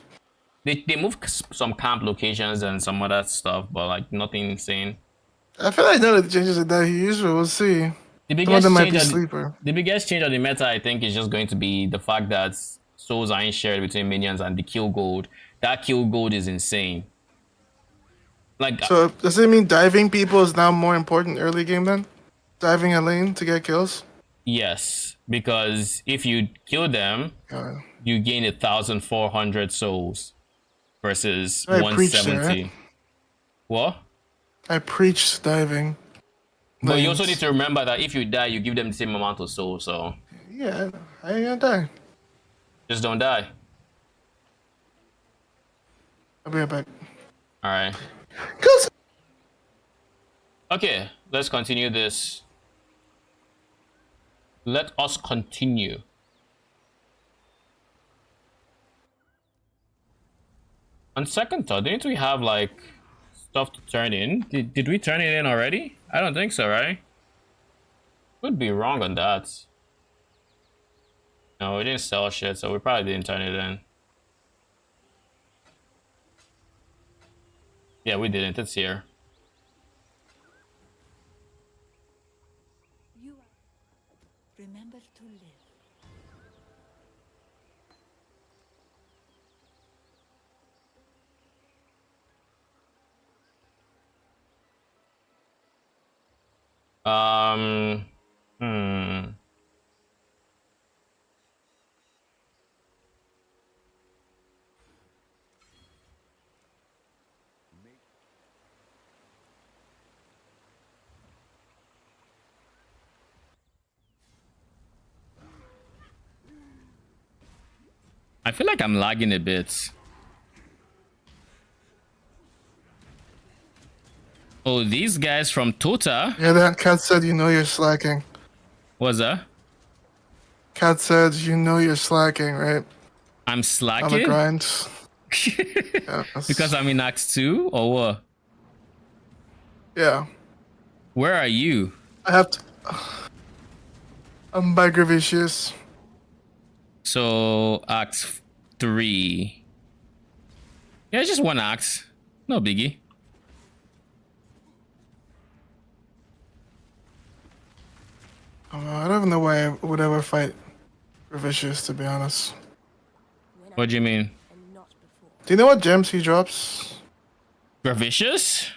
They moved some camp locations and some other stuff, but like nothing insane. I feel like none of the changes are that huge, but we'll see. The biggest change of the meta, I think, is just going to be the fact that souls aren't shared between minions and the kill gold. That kill gold is insane. Like, so does it mean diving people is now more important early game then? Diving a lane to get kills? Yes, because if you kill them, you gain 1,400 souls versus 170. Right? What? I preach diving. But you also need to remember that if you die, you give them the same amount of souls. So yeah, I ain't gonna die. Just don't die. I'll be right back. All right. Okay, let's continue this. Let us continue. On second thought, didn't we have like stuff to turn in? Did we turn it in already? I don't think so, right? Could be wrong on that. No, we didn't sell shit, so we probably didn't turn it in. Yeah, we didn't. It's here. You are... Remember to live. Hmm. I feel like I'm lagging a bit. Oh, these guys from Tota? Yeah, that cat said you know you're slacking. What's that? Cat said you know you're slacking, right? I'm On the slacking? grind. Yes. Because I'm in Act 2 or what? Yeah. Where are you? I have to... I'm by Gravicious. So, Act 3. Yeah, it's just one act. No biggie. I don't even know why I would ever fight Gravicious, to be honest. What do you mean? And not before. Do you know what gems he drops? Gravicious?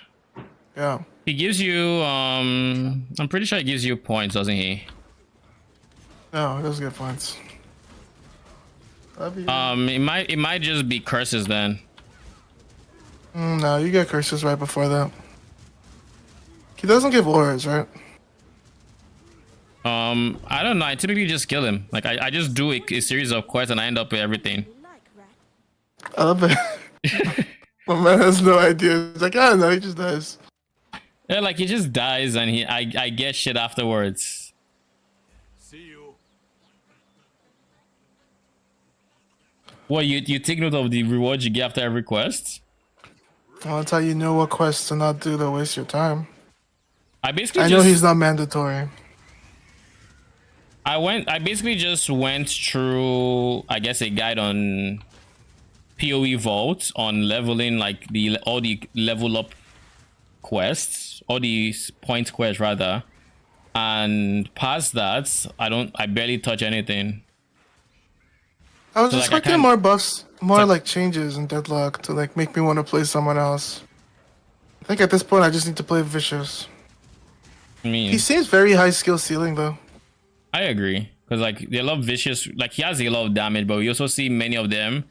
Yeah. He gives you, I'm pretty sure he gives you points, doesn't he? No, he doesn't get points. Love you. It might just be curses then. No, you get curses right before that. He doesn't give auras, right? I don't know. I typically just kill him. Like I just do a series of quests and I end up with everything. You like rat. I love it. My man has no idea. He's like, I don't know, he just does. Yeah, like he just dies and I get shit afterwards. See you. What, you take note of the rewards you get after every quest? Well, that's how you know what quests to not do to waste your time. I basically I know he's not mandatory. I basically just went through, I guess, a guide on PoE Vault on leveling, like all the level up quests, all the point quests rather, and past that, I barely touch anything. I was So, like, I expecting can't- more buffs, more So- like changes in Deadlock to like make me want to play someone else. I think at this point I just need to play Vicious. I mean, He seems very high skill ceiling though. I agree, because like they love Vicious, like he has a lot of damage, but we also see many of them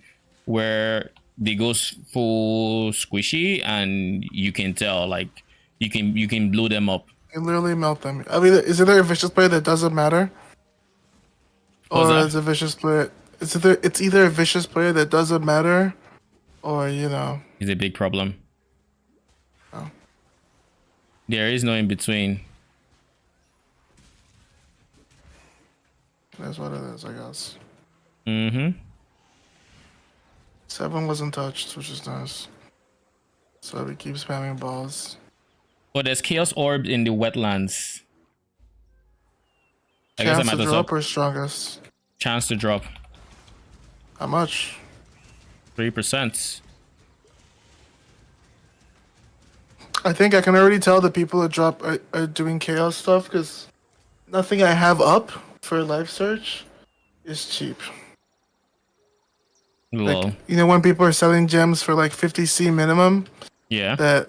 where they go full squishy, and you can tell, like you can blow them up. You literally melt them. I mean, is there a Vicious player that doesn't matter? What's Or that? is a Vicious player... It's either a Vicious player that doesn't matter, or, you know... Is a big problem. Oh. There is no in between. That's what it is, I guess. Mm-hmm. 7 wasn't touched, which is nice. So we keep spamming balls. But there's Chaos Orb in the wetlands. I guess I Chance might to as drop well. or strongest? Chance to drop How much? 3%. I think I can already tell the people that drop are doing chaos stuff because nothing I have up for life search is cheap. Lol. Like, you know, when people are selling gems for like 50C minimum, Yeah. that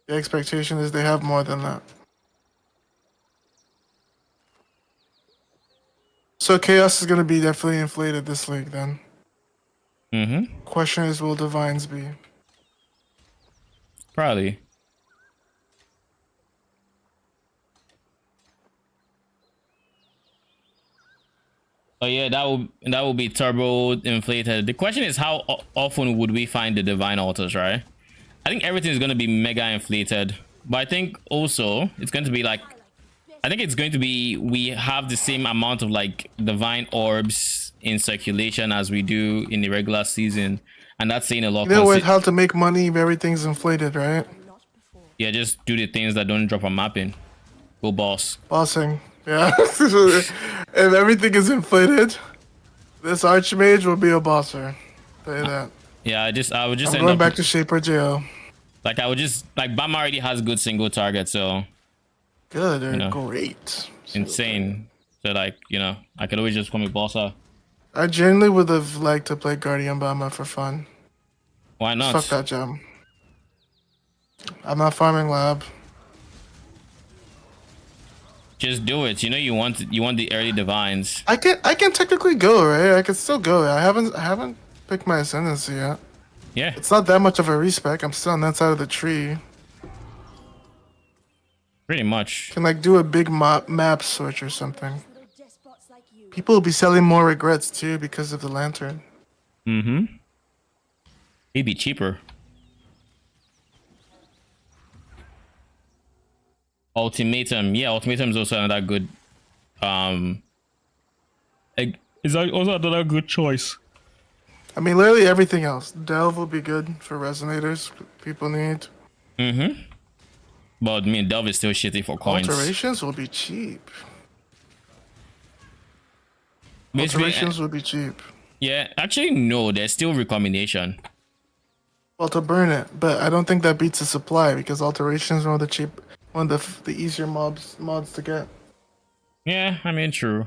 the expectation is they have more than that. So chaos is going to be definitely inflated this league then. Mm-hmm. Question is, will divines be? Probably. Oh yeah, that will be turbo inflated. The question is, how often would we find the divine altars, right? I think everything is going to be mega inflated, but I think also it's going to be like, I think it's going to be, we have the same amount of like divine orbs in circulation as we do in the regular season, and that's saying a lot. You know what? How to make money if everything's inflated, right? Not before. Yeah, just do the things that don't drop a mapping. Go boss. Bossing. Yeah. If everything is inflated, This Archmage will be a bosser. Tell you that. Yeah, I would just I'm end going up back to Shaper Jail. like I would just like Bama already has good single target, so Good or you know, great. insane. So like, you know, I could always just call me Bossa. I genuinely would have liked to play Guardian Bama for fun. Why Just fuck not? that gem. I'm not farming lab. Just do it. You know you want the early divines. I can technically go, right? I can still go. I haven't picked my ascendancy yet. Yeah, It's not that much of a respec. I'm still on that side of the tree. pretty much. Can like do a big map switch or something. Little despots like you. People will be selling more regrets too because of the lantern. Mm-hmm. It'd be cheaper. Ultimatum. Yeah, Ultimatum is also another good is also another good choice. I mean, literally everything else. Delve will be good for resonators. People need. Mm-hmm. But I mean, Dove is still shitty for coins. Alterations will be cheap. Basically, Alterations will be cheap. yeah, actually, no, there's still recombination. Well, to burn it, but I don't think that beats the supply because alterations are one of the cheap, one of the easier mods to get. Yeah, I mean, true.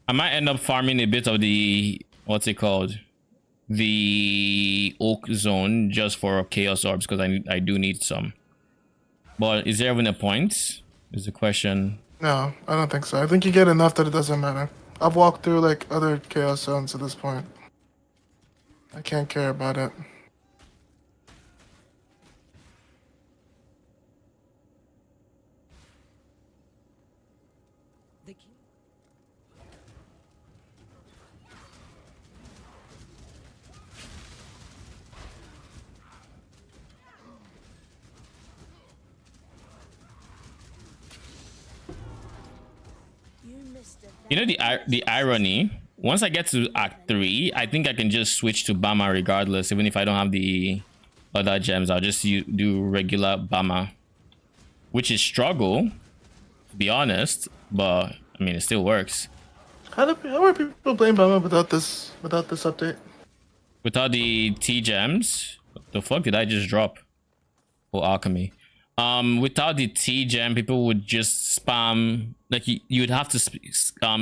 I might end up farming a bit of the, what's it called? The oak zone just for chaos orbs because I do need some. But is there even a point? Is the question. No, I don't think so. I think you get enough that it doesn't matter. I've walked through like other chaos zones at this point. I can't care about it. The key. You missed a You know the irony. Once I get to Act 3, I think I can just switch to Bama regardless. Even if I don't have the other gems, I'll just do regular Bama, which is struggle, to be honest. But I mean, it still works. How are people playing Bama without this update? Without the T gems, what the fuck did I just drop? Oh, alchemy. Without the T gem, people would just spam, like you'd have to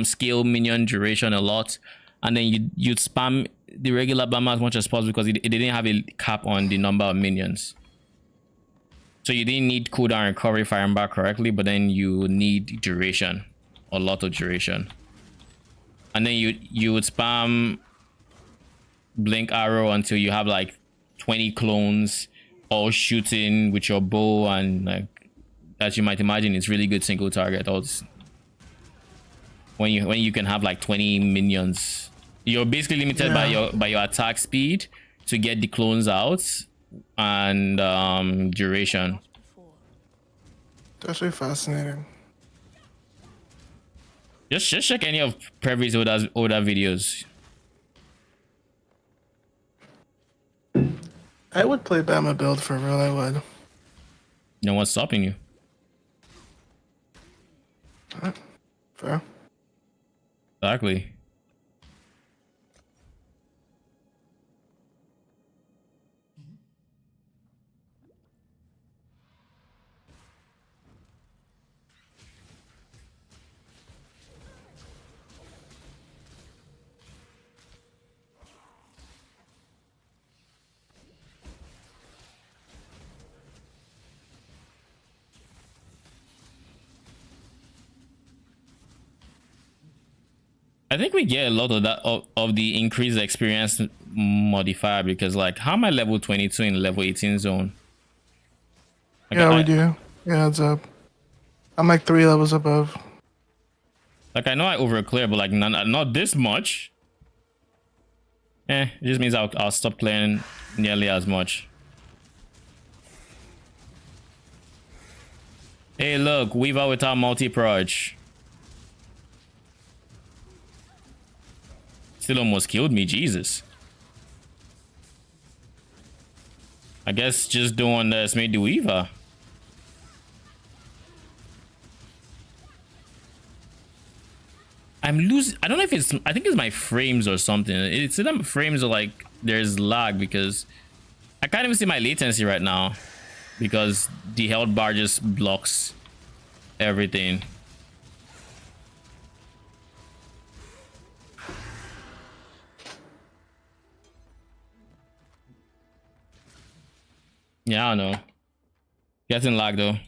scale minion duration a lot, and then you'd spam the regular Bama as much as possible because it didn't have a cap on the number of minions. So you didn't need cooldown recovery if I remember correctly, but then you need duration, a lot of duration, and then you would spam blink arrow until you have like 20 clones all shooting with your bow, and like as you might imagine, it's really good single target. When you can have like 20 minions, you're basically limited by your attack speed to get the clones out and duration. It's actually fascinating. Just check any of Previ's older videos. I would play Bama build for real. I would. No one's stopping you. Fair. Exactly. I think we get a lot of that of the increased experience modifier because like how am I level 22 in level 18 zone? Like, Yeah, we do. Yeah, heads up. I'm like 3 levels above. Like I know I overclear, but like not this much. It just means I'll stop playing nearly as much. Hey, look, Weaver without multi-proj. Still almost killed me, Jesus. I guess just don't underestimate the Weaver. I'm losing. I don't know if it's. I think it's my frames or something. It's either frames or like there's lag because I can't even see my latency right now because the health bar just blocks everything. Yeah, I don't know. Getting lag though.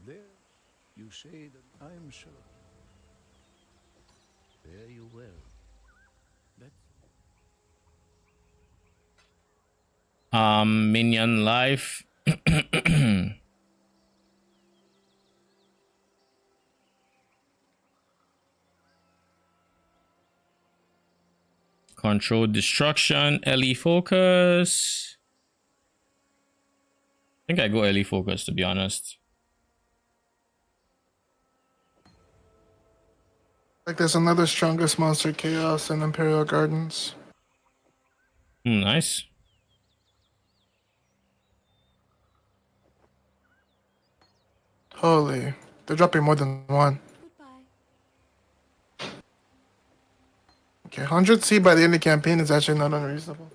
There, you say that I'm sure. Fare you well. That's Minion life. Control destruction. LE focus. I think I go LE focus to be honest. Like there's another strongest monster chaos in Imperial Gardens. Nice. Holy, they're dropping more than one. Goodbye. Okay, 100C by the end of the campaign is actually not unreasonable.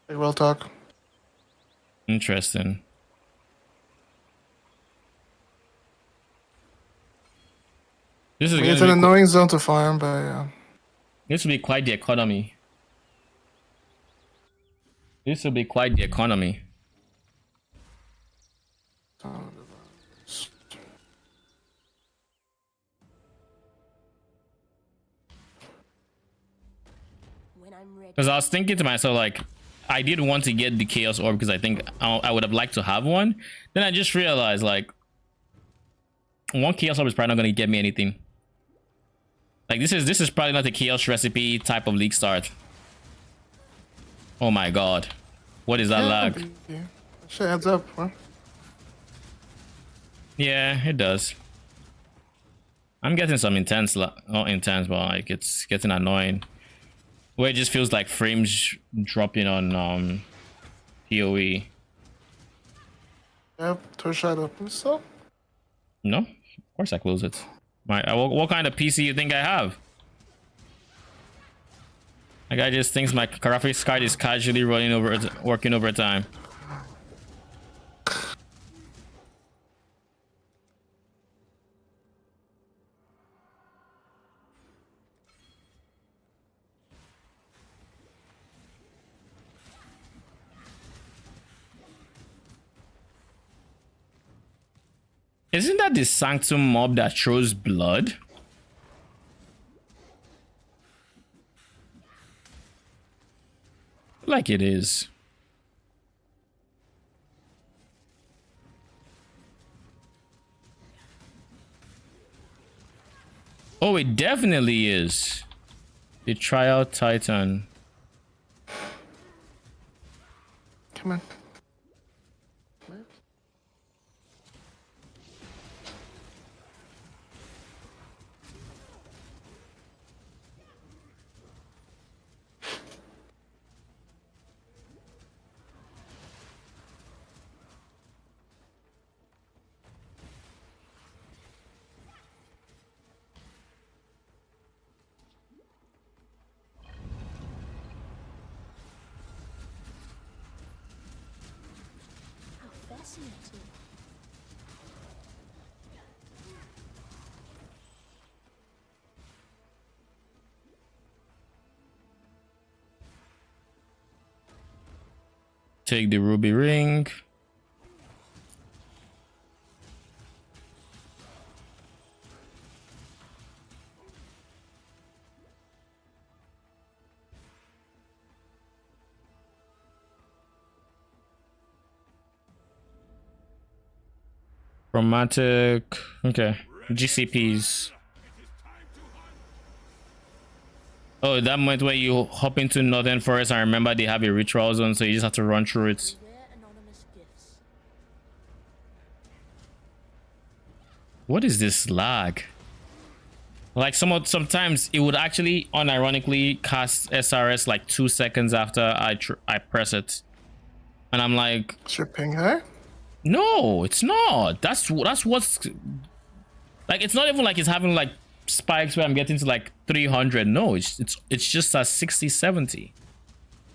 Like, real talk. Interesting. This is I mean, it's gonna an be annoying zone to farm, but yeah. this will be quite the economy. This will be quite the economy. When I'm ready. Because I was thinking to myself, like, I did want to get the Chaos Orb because I think I would have liked to have one. Then I just realized, like, one Chaos Orb is probably not going to get me anything. Like, this is probably not a Chaos recipe type of League start. Oh my god. What is that lag? Yeah. Shit adds up, huh? Yeah, it does. I'm getting some intense, not intense, but like it's getting annoying. Where it just feels like frames dropping on PoE. Yep, torch shot up. So? No, of course I close it. What kind of PC you think I have? Like I just thinks my graphics card is casually working overtime. Isn't that the Sanctum mob that throws blood? Like it is. Oh, it definitely is. The Tryout Titan. Come on. How fascinating. Take the ruby ring. Chromatic. Okay. GCPs. Oh, that moment where you hop into Northern Forest, I remember they have a ritual zone, so you just have to run through it. Rare anonymous gifts. What is this lag? Like sometimes it would actually unironically cast SRS like 2 seconds after I press it, and I'm like, Is your ping high? no, it's not. That's what's like. It's not even like it's having like spikes where I'm getting to like 300. No, it's just at 60, 70.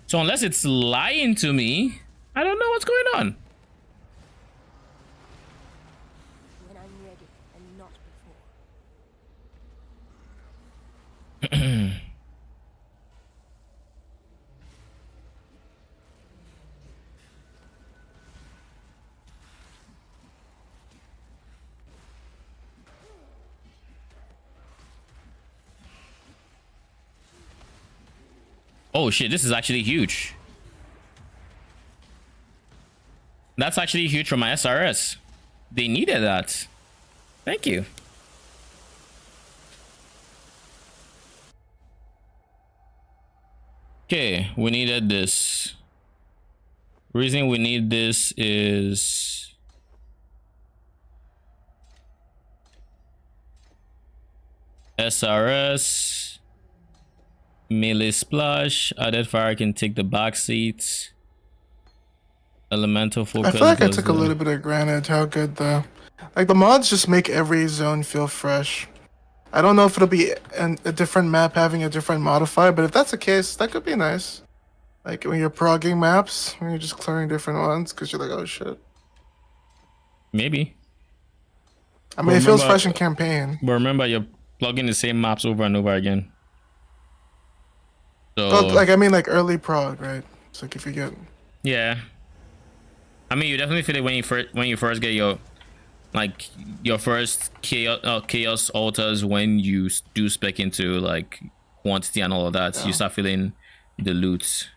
So unless it's lying to me, I don't know what's going on. When I'm ready and not before. Oh shit, this is actually huge. That's actually huge for my SRS. They needed that. Thank you. Okay, we needed this. Reason we need this is SRS, melee splash, added fire can take the back seats. Elemental focus. I feel like I goes took a there. little bit of granted how good like the mods just make every zone feel fresh. I don't know if it'll be a different map having a different modifier, but if that's the case, that could be nice. Like when you're progging maps, when you're just clearing different ones, because you're like, oh shit. Maybe. I mean, it feels Remember- fresh in campaign. But remember, you're plugging the same maps over and over again. So, But like, I mean, like early prog, right? It's like if you get. yeah. I mean, you definitely feel it when you first get your first chaos altars, when you do spec into like quantity and all of that. Yeah. You start feeling the loot.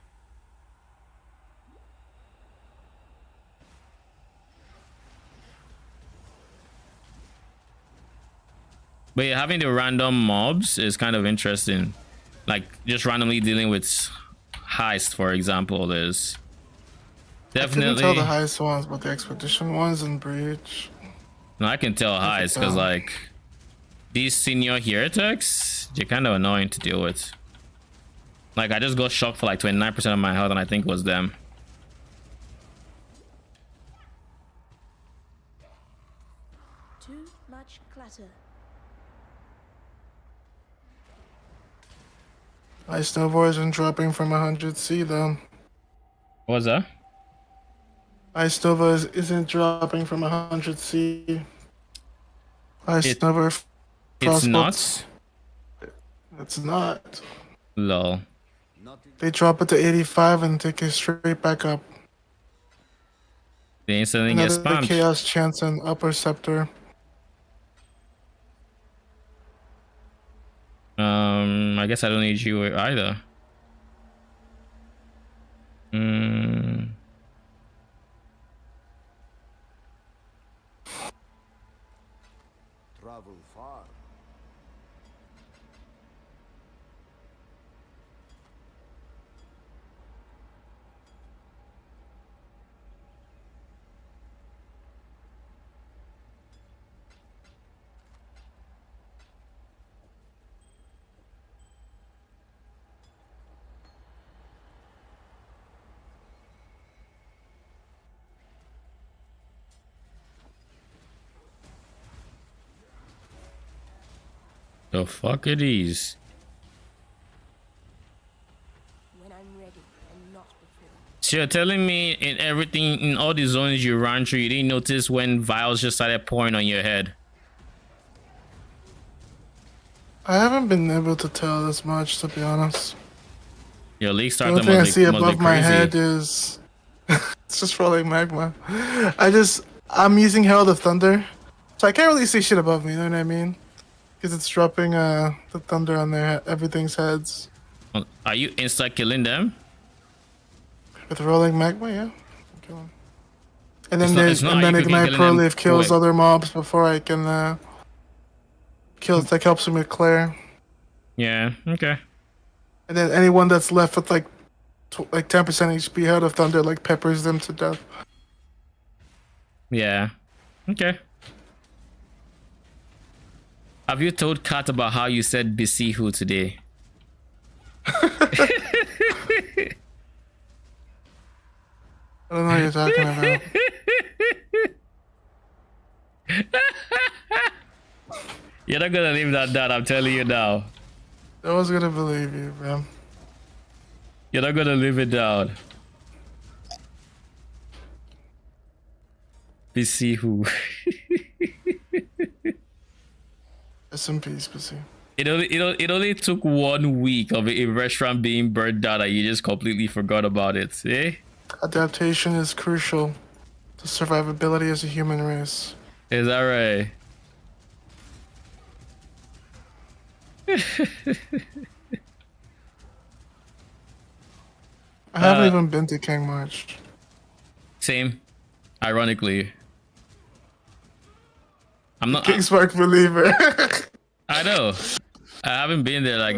But yeah, having the random mobs is kind of interesting. Like just randomly dealing with heist, for example, is I couldn't definitely. tell the highest ones, but the expedition ones and breach. No, I can tell heist because like these senior heretics, they're kind of annoying to deal with. Like I just got shocked for like 29% of my health, and I think it was them. Too much clutter. Ice Nova isn't dropping from 100C though. What was that? Ice Nova isn't dropping from 100C. Ice Nova. It's Frostbolts. not. It's not. Lol. They drop it to 85 and take it straight back up. They instantly get Another spammed. Chaos Chance and Upper Scepter. I guess I don't need you either. Travel far. The fuck are these? When I'm ready and not before. So you're telling me in all the zones you ran through, you didn't notice when vials just started pouring on your head? I haven't been able to tell as much, to be honest. Your league The starter only thing I must see be, must be above my crazy. head is it's just rolling magma. I'm using Herald of Thunder, so I can't really see shit above me. You know what I mean? Because it's dropping the thunder on everything's heads Are you insta killing them? with rolling magma. Yeah. Okay. And then It's not then you cooking, ignite killing pro them. leaf kills Wait. other mobs before I can kills like helps me with Claire. Yeah. Okay. And then anyone that's left with like 10% HP Herald of Thunder like peppers them to death. Yeah. Okay. Have you told Kat about how you said Bisihu today? I don't know what you're talking about. You're not gonna leave that down, I'm telling you now. No one's gonna believe you, man. You're not gonna leave it down. Bisihu. Rest in peace, pussy. It only took 1 week of a restaurant being burned down and you just completely forgot about it, eh? Adaptation is crucial to survivability as a human race. Is that right? I haven't even been to King March. Same. Ironically. I'm not. King Spark believer. I know. I haven't been there. Like,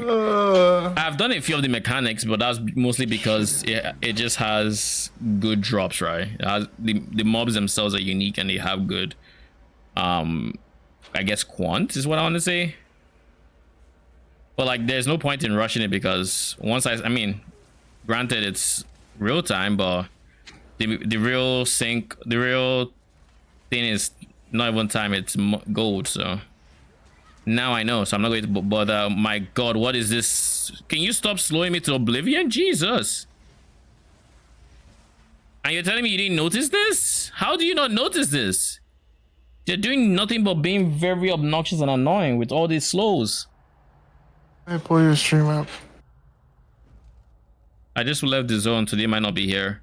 I've done a few of the mechanics, but that's mostly because it just has good drops, right? It has, the mobs themselves are unique and they have good, I guess quant is what I want to say. But like, there's no point in rushing it because once I mean, granted it's real time, but the real thing is not even time, it's gold. So now I know, so I'm not going to bother. My god, what is this? Can you stop slowing me to oblivion? Jesus. And you're telling me you didn't notice this? How do you not notice this? You're doing nothing but being very obnoxious and annoying with all these slows. Hey, pull your stream up. I just left the zone, so they might not be here.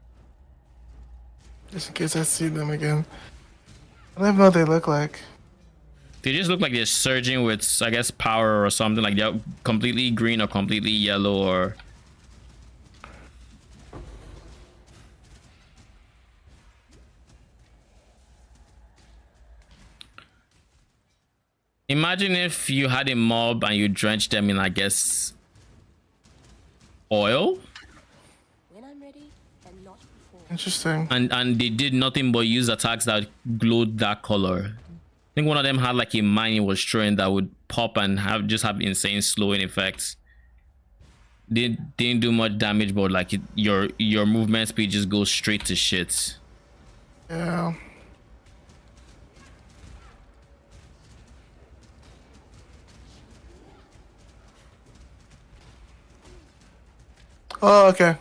Just in case I see them again. I don't even know what they look like. They just look like they're surging with, I guess, power or something. Like they're completely green or completely yellow or... Imagine if you had a mob and you drenched them in, I guess, oil? When I'm ready, and not before. Interesting. And they did nothing but use attacks that glowed that color. I think one of them had like a mine he was throwing that would pop and have insane slowing effects. They didn't do much damage, but like your movement speed just goes straight to shit. Yeah. Oh, okay.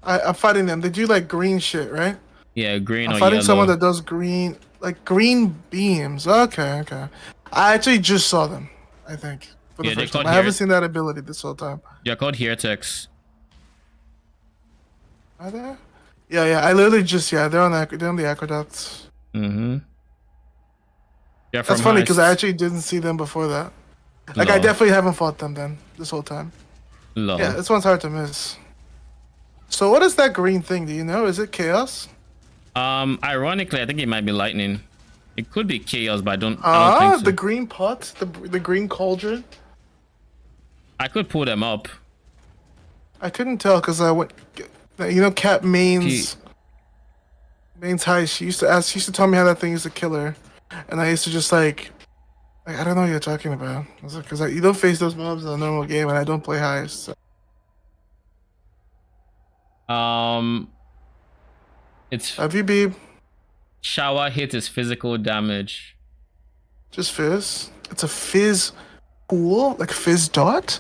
I'm fighting them. They do like green shit, right? Yeah, green I'm or fighting yellow. someone that does green, like green beams. Okay, okay. I actually just saw them, I think, for the Yeah, they first time. called I haven't here- seen that ability this whole time. They're called heretics. Are they? Yeah, yeah. I literally just they're on the aqueducts. Mm-hmm. That's funny because I actually didn't see them before that. Like I definitely haven't fought them then this whole time. Lol. Yeah, this one's hard to miss. So what is that green thing? Do you know? Is it chaos? Ironically, I think it might be lightning. It could be chaos, but I don't think so. The green pot, the green cauldron. I could pull them up. I couldn't tell because I went. You know, Cat Main's high. She used to tell me how that thing used to kill her, and I used to just like I don't know what you're talking about. Because you don't face those mobs in a normal game, and I don't play high. So. It's VB. shower hit is physical damage. Just fizz. It's a fizz pool, like fizz dot.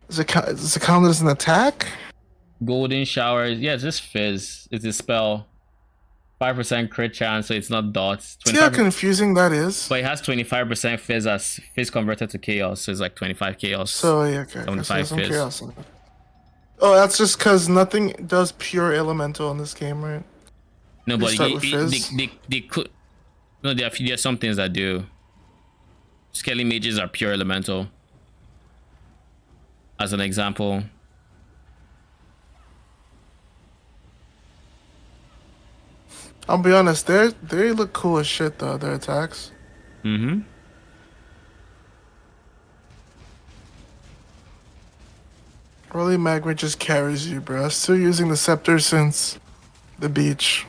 Does it count as an attack? Golden showers. Yeah, it's just fizz. It's a spell. 5% crit chance, so it's not dots. See how confusing that is? But it has 25% fizz as fizz converted to chaos, so it's like 25 chaos. So yeah, okay. 75 so fizz. chaos in it. Oh, that's just because nothing does pure elemental in this game, right? No, but start with fizz? they could. No, there are some things that do. Skelly mages are pure elemental. As an example. I'll be honest, they look cool as shit though, their attacks. Mm-hmm. Early Magma just carries you, bro. Still using the scepter since the beach.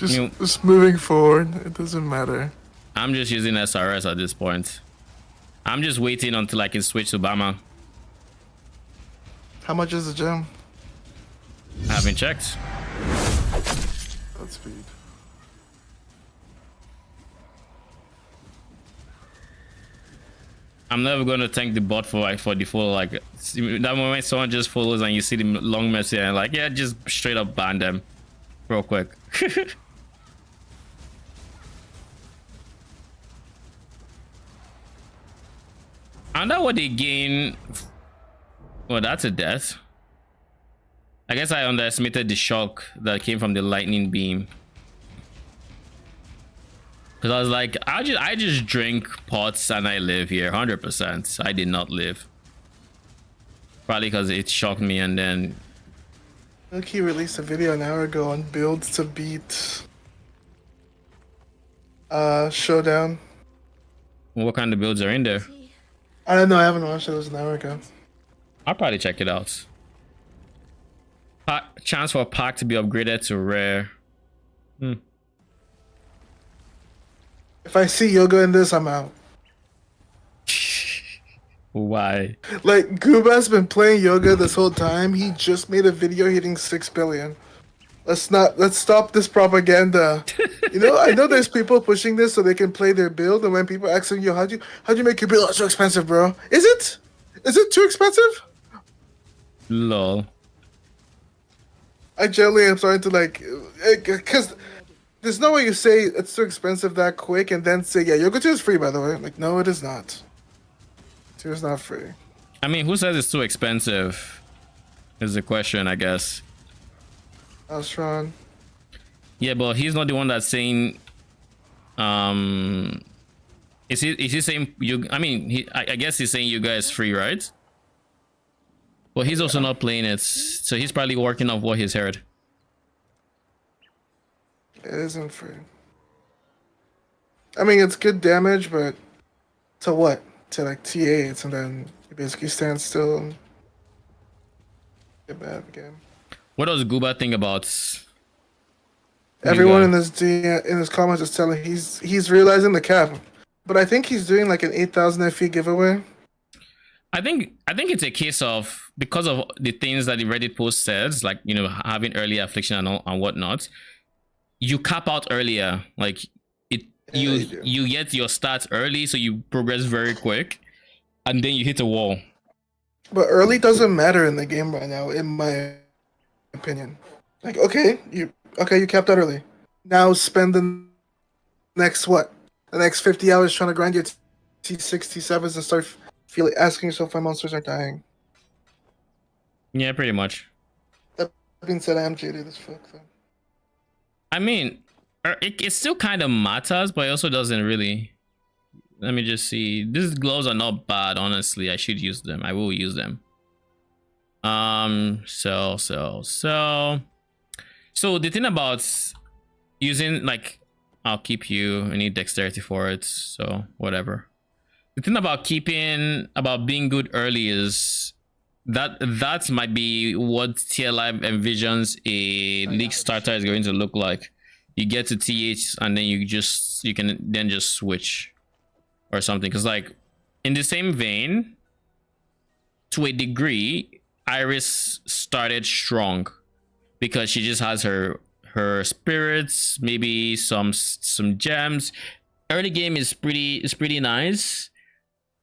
Just moving forward. It doesn't matter. I'm just using SRS at this point. I'm just waiting until I can switch to Bama. How much is the gem? I haven't checked. That's speed. I'm never gonna thank the bot for the follow. Like that moment someone just follows and you see the long message and like, yeah, just straight up ban them real quick. I know what they gain. Well, that's a death. I guess I underestimated the shock that came from the lightning beam. Cause I was like, I just drink pots and I live here 100%. I did not live. Probably because it shocked me and then. Look, he released a video an hour ago on builds to beat Showdown. What kind of builds are in there? I don't know, I haven't watched it. It was an hour ago. I'll probably check it out. Chance for a pack to be upgraded to rare. If I see Yoga in this, I'm out. Why? Like, Gooba's been playing Yoga this whole time. He just made a video hitting 6 billion. Let's stop this propaganda. You know, I know there's people pushing this so they can play their build, and when people asking you how'd you make your build? Oh, it's so expensive, bro. Is it? Is it too expensive? Lol. I generally am starting to like, because there's no way you say it's too expensive that quick and then say, yeah, Yoga 2 is free, by the way. Like, no, it is not. 2 is not free. I mean, who says it's too expensive? Is the question, I guess. Astron. Yeah, but he's not the one that's saying. Is he saying you? I mean, I guess he's saying you guys free, right? But he's also not playing it, so he's probably working off what he's heard. It isn't free. I mean, it's good damage, but to what? To like T8s, and then you basically stand still and get bad game. What does Gooba think about? Everyone in this comments is telling he's realizing the cap, but I think he's doing like an 8,000 FE giveaway. I think it's a case of because of the things that the Reddit post says, like, you know, having early affliction and whatnot. You cap out earlier, like it. You get your stats early, so you progress very quick, and then you hit a wall. But early doesn't matter in the game right now, in my opinion. Like, okay, you capped out early. Now spend the next what? The next 50 hours trying to grind your T6, T7s and start asking yourself why monsters aren't dying. Yeah, pretty much. That being said, I am jaded as fuck, though. I mean, it still kind of matters, but it also doesn't really. Let me just see. These gloves are not bad, honestly. I should use them. I will use them. So the thing about using, like, I'll keep you. I need dexterity for it, so whatever. The thing about being good early is that might be what Tier Live envisions a league starter is going to look like. You get to TH and then you can then just switch or something. Because, like, in the same vein, to a degree, Iris started strong because she just has her spirits, maybe some gems. Early game is pretty nice.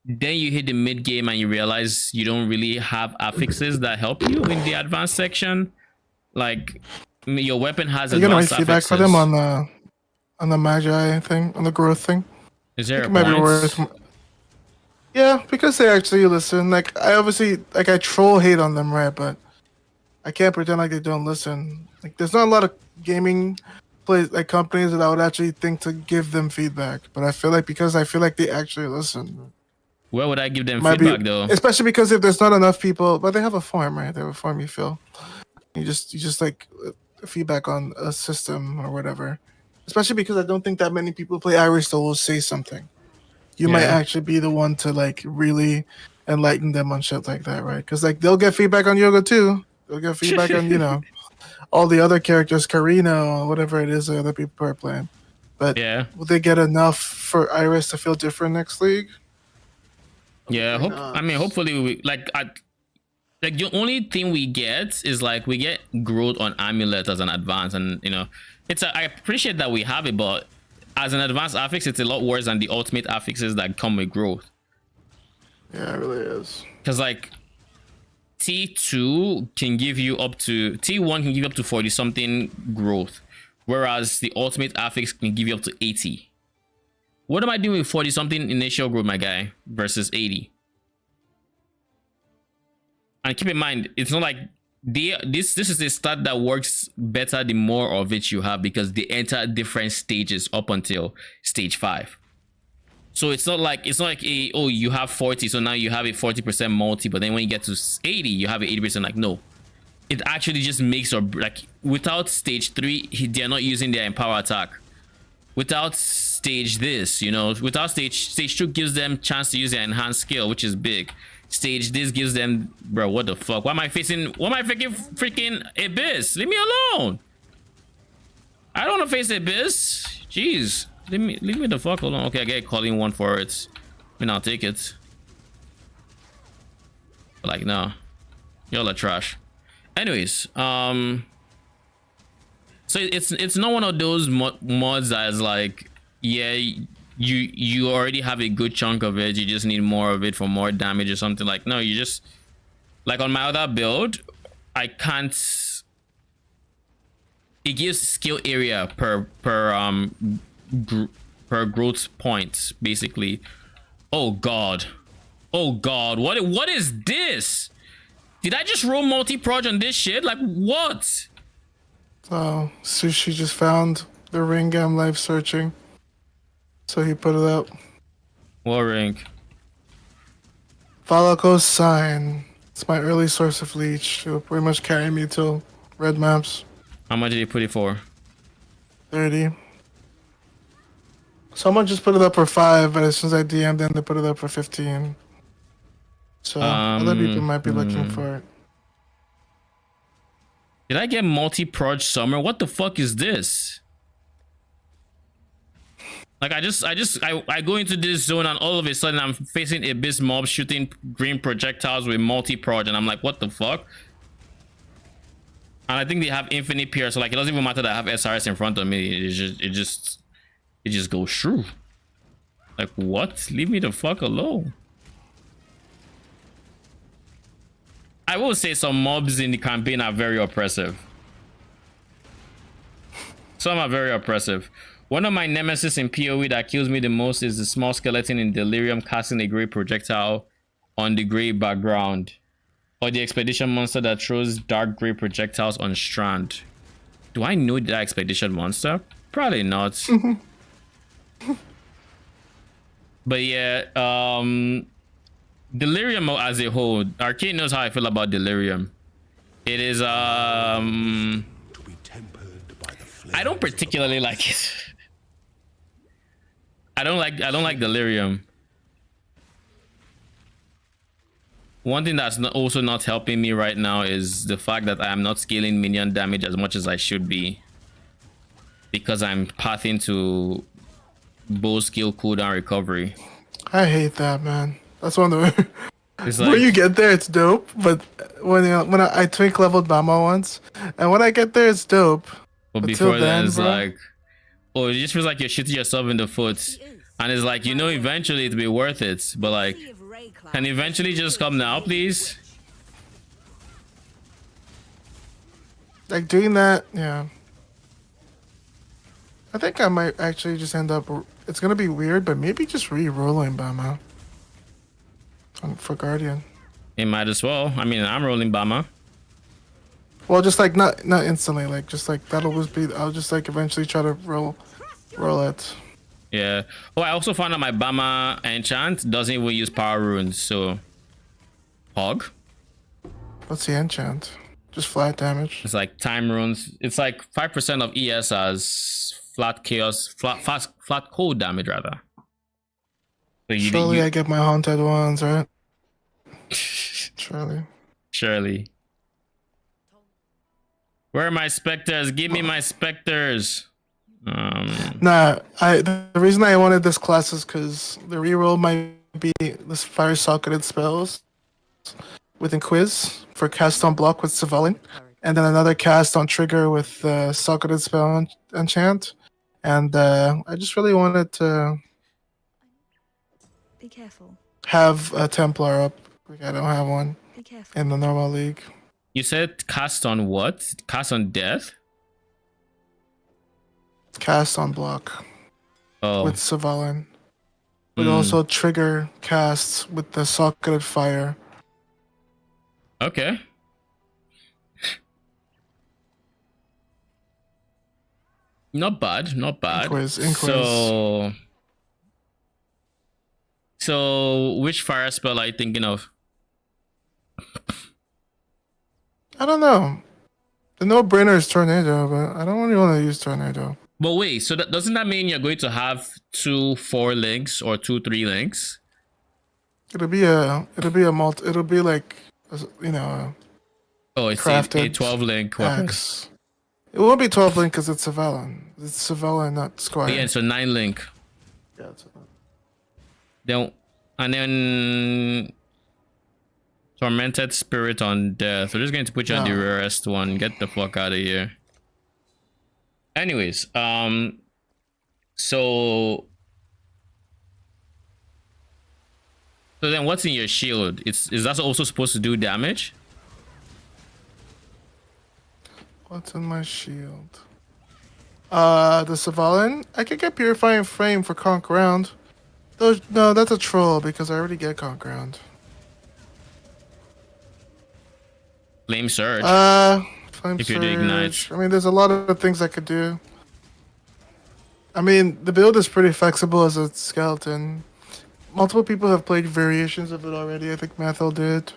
Then you hit the mid game and you realize you don't really have affixes that help you in the advanced section. Like, your weapon has advanced affixes. Feedback for them on the Magi thing, on the growth thing. Is there a point? point? Yeah, because they actually listen. Like, I troll hate on them, right? But I can't pretend like they don't listen. Like, there's not a lot of gaming companies that I would actually think to give them feedback. But I feel like they actually listen. Where would I give them feedback though? Especially because if there's not enough people, but they have a form, right? They have a form. You feel you just like feedback on a system or whatever. Especially because I don't think that many people play Irish that will say something. You might actually be the one to like really enlighten them on shit like that, right? Because like they'll get feedback on Yoga too. They'll get feedback on all the other characters, Karina, whatever it is the other people are playing. But Yeah. will they get enough for Iris to feel different next league? Yeah, Probably not. I mean, hopefully we like the only thing we get is like we get growth on amulet as an advance, and you know, I appreciate that we have it, but as an advanced affix, it's a lot worse than the ultimate affixes that come with growth. Yeah, it really is. Because like T2 can give you up to T1 can give you up to 40 something growth, whereas the ultimate affix can give you up to 80. What am I doing with 40 something initial growth, my guy, versus 80? And keep in mind, it's not like this is a stat that works better the more of it you have, because they enter different stages up until stage 5. So it's not like you have 40, so now you have a 40% multi, but then when you get to 80, you have an 80%. Like, no, it actually just makes, or like without stage 3, they're not using their empower attack. Without stage this, you know, without stage 2 gives them chance to use their enhanced skill, which is big. Stage this gives them, bro, what the fuck? Why am I freaking Abyss? Leave me alone. I don't want to face Abyss. Jeez, leave me the fuck alone. Okay, I get calling one for it. I mean, I'll take it. But like, no, y'all are trash. Anyways, so it's not one of those mods that is like, yeah, you already have a good chunk of it, you just need more of it for more damage or something. Like, no, you just, like on my other build, I can't, it gives skill area per growth points basically. Oh god, what is this? Did I just roll multi-proj on this shit? Like, what? So Sushi just found the ring I'm live searching, so he put it up. What ring? Valako's sign. It's my early source of leech. It'll pretty much carry me till red maps. How much did you put it for? 30. Someone just put it up for 5, but as soon as I DM'd them, they put it up for 15. So other people might be looking for it. Did I get multi-proj summer? What the fuck is this? Like, I go into this zone and all of a sudden I'm facing Abyss mobs shooting green projectiles with multi-proj, and I'm like, what the fuck? And I think they have infinite pierce, so like it doesn't even matter that I have SRS in front of me. It just goes through. Like, what? Leave me the fuck alone. I will say some mobs in the campaign are very oppressive. Some are very oppressive. One of my nemesis in PoE that kills me the most is the small skeleton in Delirium casting a gray projectile on the gray background. Or the expedition monster that throws dark gray projectiles on Strand. Do I know that expedition monster? Probably not. But yeah, Delirium as a whole, Arcane knows how I feel about Delirium. It is I don't particularly like it. I don't like Delirium. One thing that's also not helping me right now is the fact that I am not scaling minion damage as much as I should be, because I'm pathing to bow skill cooldown recovery. I hate that, man. That's one of the It's when like, you get there, it's dope. But when I twink leveled Bama once, and when I get there, it's dope. but Until before then, it's bro, like, oh, it just feels like you're shooting yourself in the foot, and it's like, you know, eventually it'll be worth it, but like, can eventually just come now, please? like doing that, yeah. I think I might actually just end up. It's gonna be weird, but maybe just re-rolling Bama for Guardian. It might as well. I mean, I'm rolling Bama. Well, just like not instantly, like just like that'll just be. I'll just like eventually try to roll it. Yeah. Oh, I also found out my Bama enchant doesn't even use power runes, so hog. What's the enchant? Just flat damage. It's like time runes. It's like 5% of ES as flat chaos, flat cold damage rather. So Surely I get my haunted ones, right? Surely. Surely. Where are my specters? Give me my specters. Nah, the reason I wanted this class is because the reroll might be this fire socketed spells within quiz for cast on block with Savalin, and then another cast on trigger with socketed spell enchant. And I just really wanted to Be careful. have a Templar up. Like I don't have one Be careful. in the normal league. You said cast on what? Cast on death? Cast on block Oh, with Savalin. But Hmm. also trigger casts with the socketed fire. Okay. Not bad, not bad. Inquiz. So which fire spell are you thinking of? I don't know. The no-brainer is Tornado, but I don't really want to use Tornado. But wait, so doesn't that mean you're going to have 2 4 links or 2 3 links? It'll be like, you know, Oh, it's a crafted 12 link weapon. axe. It won't be 12 link because it's Savalin. It's Savalin, not Squire. Yeah, so 9 link. Yeah, it's Then Tormented Spirit on Death. We're just going to put you on the No. rarest one. Get the fuck out of here. Anyways, so then what's in your shield? Is that also supposed to do damage? What's in my shield? The Savalin. I could get Purifying Frame for Conk Round. No, that's a troll because I already get Conk Round. Flame Surge. Flame If you do ignite. Surge. I mean, there's a lot of things I could do. I mean, the build is pretty flexible as a skeleton. Multiple people have played variations of it already. I think Mathil did.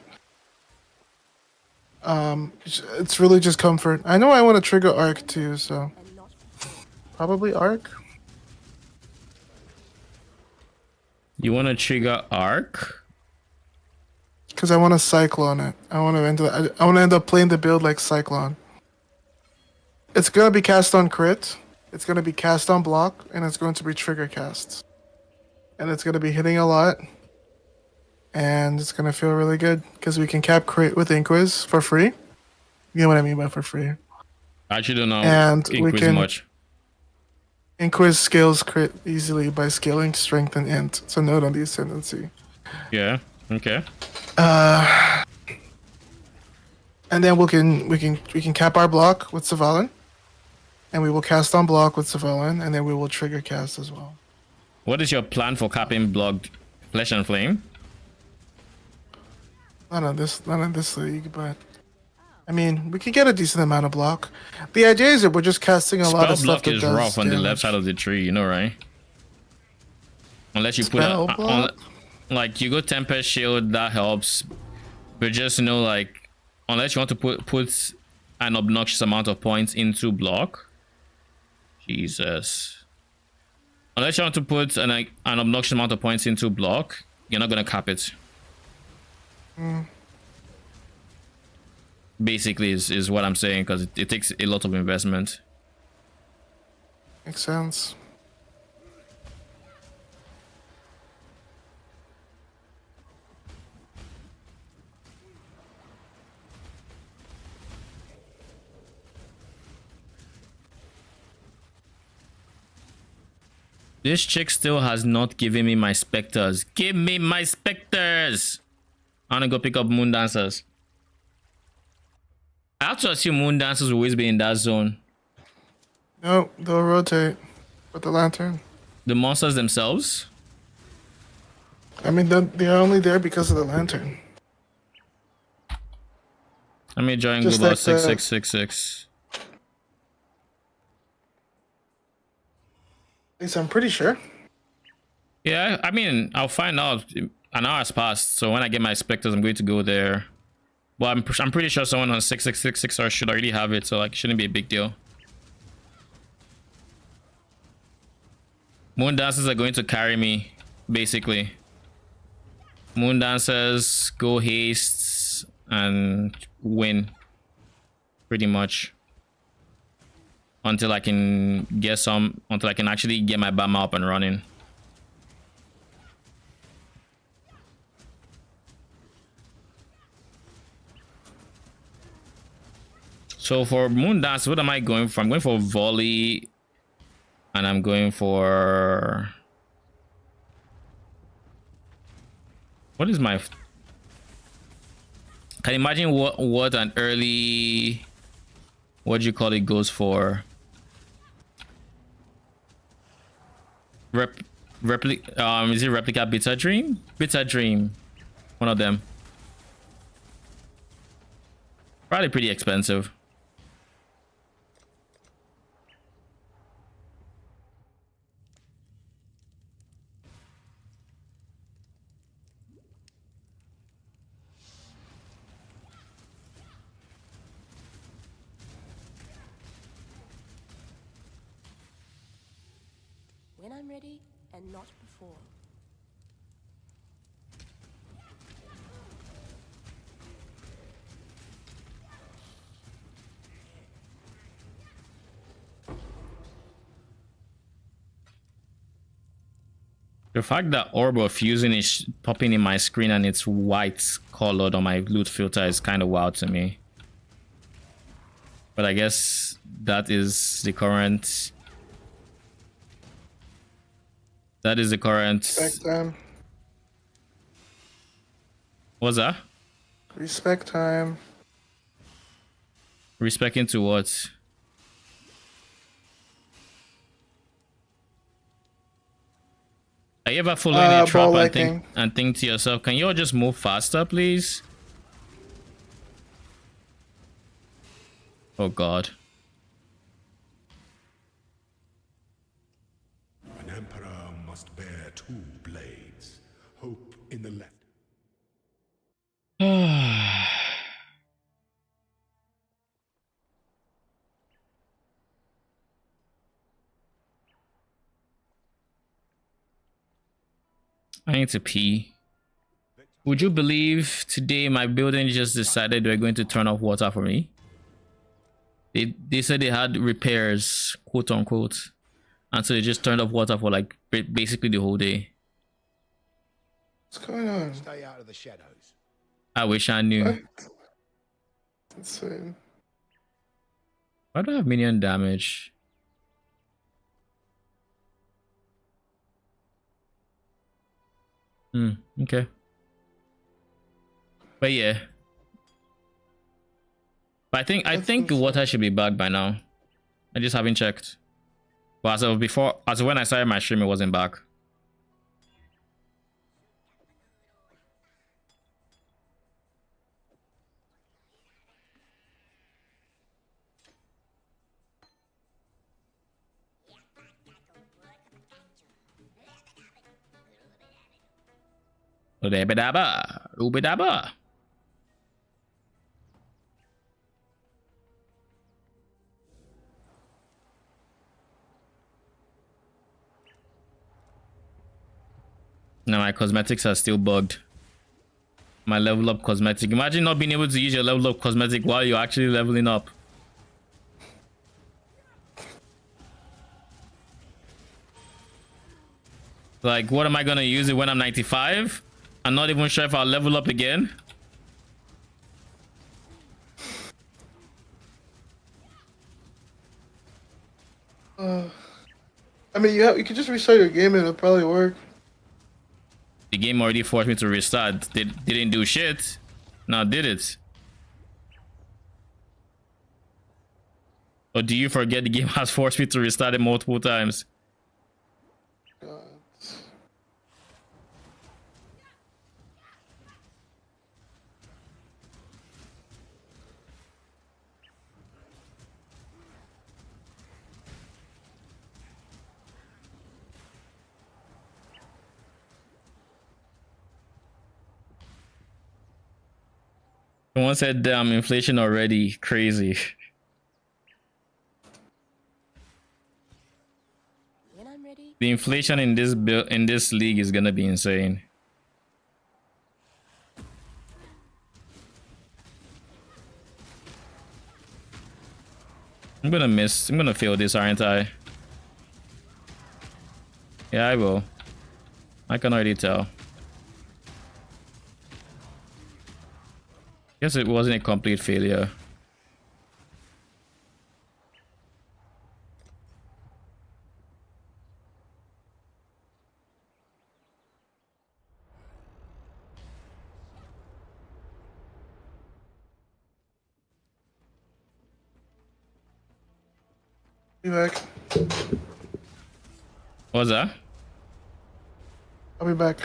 It's really just comfort. I know I want to trigger Arc too, so probably Arc. You want to trigger Arc? Because I want to Cyclone it. I want to end up playing the build like Cyclone. It's gonna be cast on crit. It's gonna be cast on block, and it's going to be trigger casts. And it's gonna be hitting a lot. And it's gonna feel really good because we can cap crit with Inquiz for free. You know what I mean by for free. I actually don't know. And we Inquis can- much. Inquiz scales crit easily by scaling strength and int. It's a note on the ascendancy. Yeah. Okay. And then we can cap our block with Savalin. And we will cast on block with Savalin, and then we will trigger cast as well. What is your plan for capping blocked Flesh and Flame? Not in this league, but I mean, we can get a decent amount of block. The idea is that we're just casting a lot Spell of stuff block that is does rough on the left damage. side of the tree, you know, right? Unless you put Spell block? like you go Tempest Shield, that helps. But just know, like, unless you want to put an obnoxious amount of points into block. Jesus. Unless you want to put an obnoxious amount of points into block, you're not gonna cap it. Basically, is what I'm saying, because it takes a lot of investment. Makes sense. This chick still has not given me my specters. Give me my specters! I wanna go pick up Moon Dancers. I have to assume Moon Dancers will always be in that zone. No, they'll rotate with the lantern. The monsters themselves? I mean, they're only there because of the lantern. Let me join Just Global like 6666. At least I'm pretty sure. Yeah, I mean, I'll find out. An hour has passed, so when I get my specters, I'm going to go there. Well, I'm pretty sure someone on 6666 should already have it, so like, it shouldn't be a big deal. Moon Dancers are going to carry me, basically. Moon Dancers, go hastes, and win. Pretty much. until I can get some, until I can actually get my Bama up and running. So for Moon Dance, what am I going for? I'm going for volley, and I'm going for, what is my, can you imagine what an early, what do you call it, goes for? Is it replica Bitter Dream? Bitter Dream, one of them. Probably pretty expensive. When I'm ready, and not before. The fact that Orb of Fusing is popping in my screen and it's white colored on my loot filter is kind of wild to me. But I guess that is the current. That is the current. Respect time. What's that? Respect time. Respecting to what? Are you ever following a trap ball and think to yourself, can you all just move faster, please? Oh God. An emperor must bear two blades. Hope in the left. I need to pee. Would you believe today my building just decided they're going to turn off water for me? They said they had repairs, quote unquote, and so they just turned off water for like basically the whole day. What's going on? Stay out of the shadows. I wish I knew. What? Insane. Why do I have minion damage? Okay. But yeah. But I think the water should be back by now. I just haven't checked. But as of before, as of when I started my stream, it wasn't back. Ubidaba, ubidaba. Now my cosmetics are still bugged. My level up cosmetic. Imagine not being able to use your level up cosmetic while you're actually leveling up. Like, what am I gonna use it when I'm 95? I'm not even sure if I'll level up again. I mean, you could just restart your game and it'll probably work. The game already forced me to restart. Didn't do shit. Now did it? Or do you forget the game has forced me to restart it multiple times? God. Someone said, damn, inflation already. Crazy. When I'm ready, The inflation in this league is gonna be insane. I'm gonna fail this, aren't I? Yeah, I will. I can already tell. Guess it wasn't a complete failure. Be back. What was that? I'll be back.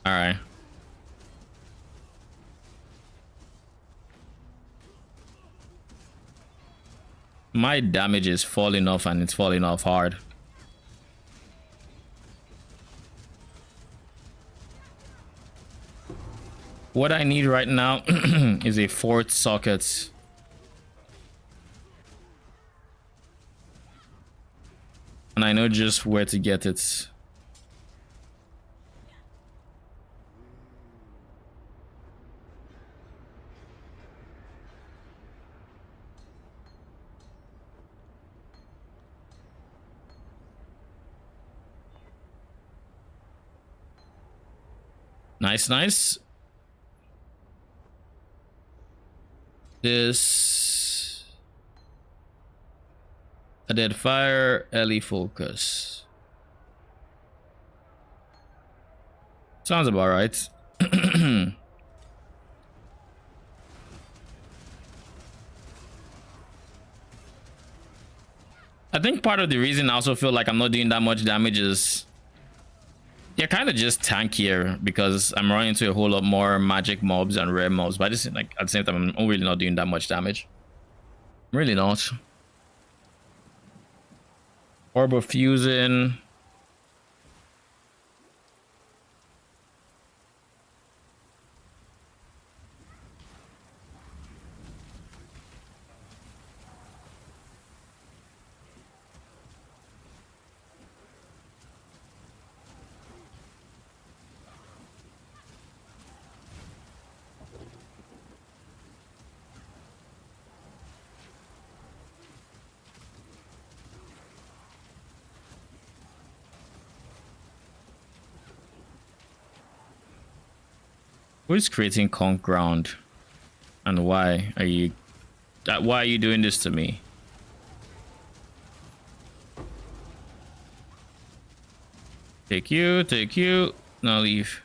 All right. My damage is falling off, and it's falling off hard. What I need right now is a fourth socket. And I know just where to get it. Nice, nice. This a dead fire, LE focus. Sounds about right. I think part of the reason I also feel like I'm not doing that much damage is they're kind of just tankier because I'm running into a whole lot more magic mobs and rare mobs, but I just like at the same time I'm really not doing that much damage. I'm really not. Orb of Fusion. Who is creating conk ground, and why are you doing this to me? Take you. Now leave.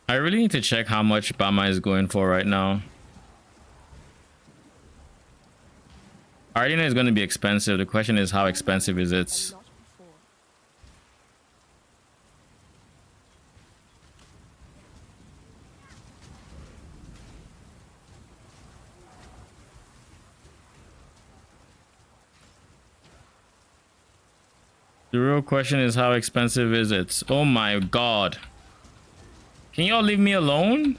I really need to check how much Bama is going for right now. I already know it's going to be expensive. The question is, how expensive is it? The real question is, how expensive is it? Oh my god. Can y'all leave me alone?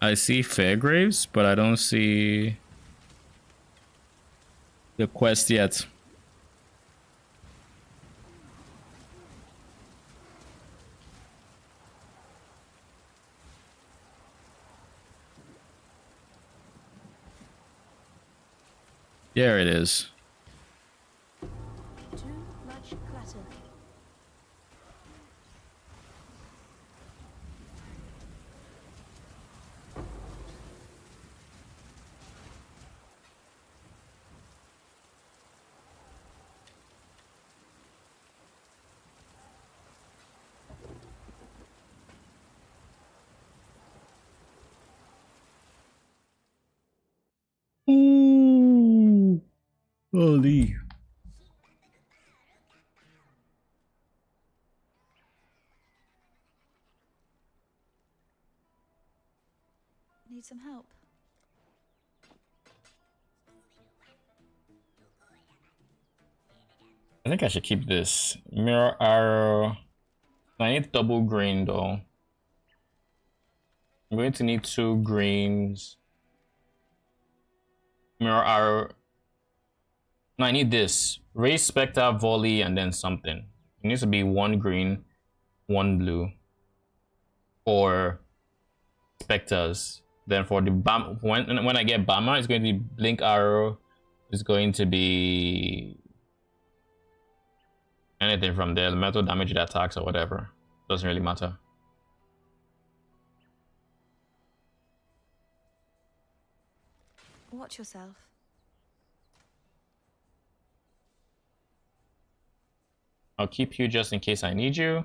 I see Fairgraves, but I don't see the quest yet. There it is. Too much clutter. Ooh. Holy. Need some help? I think I should keep this. Mirror arrow. I need double green though. I'm going to need 2 greens. Mirror arrow. No, I need this. Raise Spectre, volley, and then something. It needs to be 1 green, 1 blue. For Spectres. Then for the Bama, when I get Bama, it's going to be blink arrow. It's going to be anything from there. The metal damage that attacks or whatever. Doesn't really matter. Watch yourself. I'll keep you just in case I need you.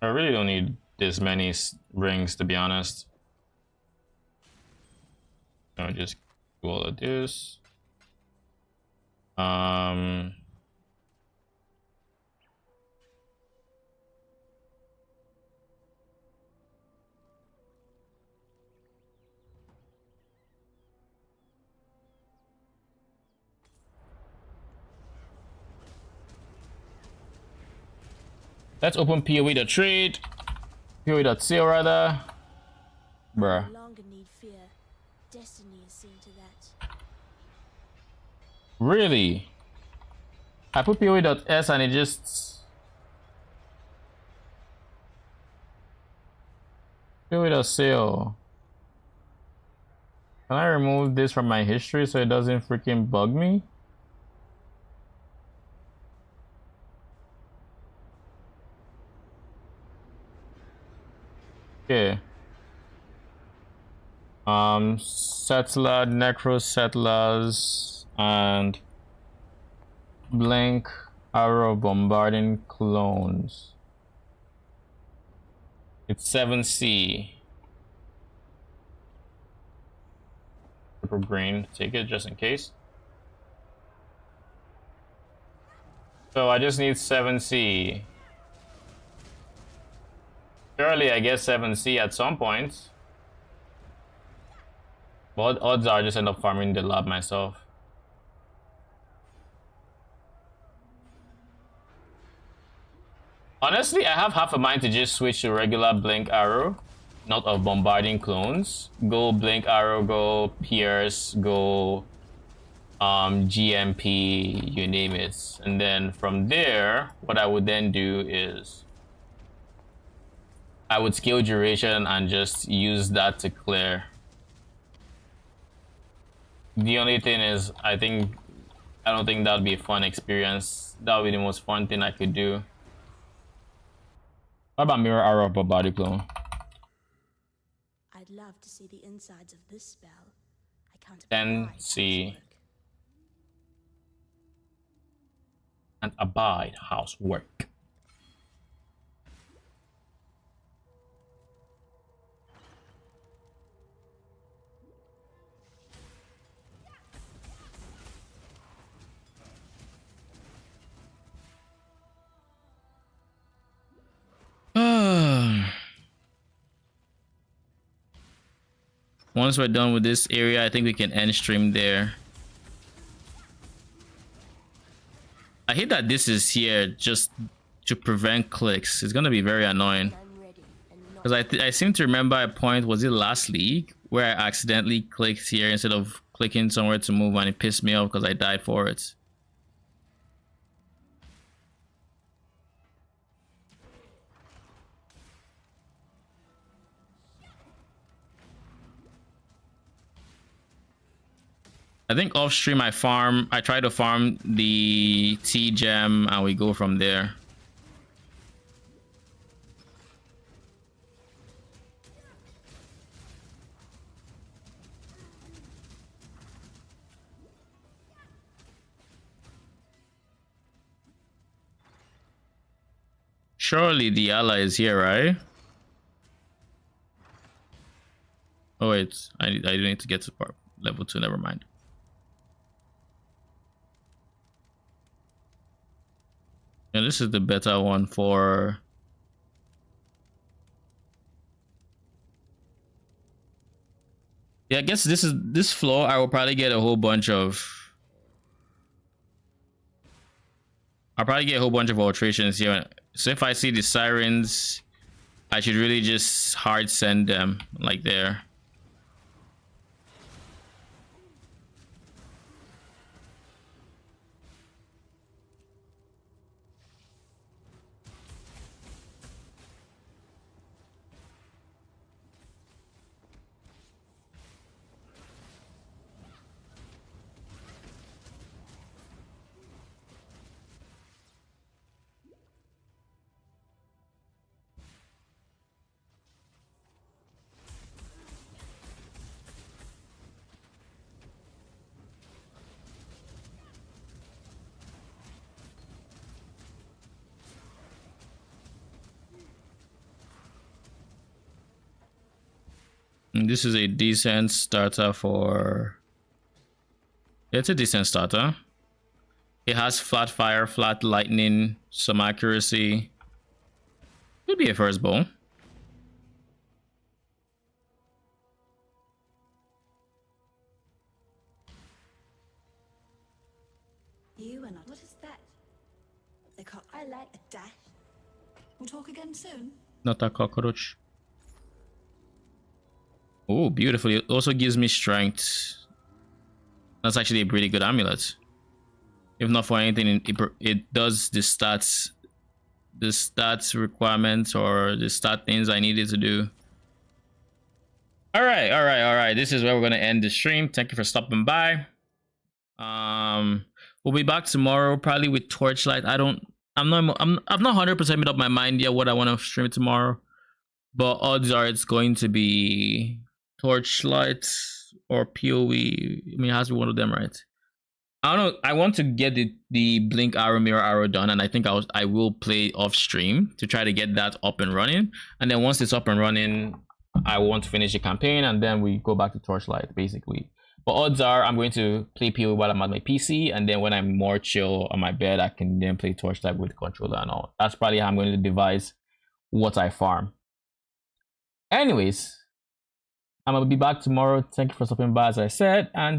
I really don't need this many rings, to be honest. I'll just do all of this. Let's open PoE the trade. PoE.co rather. Bruh. No longer need fear. Destiny is seen to that. Really? I put PoE.s and it just... PoE.co. Can I remove this from my history so it doesn't freaking bug me? Okay. Settler, Necro Settlers, and Blink Arrow Bombarding Clones. It's 7C. Purple green. Take it just in case. So I just need 7C. Surely I get 7C at some point. But odds are I just end up farming the lab myself. Honestly, I have half a mind to just switch to regular Blink Arrow, not of Bombarding Clones. Go Blink Arrow, go Pierce, go GMP, you name it. And then from there, what I would then do is I would scale duration and just use that to clear. The only thing is, I don't think that would be a fun experience. That would be the most fun thing I could do. What about Mirror Arrow or Body Clone? I'd love to see the insides of this spell. I can't Then abide see. housework. And abide housework. Once we're done with this area, I think we can end stream there. I hate that this is here just to prevent clicks. It's gonna be very annoying. I'm ready and not Because I seem to remember a point, was it last league, where I accidentally clicked here instead of clicking somewhere to move and it pissed me off because I died for it. I think off stream I try to farm the T gem and we go from there. Surely the ally is here, right? Oh wait, I do need to get to level 2, never mind. And this is the better one for... Yeah, I guess this floor I will probably get a whole bunch of... I'll probably get a whole bunch of alterations here. So if I see the sirens, I should really just hard send them like there. And this is a decent starter for... It's a decent starter. It has flat fire, flat lightning, some accuracy. Could be a first bow. You and what is that? I like a dash. We'll talk again soon. Not a cockroach. Oh, beautiful. It also gives me strength. That's actually a pretty good amulet. If not for anything, it does the stats requirements or the stat things I needed to do. All right. This is where we're gonna end the stream. Thank you for stopping by. We'll be back tomorrow, probably with Torchlight. I've not 100% made up my mind yet what I want to stream tomorrow, but odds are it's going to be Torchlight or PoE. I mean, it has to be one of them, right? I don't know. I want to get the blink arrow, mirror arrow done, and I think I will play off stream to try to get that up and running. And then once it's up and running, I want to finish the campaign, and then we go back to Torchlight, basically. But odds are I'm going to play PoE while I'm at my PC, and then when I'm more chill on my bed, I can then play Torchlight with the controller and all. That's probably how I'm going to devise what I farm. Anyways, I'm going to be back tomorrow. Thank you for stopping by, as I said, and